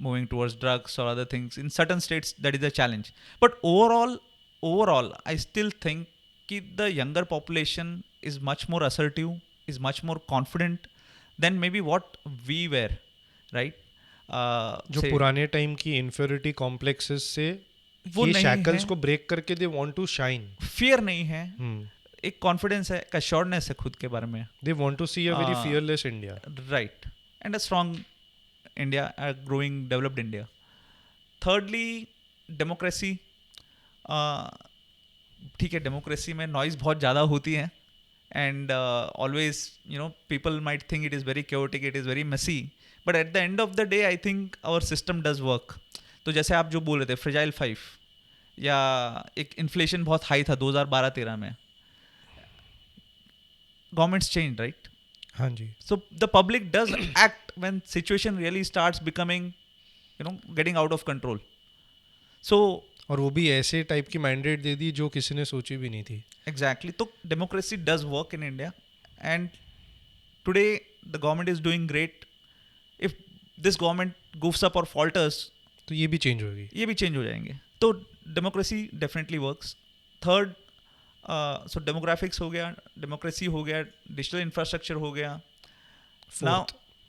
moving towards drugs or other things. In certain states that is a challenge, but overall I still think that the younger population is much more assertive, is much more confident than maybe what we were, right? जो say पुराने time की inferiority complexes से वो ये नहीं shackles है, को break करके they want to shine. Fear नहीं है, एक कॉन्फिडेंस है, एक अश्योर्डनेस है खुद के बारे में. They want to see a very fearless India. Right, and a strong India, a growing developed India. Thirdly, democracy. ठीक है, डेमोक्रेसी में नॉइज बहुत ज़्यादा होती है, and always people might think it is very chaotic, it is very messy, but at the end of the day I think our system does work. तो जैसे आप जो बोल रहे थे फ्रेजाइल 5, या एक इन्फ्लेशन बहुत हाई था 2012-13 में, गवर्नमेंट्स चेंज, राइट? हाँ जी. So the public does act when situation really starts becoming, getting out of control. So और वो भी ऐसे टाइप की मैंडेट दे दी जो किसी ने सोची भी नहीं थी. exactly, so democracy does work in India, and today the government is doing great. If this government goofs up or falters, तो ये भी चेंज होगी. ये भी चेंज हो जाएंगे. तो democracy definitely works. Third, so demographics हो गया, डेमोक्रेसी हो गया, डिजिटल इंफ्रास्ट्रक्चर हो गया. Now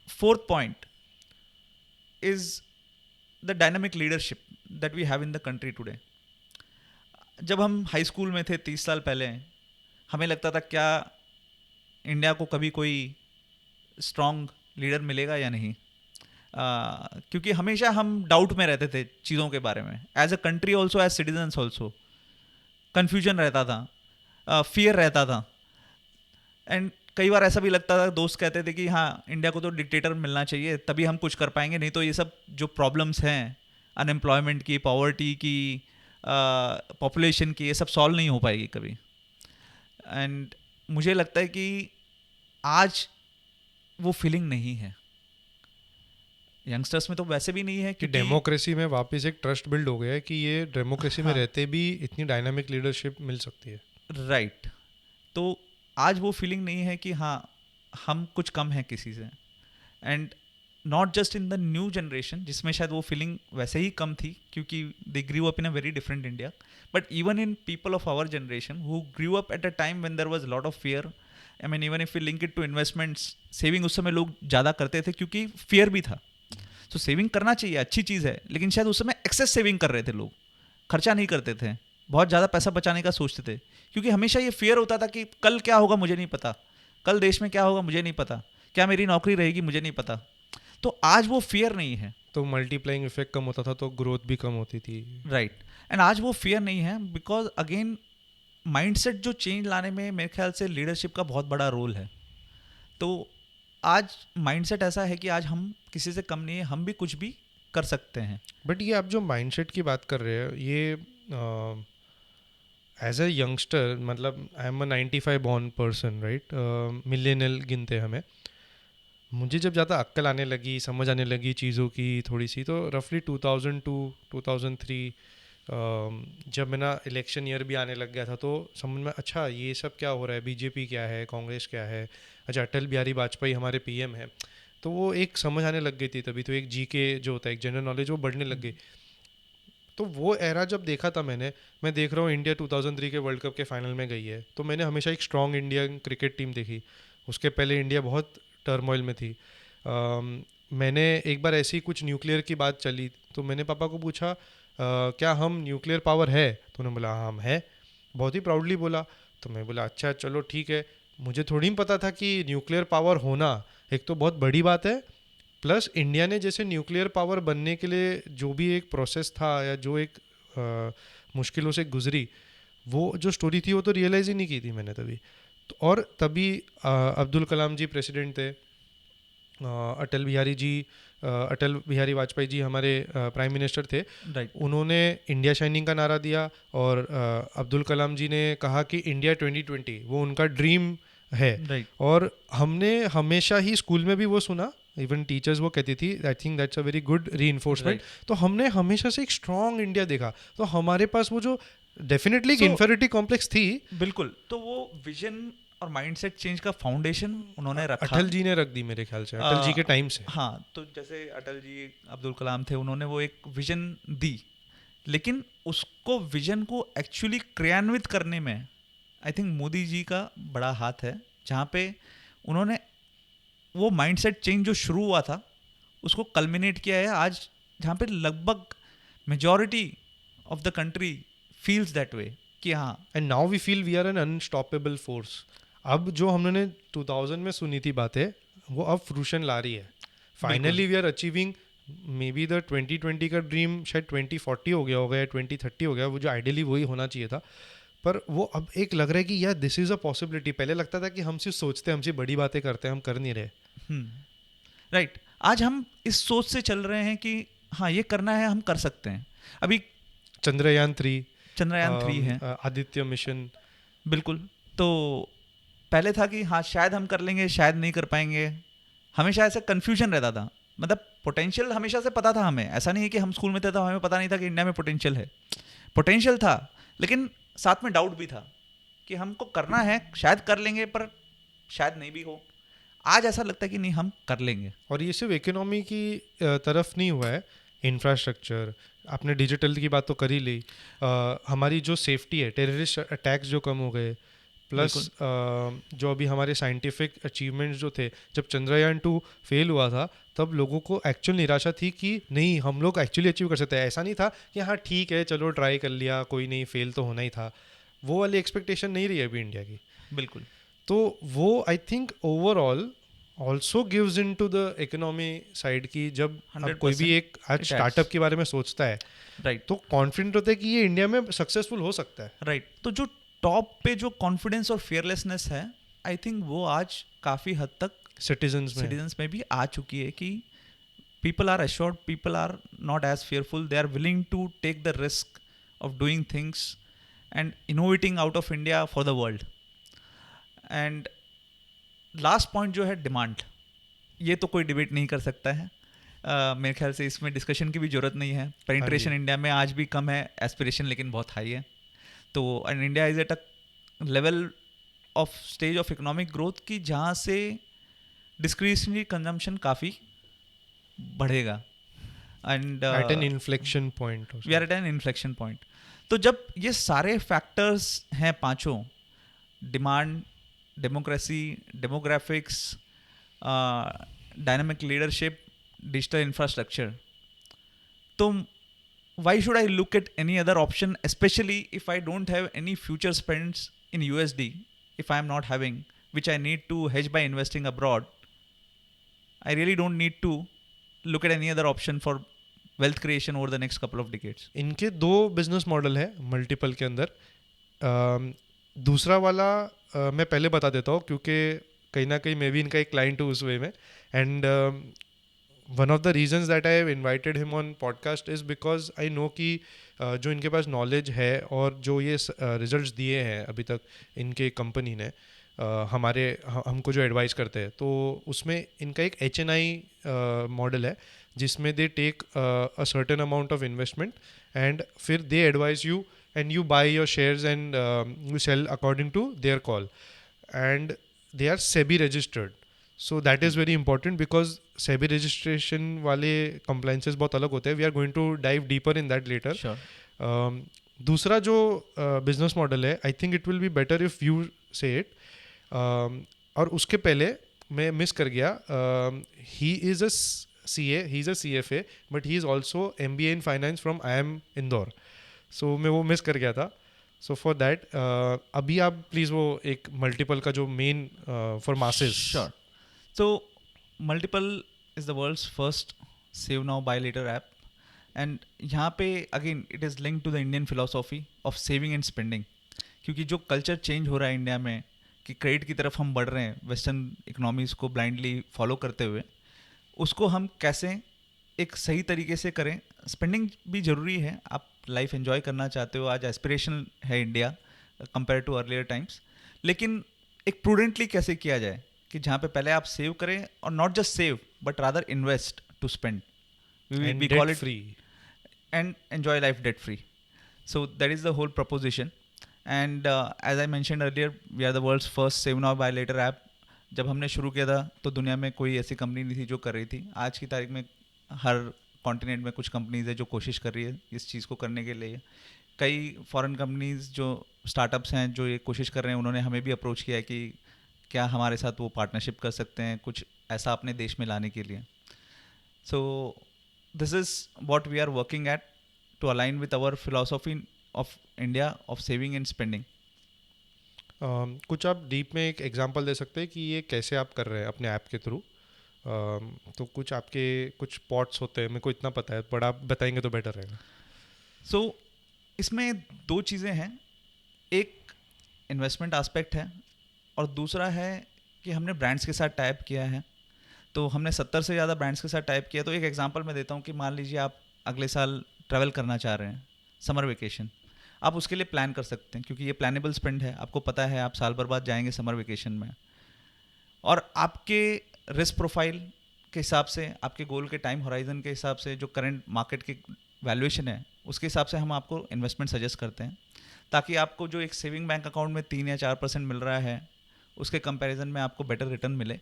fourth point is the dynamic leadership that we have in the country today. जब हम हाई स्कूल में थे 30 साल पहले, हमें लगता था क्या इंडिया को कभी कोई स्ट्रॉन्ग लीडर मिलेगा या नहीं, क्योंकि हमेशा हम डाउट में रहते थे चीज़ों के बारे में. As a country also, as citizens also, confusion रहता था, फियर रहता था, एंड कई बार ऐसा भी लगता था, दोस्त कहते थे कि हाँ, इंडिया को तो डिक्टेटर मिलना चाहिए तभी हम कुछ कर पाएंगे, नहीं तो ये सब जो प्रॉब्लम्स हैं अनएम्प्लॉयमेंट की, पॉवर्टी की, पॉपुलेशन की, ये सब सॉल्व नहीं हो पाएगी कभी. एंड मुझे लगता है कि आज वो फीलिंग नहीं है यंगस्टर्स में, तो वैसे भी नहीं है कि डेमोक्रेसी में वापस एक ट्रस्ट बिल्ड हो गया है कि ये डेमोक्रेसी में रहते भी इतनी डायनामिक लीडरशिप मिल सकती है. राइट. तो आज वो फीलिंग नहीं है कि हाँ, हम कुछ कम हैं किसी से. And not just in the new generation, जिसमें शायद वो फीलिंग वैसे ही कम थी क्योंकि they grew up in a very different India, but even in people of our generation who grew up at a time when there was lot of fear. I mean, even if you link it to investments, saving उस समय लोग ज़्यादा करते थे क्योंकि fear भी था. तो सेविंग करना चाहिए, अच्छी चीज़ है, लेकिन शायद उस समय एक्सेस सेविंग कर रहे थे लोग, खर्चा नहीं करते थे, बहुत ज़्यादा पैसा बचाने का सोचते थे, क्योंकि हमेशा ये फियर होता था कि कल क्या होगा मुझे नहीं पता, कल देश में क्या होगा मुझे नहीं पता, क्या मेरी नौकरी रहेगी मुझे नहीं पता. तो आज वो फियर नहीं है, तो मल्टीप्लाइंग इफेक्ट कम होता था तो ग्रोथ भी कम होती थी. राइट. एंड आज वो फियर नहीं है, बिकॉज अगेन माइंडसेट जो चेंज लाने में मेरे ख्याल से लीडरशिप का बहुत बड़ा रोल है. तो आज माइंडसेट ऐसा है कि आज हम किसी से कम नहीं है, हम भी कुछ भी कर सकते हैं. बट ये आप जो माइंडसेट की बात कर रहे हो, ये एज अ यंगस्टर, मतलब I am a 95 born person, right, millennial गिनते हमें. मुझे जब ज़्यादा अक्ल आने लगी, समझ आने लगी चीज़ों की थोड़ी सी, तो रफली 2002-2003 जब मेरा इलेक्शन ईयर भी आने लग गया था, तो समझ में अच्छा ये सब क्या हो रहा है, बीजेपी क्या है, कांग्रेस क्या है, अच्छा अटल बिहारी वाजपेयी हमारे पीएम है. तो वो एक समझ आने लग गई थी तभी, तो एक जीके जो होता है, एक जनरल नॉलेज, वो बढ़ने लग गई. तो वो एरा जब देखा था मैं देख रहा हूँ इंडिया 2003 के वर्ल्ड कप के फाइनल में गई है, तो मैंने हमेशा एक स्ट्रॉन्ग इंडियन क्रिकेट टीम देखी. उसके पहले इंडिया बहुत टर्मोइल में थी. मैंने एक बार ऐसी कुछ न्यूक्लियर की बात चली, तो मैंने पापा को पूछा क्या हम न्यूक्लियर पावर है, तो उन्होंने बोला हाँ हम है, बहुत ही प्राउडली बोला. तो मैं बोला अच्छा चलो ठीक है. मुझे थोड़ी ही पता था कि न्यूक्लियर पावर होना एक तो बहुत बड़ी बात है, प्लस इंडिया ने जैसे न्यूक्लियर पावर बनने के लिए जो भी एक प्रोसेस था या जो एक मुश्किलों से गुजरी, वो जो स्टोरी थी वो तो रियलाइज़ ही नहीं की थी मैंने तभी. तो और तभी अब्दुल कलाम जी प्रेसिडेंट थे, अटल बिहारी वाजपेयी जी हमारे प्राइम मिनिस्टर थे. उन्होंने इंडिया शाइनिंग का नारा दिया, और अब्दुल कलाम जी ने कहा कि इंडिया 2020 वो उनका ड्रीम है. और हमने हमेशा ही स्कूल में भी वो सुना, इवन टीचर्स वो कहती थी, I think that's a very good reinforcement. तो हमने हमेशा से एक स्ट्रॉन्ग इंडिया देखा, तो हमारे पास वो जो डेफिनेटली इन्फीरियरिटी कॉम्प्लेक्स थी. बिल्कुल. तो वो विजन और माइंडसेट चेंज का फाउंडेशन उन्होंने रखा। अटल जी ने रख दी मेरे ख्याल से, अटल जी के टाइम से। हाँ, तो जैसे अटल जी, अब्दुल कलाम थे, उन्होंने वो एक विजन दी, लेकिन उसको विजन को एक्चुअली क्रियान्वित करने में आई थिंक मोदी जी का बड़ा हाथ है, जहाँ पे उन्होंने वो माइंडसेट चेंज जो शुरू हुआ था उसको कल्मिनेट किया है आज, जहाँ पे लगभग majority of the country feels that way कि हाँ। And now we feel we are an unstoppable force. अब जो हमने 2000 में सुनी थी बातें, वो अब फ्रूशन ला रही है। Finally we are achieving maybe the 2020 का ड्रीम शायद 2040 हो गया होगा या 2030 हो गया, वो जो आइडियली वही होना चाहिए था, पर वो अब एक लग रहा है कि यार दिस इज़ अ पॉसिबिलिटी। पहले लगता था कि हम सिर्फ सोचते हैं, हम सिर्फ बड़ी बातें करते हैं, हम कर नहीं रहे। राइट, आज हम इस सोच से चल रहे हैं कि हाँ ये करना है, हम कर सकते हैं। अभी चंद्रयान 3 है, आदित्य मिशन। बिल्कुल। तो पहले था कि हाँ शायद हम कर लेंगे, शायद नहीं कर पाएंगे, हमेशा ऐसा कन्फ्यूजन रहता था। मतलब पोटेंशियल हमेशा से पता था हमें, ऐसा नहीं है कि हम स्कूल में थे तो हमें पता नहीं था कि इंडिया में पोटेंशियल है। पोटेंशियल था, लेकिन साथ में डाउट भी था कि हमको करना है, शायद कर लेंगे पर शायद नहीं भी हो। आज ऐसा लगता है कि नहीं, हम कर लेंगे। और ये सिर्फ इकोनॉमी की तरफ नहीं हुआ है, इंफ्रास्ट्रक्चर, आपने डिजिटल की बात तो कर ही ली, हमारी जो सेफ्टी है, टेररिस्ट अटैक्स जो कम हो गए, प्लस जो अभी हमारे साइंटिफिक अचीवमेंट्स जो थे, जब चंद्रयान 2 फेल हुआ था तब लोगों को एक्चुअल निराशा थी कि नहीं हम लोग एक्चुअली अचीव कर सकते हैं। ऐसा नहीं था कि हाँ ठीक है चलो ट्राई कर लिया, कोई नहीं, फेल तो होना ही था। वो वाली एक्सपेक्टेशन नहीं रही अभी इंडिया की। बिल्कुल। तो वो I think overall also gives in to the economy side की, जब अब कोई भी एक आज स्टार्टअप के बारे में सोचता है, राइट, तो कॉन्फिडेंट होता है कि ये इंडिया में सक्सेसफुल हो सकता है। राइट। तो जो टॉप पे जो कॉन्फिडेंस और फियरलेसनेस है, आई थिंक वो आज काफ़ी हद तक सिटीजन्स में भी आ चुकी है कि people are assured, people are not as fearful, they are willing to take the risk of doing things and innovating out of India for the world. And last point जो है डिमांड, ये तो कोई डिबेट नहीं कर सकता है। मेरे ख्याल से इसमें डिस्कशन की भी जरूरत नहीं है। पेनिट्रेशन इंडिया में आज भी कम है, एस्पिरेशन लेकिन बहुत हाई है। तो and India is at a level of stage of economic growth की जहाँ से डिस्क्रिशनरी कंजम्पशन काफ़ी बढ़ेगा। And at an inflection point, we are at an inflection point. तो जब ये सारे फैक्टर्स हैं पांचों, demand, democracy, demographics, dynamic leadership, digital infrastructure, तो why should I look at any other option, especially if I don't have any future spends in USD, if I am not having, which I need to hedge by investing abroad? I really don't need to look at any other option for wealth creation over the next couple of decades. इनके दो business model है multiple के अंदर। दूसरा वाला मैं पहले बता देता हूँ, क्योंकि कहीं ना कहीं मैं भी इनका एक क्लाइंट हूँ उस वे में। And one of the reasons that I have invited him on podcast is because I know कि जो इनके पास नॉलेज है और जो ये रिजल्ट्स दिए हैं अभी तक इनके कंपनी ने, हमको जो एडवाइस करते हैं, तो उसमें इनका एक HNI मॉडल है जिसमें they take a certain amount of investment and फिर they advise you and you buy your shares and you sell according to their call, and they are SEBI registered. So that is very important because SEBI registration वाले compliances बहुत अलग होते हैं। We are going to dive deeper in that later. दूसरा जो business model है, I think it will be better if you से it. और उसके पहले मैं मिस कर गया, he is a CA, he is a CFA, but he is also MBA in finance from IIM Indore. So मैं वो मिस कर गया था। सो फॉर दैट अभी आप प्लीज़ वो एक मल्टीपल का जो main for masses. Sure. So Multipl is the world's first save now buy later app, and यहाँ पे again it is link to the Indian philosophy of saving and spending, क्योंकि जो कल्चर चेंज हो रहा है India में कि credit की तरफ हम बढ़ रहे हैं, वेस्टर्न इकोनॉमीज़ को ब्लाइंडली फॉलो करते हुए, उसको हम कैसे एक सही तरीके से करें। स्पेंडिंग भी ज़रूरी है, आप लाइफ एंजॉय करना चाहते हो, आज एस्पिरेशन है India compare to earlier times, लेकिन एक प्रूडेंटली कैसे किया जाए कि जहाँ पे पहले आप सेव करें, और not just save but rather invest to spend, we call it free and enjoy life debt free. So that is the whole proposition. And as I mention earlier, we are the world's first save now buy later app. जब हमने शुरू किया था तो दुनिया में कोई ऐसी कंपनी नहीं थी जो कर रही थी। आज की तारीख में हर कॉन्टिनेंट में कुछ कंपनीज है जो कोशिश कर रही है इस चीज़ को करने के लिए। कई फॉरेन कंपनीज जो स्टार्टअप्स हैं जो ये कोशिश कर रहे हैं, उन्होंने हमें भी अप्रोच किया है कि क्या हमारे साथ वो पार्टनरशिप कर सकते हैं कुछ ऐसा अपने देश में लाने के लिए। So this is what we are working at to align with our philosophy of India of saving and spending. कुछ आप डीप में एक एग्जांपल दे सकते हैं कि ये कैसे आप कर रहे हैं अपने ऐप के थ्रू? तो कुछ आपके कुछ पॉट्स होते हैं, मेरे को इतना पता है, बट आप बताएंगे तो बेटर रहेगा। सो इसमें दो चीज़ें हैं, एक इन्वेस्टमेंट एस्पेक्ट है और दूसरा है कि हमने ब्रांड्स के साथ टाइप किया है। तो हमने 70 से ज़्यादा ब्रांड्स के साथ टाइप किया। तो एक एग्जांपल मैं देता हूँ कि मान लीजिए आप अगले साल ट्रैवल करना चाह रहे हैं, समर वेकेशन, आप उसके लिए प्लान कर सकते हैं क्योंकि ये प्लानेबल स्पेंड है। आपको पता है आप साल भर बाद जाएंगे समर वेकेशन में, और आपके रिस्क प्रोफाइल के हिसाब से, आपके गोल के टाइम होराइजन के हिसाब से, जो करंट मार्केट की वैल्यूएशन है उसके हिसाब से हम आपको इन्वेस्टमेंट सजेस्ट करते हैं, ताकि आपको जो एक सेविंग बैंक अकाउंट में 3 या 4% मिल रहा है उसके कंपैरिजन में आपको बेटर रिटर्न मिले।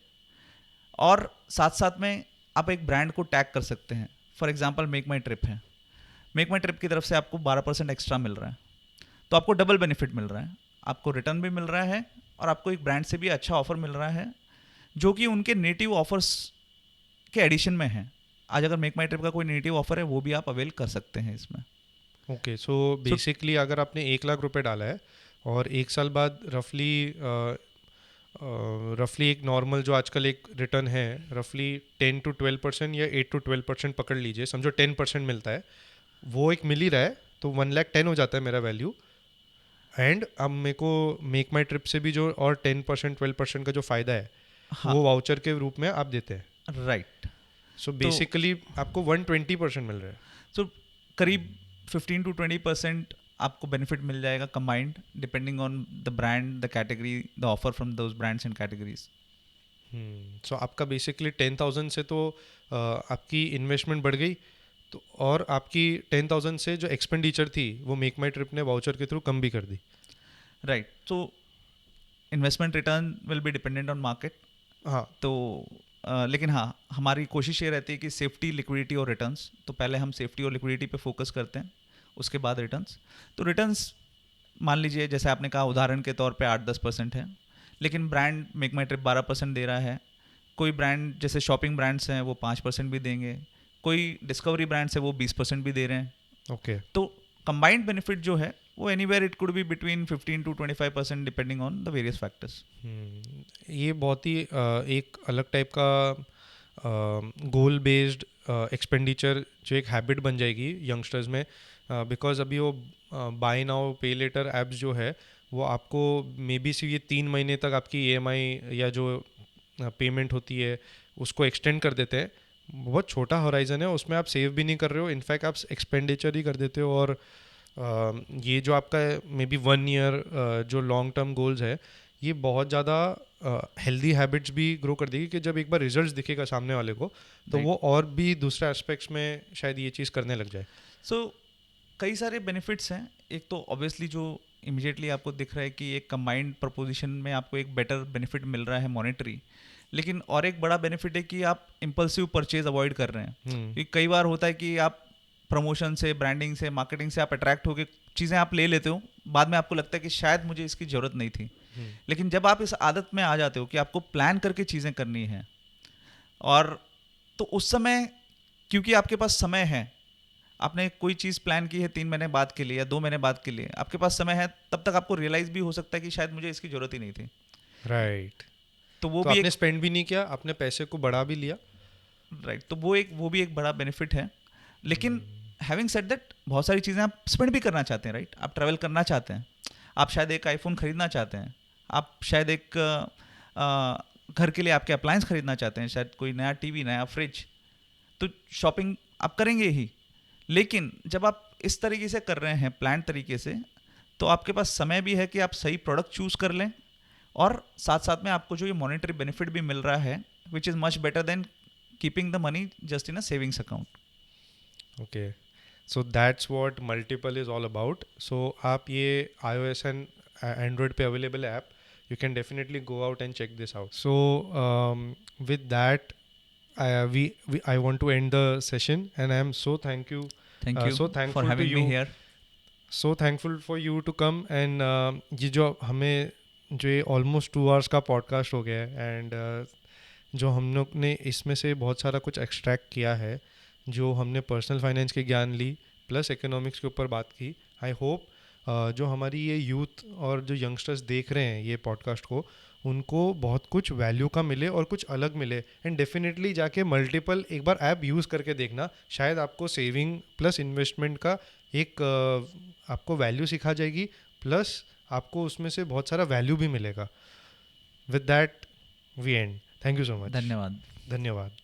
और साथ साथ में आप एक ब्रांड को टैग कर सकते हैं। For example make my trip है, मेक माई ट्रिप की तरफ से आपको 12% एक्स्ट्रा मिल रहा है, तो आपको डबल बेनिफिट मिल रहा है, आपको रिटर्न भी मिल रहा है और आपको एक ब्रांड से भी अच्छा ऑफर मिल रहा है जो कि उनके नेटिव ऑफर्स के एडिशन में है। आज अगर मेक माई ट्रिप का कोई नेटिव ऑफर है वो भी आप अवेल कर सकते हैं इसमें। ओके, सो बेसिकली अगर आपने 1 लाख रुपए डाला है और 1 साल बाद रफली एक नॉर्मल जो आजकल एक रिटर्न है रफली 10 to 12% या 8 to 12% पकड़ लीजिए, समझो 10% मिलता है, वो एक मिल ही रहा है, तो 1 लाख 10 हो जाता है मेरा वैल्यू। एंड अब मेरे को मेक माई ट्रिप से भी जो और 10% 12% का जो फ़ायदा है हाँ, वो वाउचर के रूप में आप देते हैं। राइट। सो तो बेसिकली आपको 120% मिल रहा है। सो करीब 15 to 20% आपको बेनिफिट मिल जाएगा combined, depending on the brand, the category, the offer from those brands and categories. So आपका बेसिकली 10,000 से तो आपकी इन्वेस्टमेंट बढ़ गई, तो और आपकी 10,000 से जो एक्सपेंडिचर थी वो मेक माई ट्रिप ने वाउचर के थ्रू कम भी कर दी। राइट। तो investment return will be dependent on market. हाँ। तो लेकिन हाँ, हमारी कोशिश ये रहती है कि सेफ्टी, लिक्विडिटी और रिटर्न्स, तो पहले हम सेफ्टी और लिक्विडिटी पे फोकस करते हैं, उसके बाद रिटर्न्स। तो रिटर्न्स मान लीजिए जैसे आपने कहा उदाहरण के तौर पे 8-10% है, लेकिन ब्रांड मेक माई ट्रिप 12% दे रहा है। कोई ब्रांड जैसे शॉपिंग ब्रांड्स हैं वो 5% भी देंगे, कोई डिस्कवरी ब्रांड्स है वो 20% भी दे रहे हैं। ओके। तो कंबाइंड बेनिफिट जो है वो anywhere it could be between 15 to 25% depending on the various factors. ये बहुत ही एक अलग टाइप का गोल बेस्ड एक्सपेंडिचर जो एक हैबिट बन जाएगी यंगस्टर्स में, बिकॉज अभी वो बाय नाउ पे लेटर ऐप्स जो है वो आपको मे बी सिर्फ ये 3 महीने तक आपकी EMI या जो पेमेंट होती है उसको एक्सटेंड कर देते हैं। बहुत छोटा होराइजन है, उसमें आप सेव भी नहीं कर रहे हो, इनफैक्ट आप एक्सपेंडिचर ही कर देते हो। और ये जो आपका मे बी 1 ईयर जो लॉन्ग टर्म गोल्स है ये बहुत ज़्यादा हेल्दी हैबिट्स भी ग्रो कर देगी कि जब एक बार रिजल्ट्स दिखेगा सामने वाले को तो Right. वो और भी दूसरे एस्पेक्ट्स में शायद ये चीज़ करने लग जाए। सो कई सारे बेनिफिट्स हैं। एक तो ऑब्वियसली जो इमिडिएटली आपको दिख रहा है कि एक कंबाइंड प्रपोजिशन में आपको एक बेटर बेनिफिट मिल रहा है मॉनेटरी, लेकिन और एक बड़ा बेनिफिट है कि आप इम्पल्सिव परचेज अवॉइड कर रहे हैं। क्योंकि कई बार होता है कि आप प्रमोशन से, ब्रांडिंग से, मार्केटिंग से आप अट्रैक्ट होकर चीज़ें आप ले लेते हो, बाद में आपको लगता है कि शायद मुझे इसकी ज़रूरत नहीं थी। लेकिन जब आप इस आदत में आ जाते हो कि आपको प्लान करके चीज़ें करनी है, और तो उस समय क्योंकि आपके पास समय है, आपने कोई चीज़ प्लान की है 3 महीने बाद के लिए या 2 महीने बाद के लिए, आपके पास समय है, तब तक आपको रियलाइज़ भी हो सकता है कि शायद मुझे इसकी ज़रूरत ही नहीं थी। राइट। तो वो तो भी आपने एक स्पेंड भी नहीं किया, आपने पैसे को बढ़ा भी लिया। राइट, तो वो भी एक बड़ा बेनिफिट है। लेकिन हैविंग सेड दैट, बहुत सारी चीज़ें आप स्पेंड भी करना चाहते हैं, राइट? आप ट्रैवल करना चाहते हैं, आप शायद एक आईफोन खरीदना चाहते हैं, आप शायद एक घर के लिए आपके अप्लायंस खरीदना चाहते हैं, शायद कोई नया टीवी, नया फ्रिज, तो शॉपिंग आप करेंगे ही। लेकिन जब आप इस तरीके से कर रहे हैं प्लान तरीके से, तो आपके पास समय भी है कि आप सही प्रोडक्ट चूज़ कर लें, और साथ साथ में आपको जो ये मॉनेटरी बेनिफिट भी मिल रहा है, which is much better than keeping the money just in a savings account. Okay. So that's what multiple is all about. सो आप ये iOS एंड एंड्रॉयड पे अवेलेबल है app. You can definitely go out and check this out. So with that, I want to end the session, and I am so Thank you so for thankful to having me you, here. so thankful for you to come. And ये जो हमें जो ये almost 2 hours का podcast हो गया है, and जो हम लोग ने इसमें से बहुत सारा कुछ एक्सट्रैक्ट किया है, जो हमने पर्सनल फाइनेंस के ज्ञान ली प्लस इकोनॉमिक्स के ऊपर बात की. आई होप जो हमारी ये यूथ और जो यंगस्टर्स देख रहे हैं ये पॉडकास्ट को, उनको बहुत कुछ वैल्यू का मिले और कुछ अलग मिले. एंड डेफिनेटली जाके मल्टीपल एक बार ऐप यूज़ करके देखना, शायद आपको सेविंग प्लस इन्वेस्टमेंट का एक आपको वैल्यू सिखा जाएगी, प्लस आपको उसमें से बहुत सारा वैल्यू भी मिलेगा. With that we end. Thank you so much. धन्यवाद. धन्यवाद.